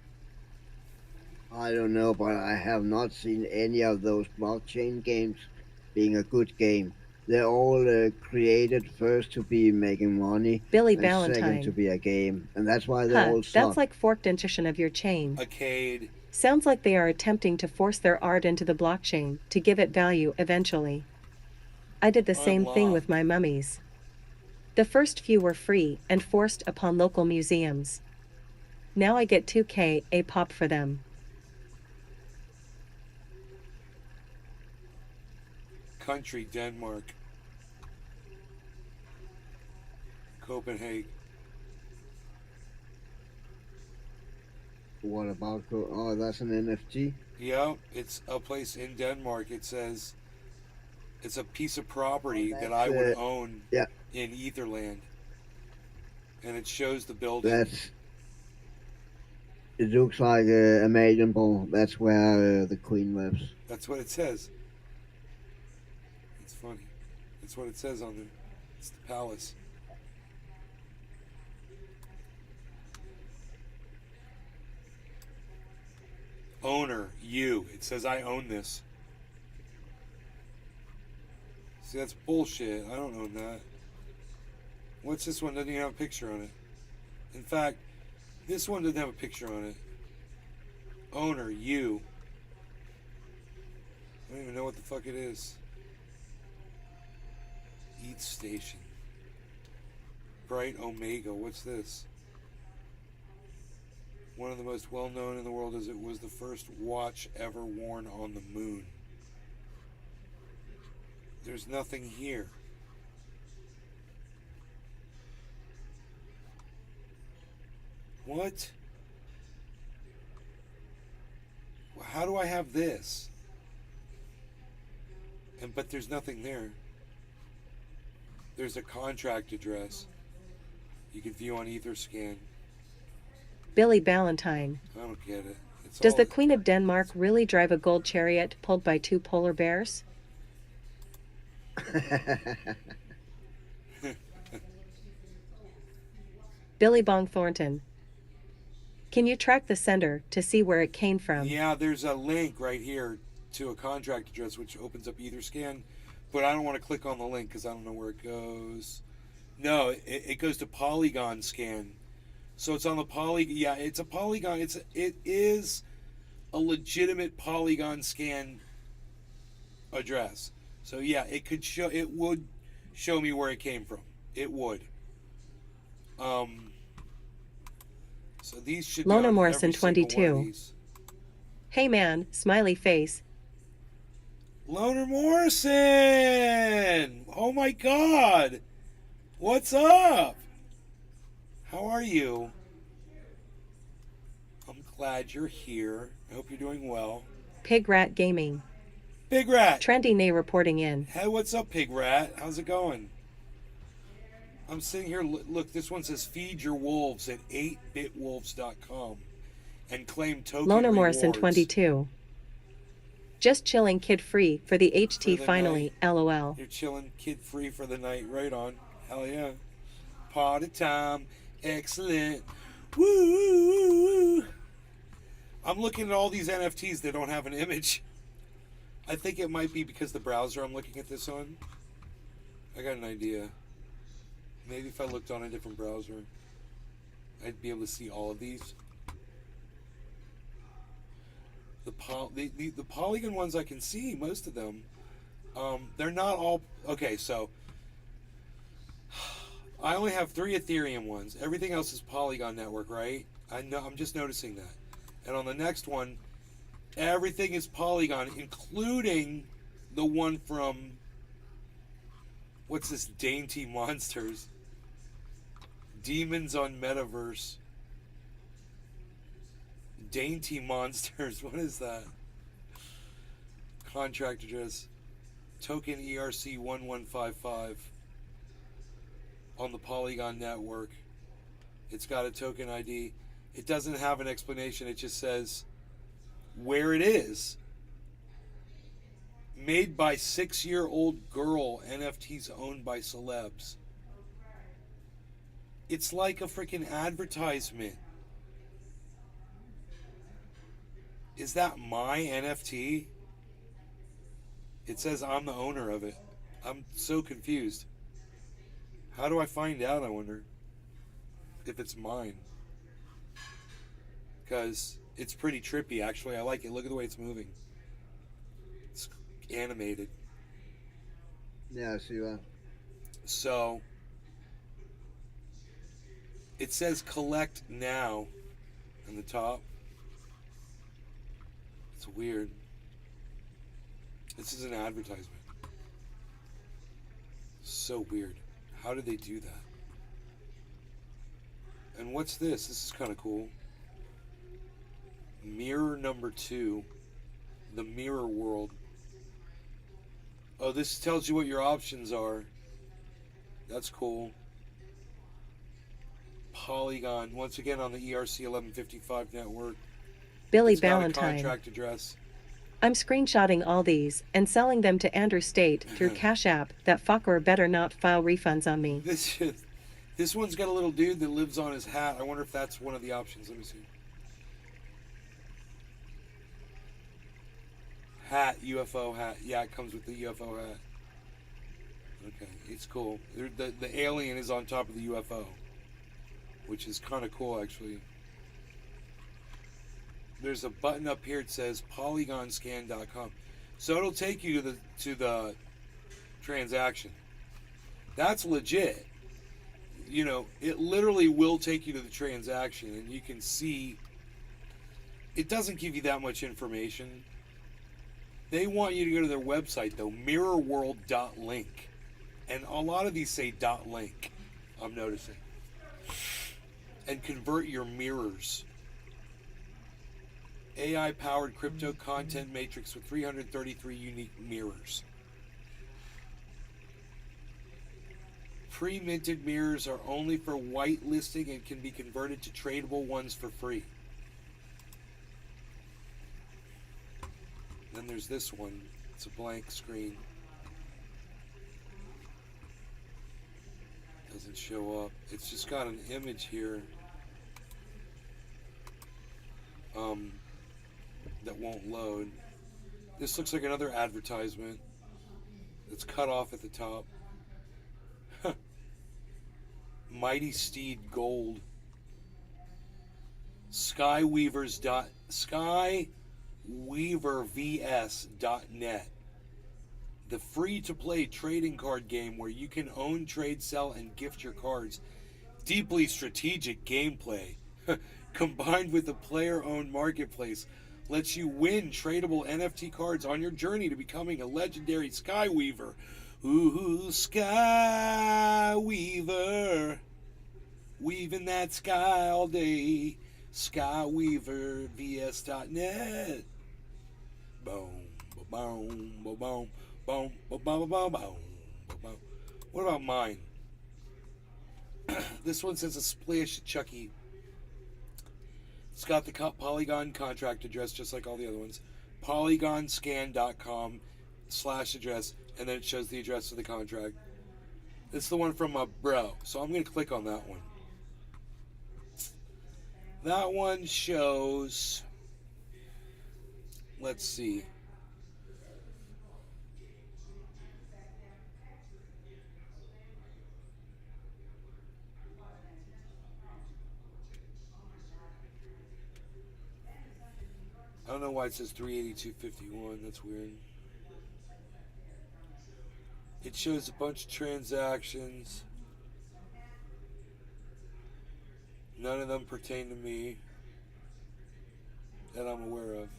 I don't know, but I have not seen any of those blockchain games being a good game. They're all created first to be making money, Billy and second Valentine. to be a game, and that's why they all suck. That's like forked intuition of your chain. Arcade. Sounds like they are attempting to force their art into the blockchain to give it value eventually. I did the same thing with my mummies. The first few were free and forced upon local museums. Now I get 2K a pop for them. Country, Denmark. Copenhagen. What about? Oh, that's an NFT. Yeah, it's a place in Denmark. It says it's a piece of property that I would own in Etherland. And it shows the building. It looks like a Maiden Ball. That's where the Queen lives. That's what it says. It's funny. That's what it says on there. It's the palace. Owner, you. It says I own this. See, that's bullshit. I don't own that. What's this one? Doesn't even have a picture on it. In fact, this one doesn't have a picture on it. Owner, you. I don't even know what the fuck it is. Eat Station. Bright Omega. What's this? One of the most well-known in the world as it was the first watch ever worn on the moon. There's nothing here. What? How do I have this? But there's nothing there. There's a contract address. You can view on Etherscan. Billy Valentine. I don't get it. Does the Queen of Denmark really drive a gold chariot pulled by 2 polar bears? Billy Bong Thornton. Can you track the sender to see where it came from? Yeah, there's a link right here to a contract address which opens up Etherscan, but I don't want to click on the link because I don't know where it goes. No, it goes to Polygon Scan. So it's on the yeah, it's a Polygon. It is a legitimate Polygon Scan address. So yeah, it would show me where it came from. It would. So these should be Lona on Morrison, every single one of 22. these. Hey man, smiley face. Loner Morrison! Oh my god! What's up? How are you? I'm glad you're here. I hope you're doing well. Pig Rat Gaming. Big Rat! Trendy Nay reporting in. Hey, what's up, Pig Rat? How's it going? I'm sitting here, look, this one says feed your wolves at 8bitwolves.com and claim token Lona rewards. Morrison, 22. Just chilling kid free for the HT For the finally, lol. You're chilling kid free for the night, right on. Hell yeah. Party time, excellent. Woo! I'm looking at all these NFTs that don't have an image. I think it might be because the browser I'm looking at this on. I got an idea. Maybe if I looked on a different browser, I'd be able to see all of these. The Polygon ones I can see, most of them. They're not all... Okay, so... I only have 3 Ethereum ones. Everything else is Polygon network, right? I know. I'm just noticing that. And on the next one, everything is Polygon, including the one from... What's this? Dainty Monsters. Demons on Metaverse. Dainty Monsters. What is that? Contract address. Token ERC 1155. On the Polygon network. It's got a token ID. It doesn't have an explanation. It just says where it is. Made by 6-year-old girl. NFTs owned by celebs. It's like a freaking advertisement. Is that my NFT? It says I'm the owner of it. I'm so confused. How do I find out, I wonder? If it's mine. Because it's pretty trippy, actually. I like it. Look at the way it's moving. It's animated. Yeah, I see that. So, it says collect now on the top. It's weird. This is an advertisement. So weird. How did they do that? And what's this? This is kind of cool. Mirror number 2. The mirror world. Oh, this tells you what your options are. That's cool. Polygon. Once again on the ERC 1155 network. Billy It's got a Valentine. contract address. I'm screenshotting all these and selling them to Andrew State through Cash App. That fucker better not file refunds on me. This one's got a little dude that lives on his hat. I wonder if that's one of the options. Let me see. Hat, UFO hat. Yeah, it comes with the UFO hat. Okay, it's cool. The alien is on top of the UFO, which is kind of cool, actually. There's a button up here that says polygonscan.com. So it'll take you to the transaction. That's legit. You know, it literally will take you to the transaction, and you can see it doesn't give you that much information. They want you to go to their website, though, mirrorworld.link. And a lot of these say .link, I'm noticing. And convert your mirrors. AI-powered crypto content matrix with 333 unique mirrors. Pre-minted mirrors are only for whitelisting and can be converted to tradable ones for free. Then there's this one. It's a blank screen. Doesn't show up. It's just got an image here. That won't load. This looks like another advertisement. It's cut off at the top. Mighty Steed Gold. Skyweavervs.net. the free-to-play trading card game where you can own, trade, sell, and gift your cards. Deeply strategic gameplay, combined with a player-owned marketplace, lets you win tradable NFT cards on your journey to becoming a legendary Skyweaver. Ooh, Skyweaver, weaving that sky all day. SkyweaverVS.net. Boom, boom, boom, boom, boom, boom, boom, boom, boom. What about mine? This one says a splash Chucky. It's got the Polygon contract address just like all the other ones. Polygonscan.com/address, and then it shows the address of the contract. It's the one from Bro, so I'm going to click on that one. That one shows, let's see. I don't know why it says 382.51. That's weird. It shows a bunch of transactions. None of them pertain to me that I'm aware of.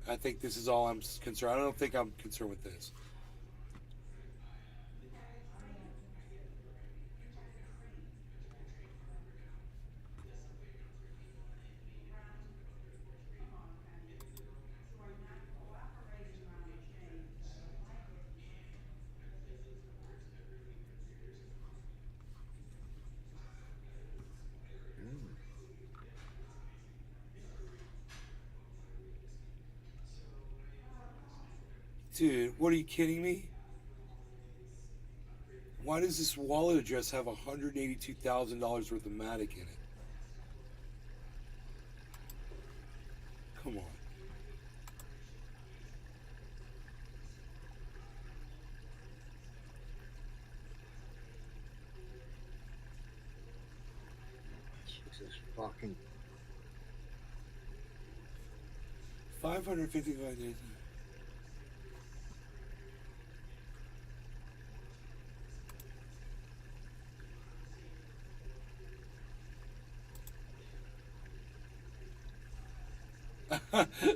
I think this is all I'm concerned. I don't think I'm concerned with this. Dude, what are you kidding me? Why does this wallet address have $182,000 worth of Matic in it? Come on. Jesus fucking. 555 days.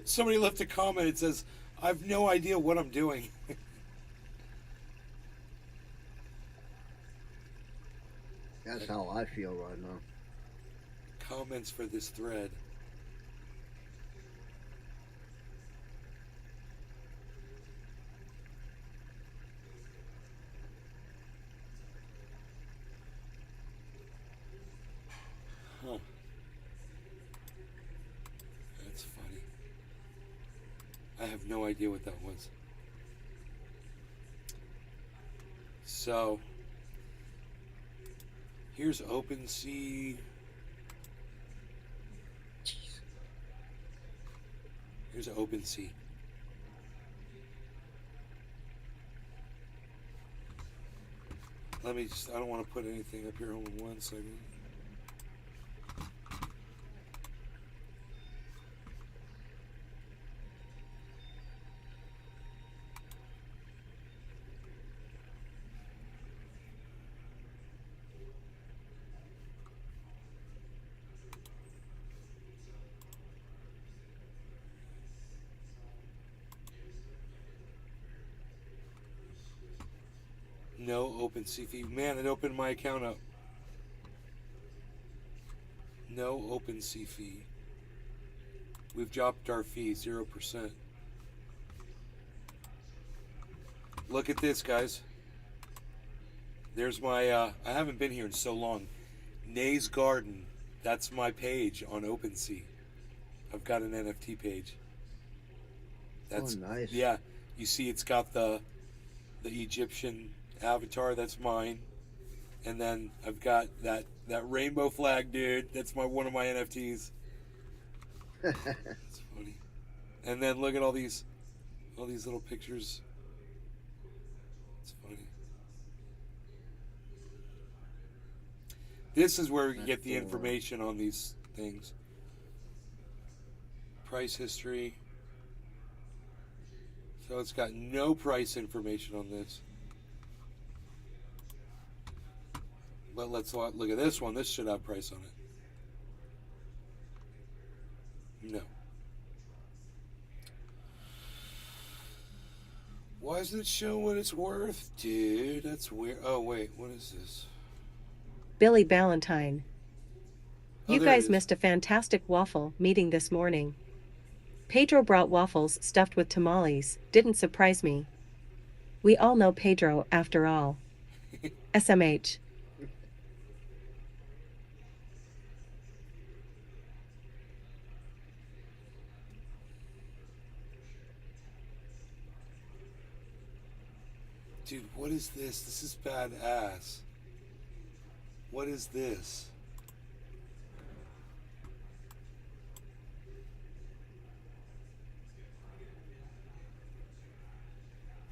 Somebody left a comment. It says, I have no idea what I'm doing. That's how I feel right now. Comments for this thread. Huh. That's funny. I have no idea what that was. So, here's OpenSea. Here's OpenSea. Let me just, I don't want to put anything up here. Hold on 1 second. No OpenSea fee. Man, it opened my account up. No OpenSea fee. We've dropped our fee 0%. Look at this, guys. There's my, I haven't been here in so long. Nay's Garden. That's my page on OpenSea. I've got an NFT page. That's nice. Yeah, you see it's got the Egyptian avatar, that's mine. And then I've got that rainbow flag, dude. That's one of my NFTs. That's funny. And then look at all these little pictures. It's funny. This is where we can get the information on these things. Price history. So it's got no price information on this. But let's look at this one. This should have price on it. No. Why doesn't it show what it's worth? Dude, that's weird. Oh, wait. What is this? Billy Ballantyne. You there it guys is. missed a fantastic waffle meeting this morning. Pedro brought waffles stuffed with tamales. Didn't surprise me. We all know Pedro after all. SMH. Dude, what is this? This is badass. What is this?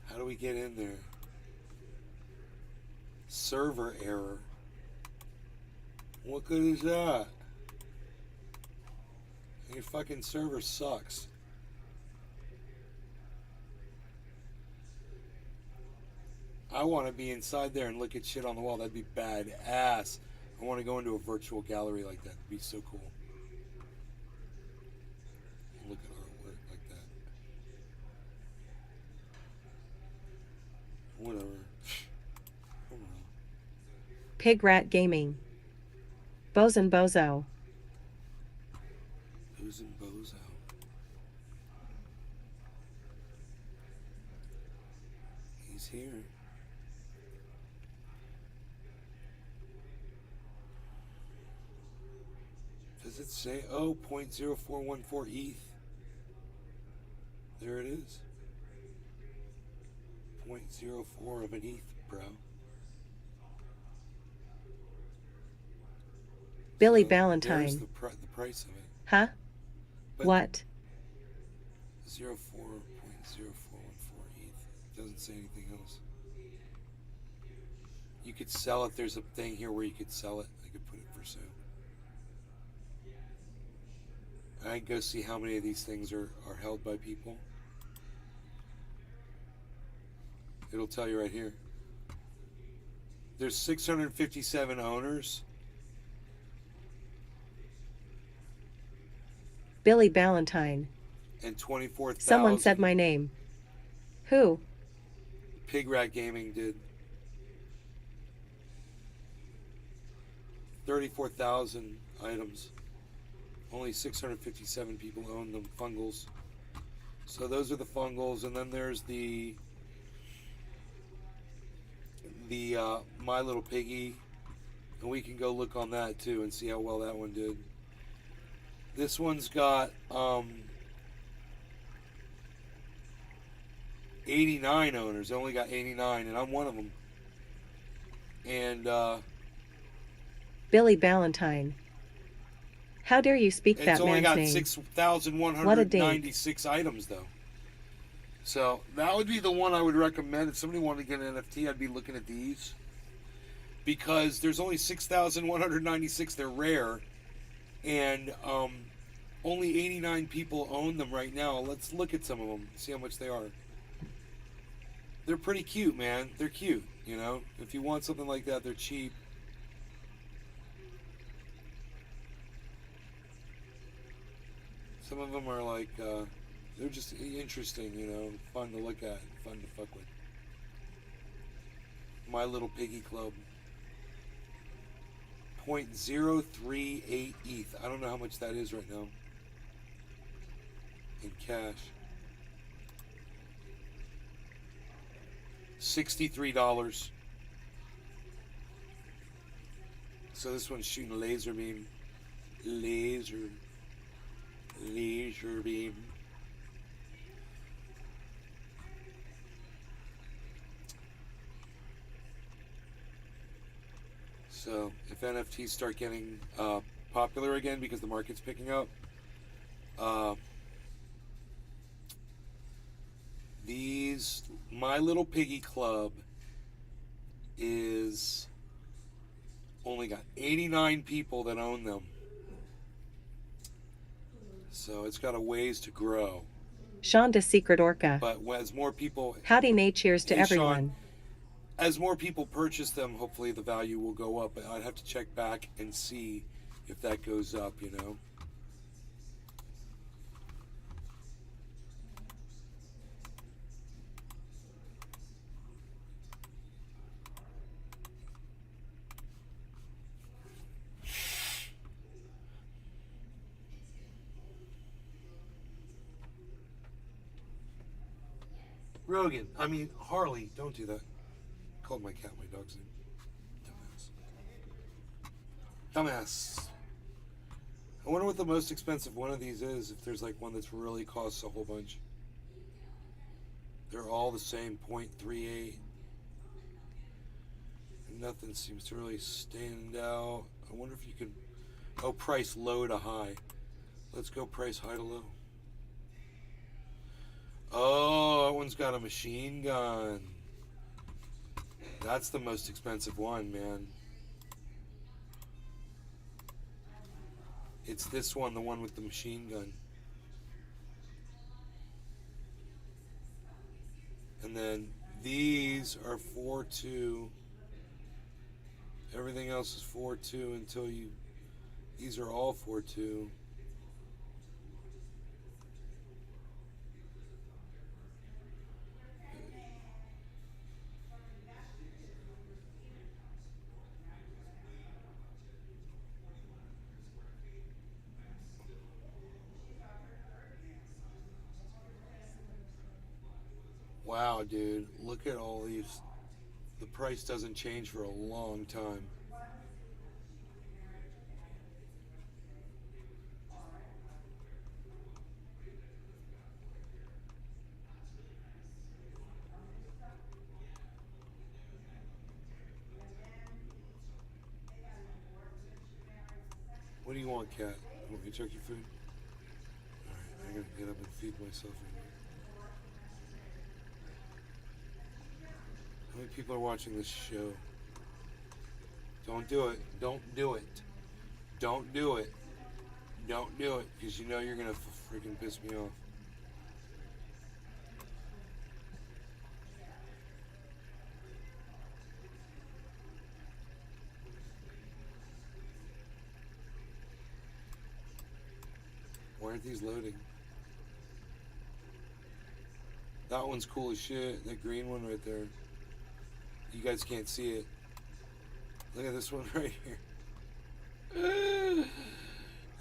How do we get in there? Server error. What good is that? Your fucking server sucks. I want to be inside there and look at shit on the wall. That'd be badass. I want to go into a virtual gallery like that. It'd be so cool. Look at artwork like that. Whatever. Pig Rat Gaming. Bozo Bozo. Bozo Bozo. He's here. Does it say, oh, 0.0414 ETH? There it is. 0.04 of an ETH, bro. Billy So Ballantyne. there's the price of it. Huh? But What? 0.0414 ETH. Doesn't say anything else. You could sell it. There's a thing here where you could sell it. I could put it for sale. I can go see how many of these things are held by people. It'll tell you right here. There's 657 owners. Billy Ballantyne. And 24,000. Someone said my name. Who? Pig Rat Gaming did. 34,000 items. Only 657 people own them, fungals. So those are the fungals, and then there's the My Little Piggy, and we can go look on that too and see how well that one did. This one's got 89 owners. They only got 89, and I'm one of them. And Billy Ballantyne. How dare you speak that it's only man's got name? 6,196 items, though. So that would be the one I would recommend. If somebody wanted to get an NFT, I'd be looking at these. Because there's only 6,196. They're rare. And only 89 people own them right now. Let's look at some of them, see how much they are. They're pretty cute, man. They're cute, you know. If you want something like that, they're cheap. Some of them are like, they're just interesting, you know, fun to look at, fun to fuck with. My Little Piggy Club. 0.038 ETH. I don't know how much that is right now. In cash. $63. So this one's shooting a laser beam. Laser beam. So if NFTs start getting popular again because the market's picking up, these My Little Piggy Club is only got 89 people that own them. So it's got a ways to grow. Shonda Secret Orca. But as more people, Howdy Nay, cheers to Hey, Sean. everyone. as more people purchase them, hopefully the value will go up. But I'd have to check back and see if that goes up, you know. Rogan, I mean, Harley, don't do that. Called my cat my dog's name. Dumbass. Dumbass. I wonder what the most expensive one of these is, if there's like one that's really costs a whole bunch. They're all the same, 0.38. Nothing seems to really stand out. I wonder if you could... Oh, price low to high. Let's go price high to low. Oh, that one's got a machine gun. That's the most expensive one, man. It's this one, the one with the machine gun. And then these are 4.2. Everything else is 4.2 until you... These are all 4.2. Wow, dude, look at all these. The price doesn't change for a long time. What do you want, cat? You want me to check your food? Alright, I gotta get up and feed myself. How many people are watching this show? Don't do it. Don't do it. Don't do it. Don't do it, because you know you're gonna freaking piss me off. Why aren't these loading? That one's cool as shit. That green one right there. You guys can't see it. Look at this one right here.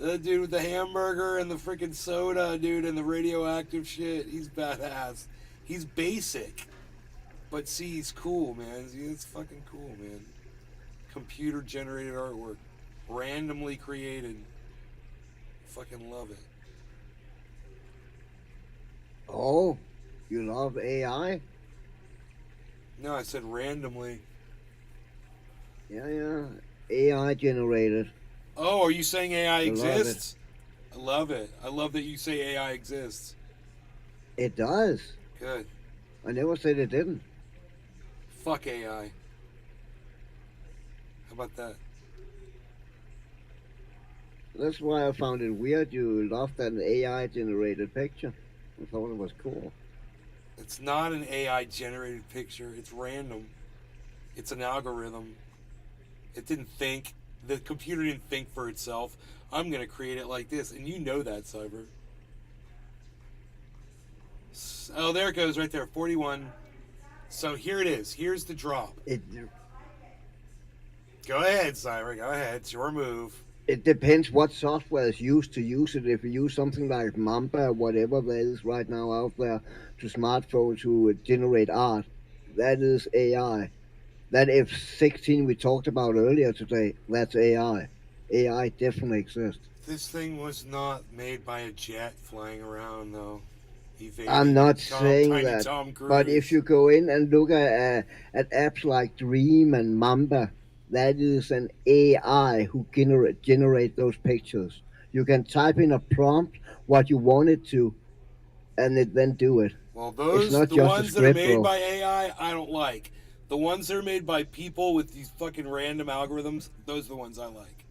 That dude with the hamburger and the freaking soda, dude, and the radioactive shit. He's badass. He's basic. But see, he's cool, man. See, it's fucking cool, man. Computer generated artwork. Randomly created. Fucking love it. Oh, you love AI? No, I said randomly. Yeah. AI generated. Oh, are you saying AI exists? Love I love it. I love that you say AI exists. It does. Good. I never said it didn't. Fuck AI. How about that? That's why I found it weird you loved that AI generated picture. I thought it was cool. It's not an AI generated picture. It's random. It's an algorithm. It didn't think. The computer didn't think for itself. I'm going to create it like this. And you know that, Cyber. Oh, there it goes right there. 41. So here it is. Here's the drop. Go ahead, Cyber. Go ahead. It's your move. It depends what software is used to use it. If you use something like Mamba or whatever there is right now out there to smartphones who generate art, that is AI. That F-16 we talked about earlier today, that's AI. AI definitely exists. This thing was not made by a jet flying around, though. I'm not saying that, but if you go in and look at apps like Dream and Mamba, that is an AI who generate those pictures. You can type in a prompt what you want it to, and it then do it. Well, those it's not the just ones a script, that are made bro. by AI, I don't like. The ones that are made by people with these fucking random algorithms, those are the ones I like.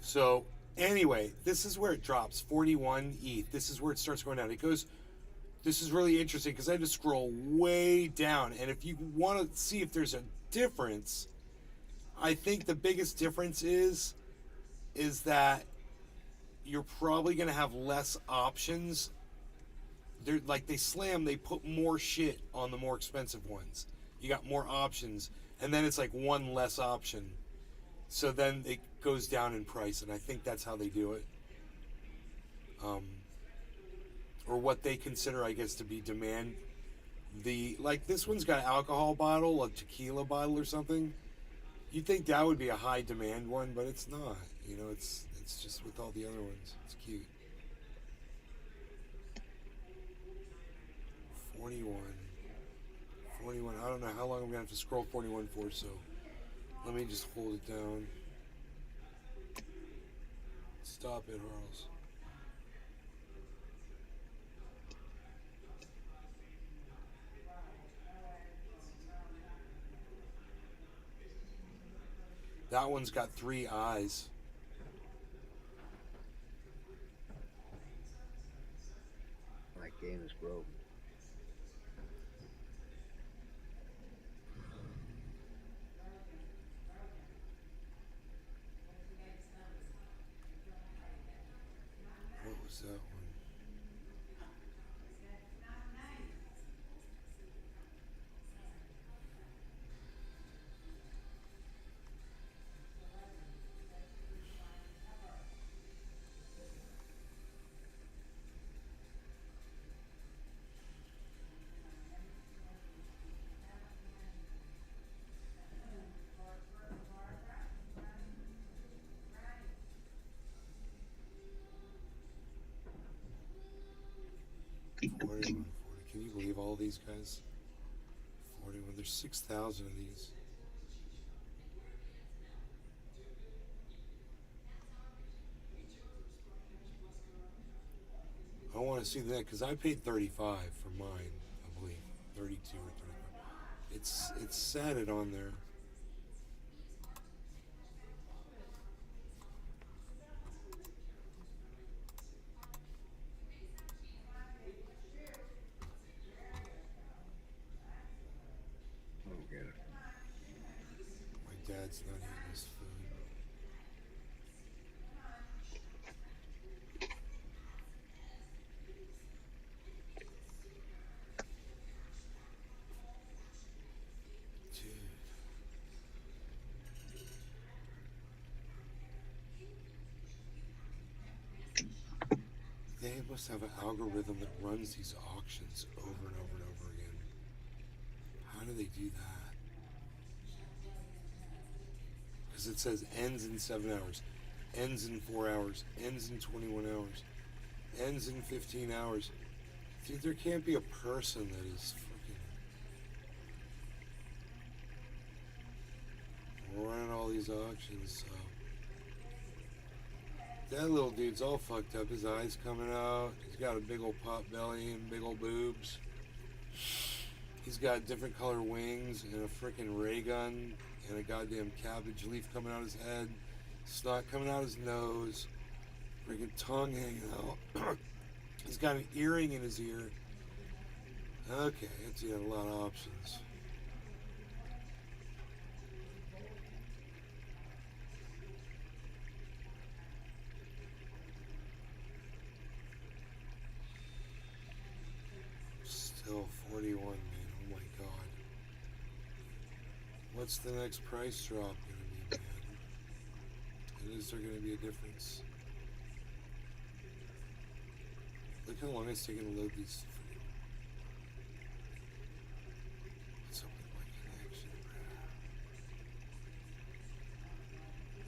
So, Anyway, this is where it drops, 41 ETH. This is where it starts going down. It goes, this is really interesting because I had to scroll way down. And if you want to see if there's a difference, I think the biggest difference is that you're probably going to have less options. They're like, they put more shit on the more expensive ones. You got more options, and then it's like one less option. So then it goes down in price, and I think that's how they do it. Or what they consider, I guess, to be demand. Like this one's got an alcohol bottle, a tequila bottle or something. You'd think that would be a high demand one, but it's not. You know, it's just with all the other ones. It's cute. 41. I don't know how long I'm gonna have to scroll 41 for, so let me just hold it down. Stop it, Harles. That one's got 3 eyes. My game is broke. What was that one? Can you believe all these guys? 41. There's 6,000 of these. I want to see that because I paid 35 for mine. I believe 32 or 35. It's set it on there. My dad's not eating his food. They must have an algorithm that runs these auctions over and over and over again. How do they do that? Because it says ends in 7 hours, ends in 4 hours, ends in 21 hours, ends in 15 hours. Dude, there can't be a person that is freaking running all these auctions. So. That little dude's all fucked up. His eyes coming out. He's got a big old pot belly and big old boobs. He's got different color wings and a freaking ray gun and a goddamn cabbage leaf coming out his head. Snot coming out his nose. Freaking tongue hanging out. He's got an earring in his ear. Okay, it's got a lot of options. Still 41, man. Oh my god. What's the next price drop gonna be, man? And is there gonna be a difference? Look how long it's taking to load these. What's up with my connection, bro?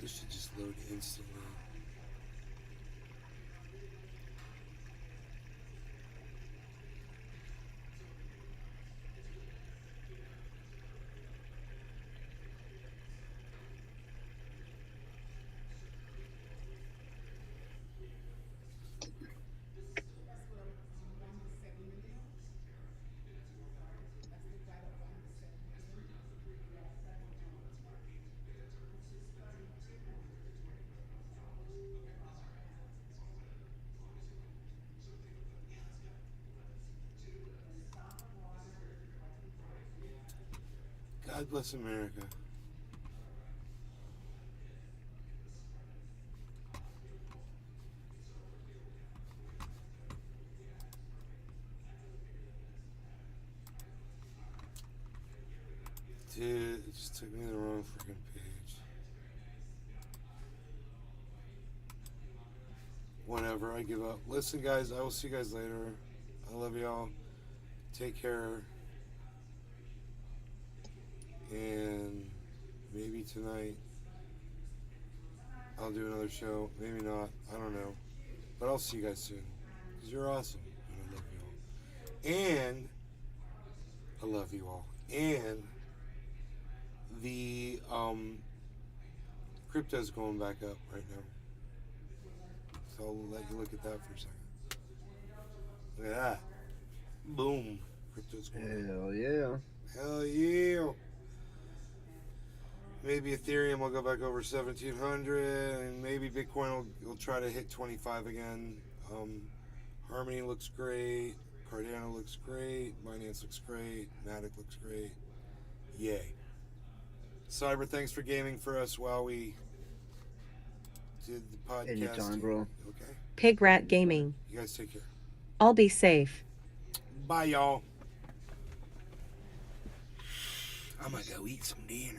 This should just load instantly. God bless America. Dude, it just took me to the wrong freaking page. Whatever, I give up. Listen, guys, I will see you guys later. I love y'all. Take care. And maybe tonight I'll do another show. Maybe not. I don't know. But I'll see you guys soon. Because you're awesome. And I love you all. And I love you all. And the crypto's going back up right now. So I'll let you look at that for a second. Look at that. Boom. Crypto's going Hell yeah. Hell yeah. Maybe Ethereum will go back over 1,700, and maybe Bitcoin will try to hit 25 again. Harmony looks great. Cardano looks great. Binance looks great. Matic looks great. Yay. Cyber, thanks for gaming for us while we did the podcast. Anytime, bro. Okay. Pig Rat Gaming. You guys take care. I'll be safe. Bye, y'all. I'm gonna go eat some dinner.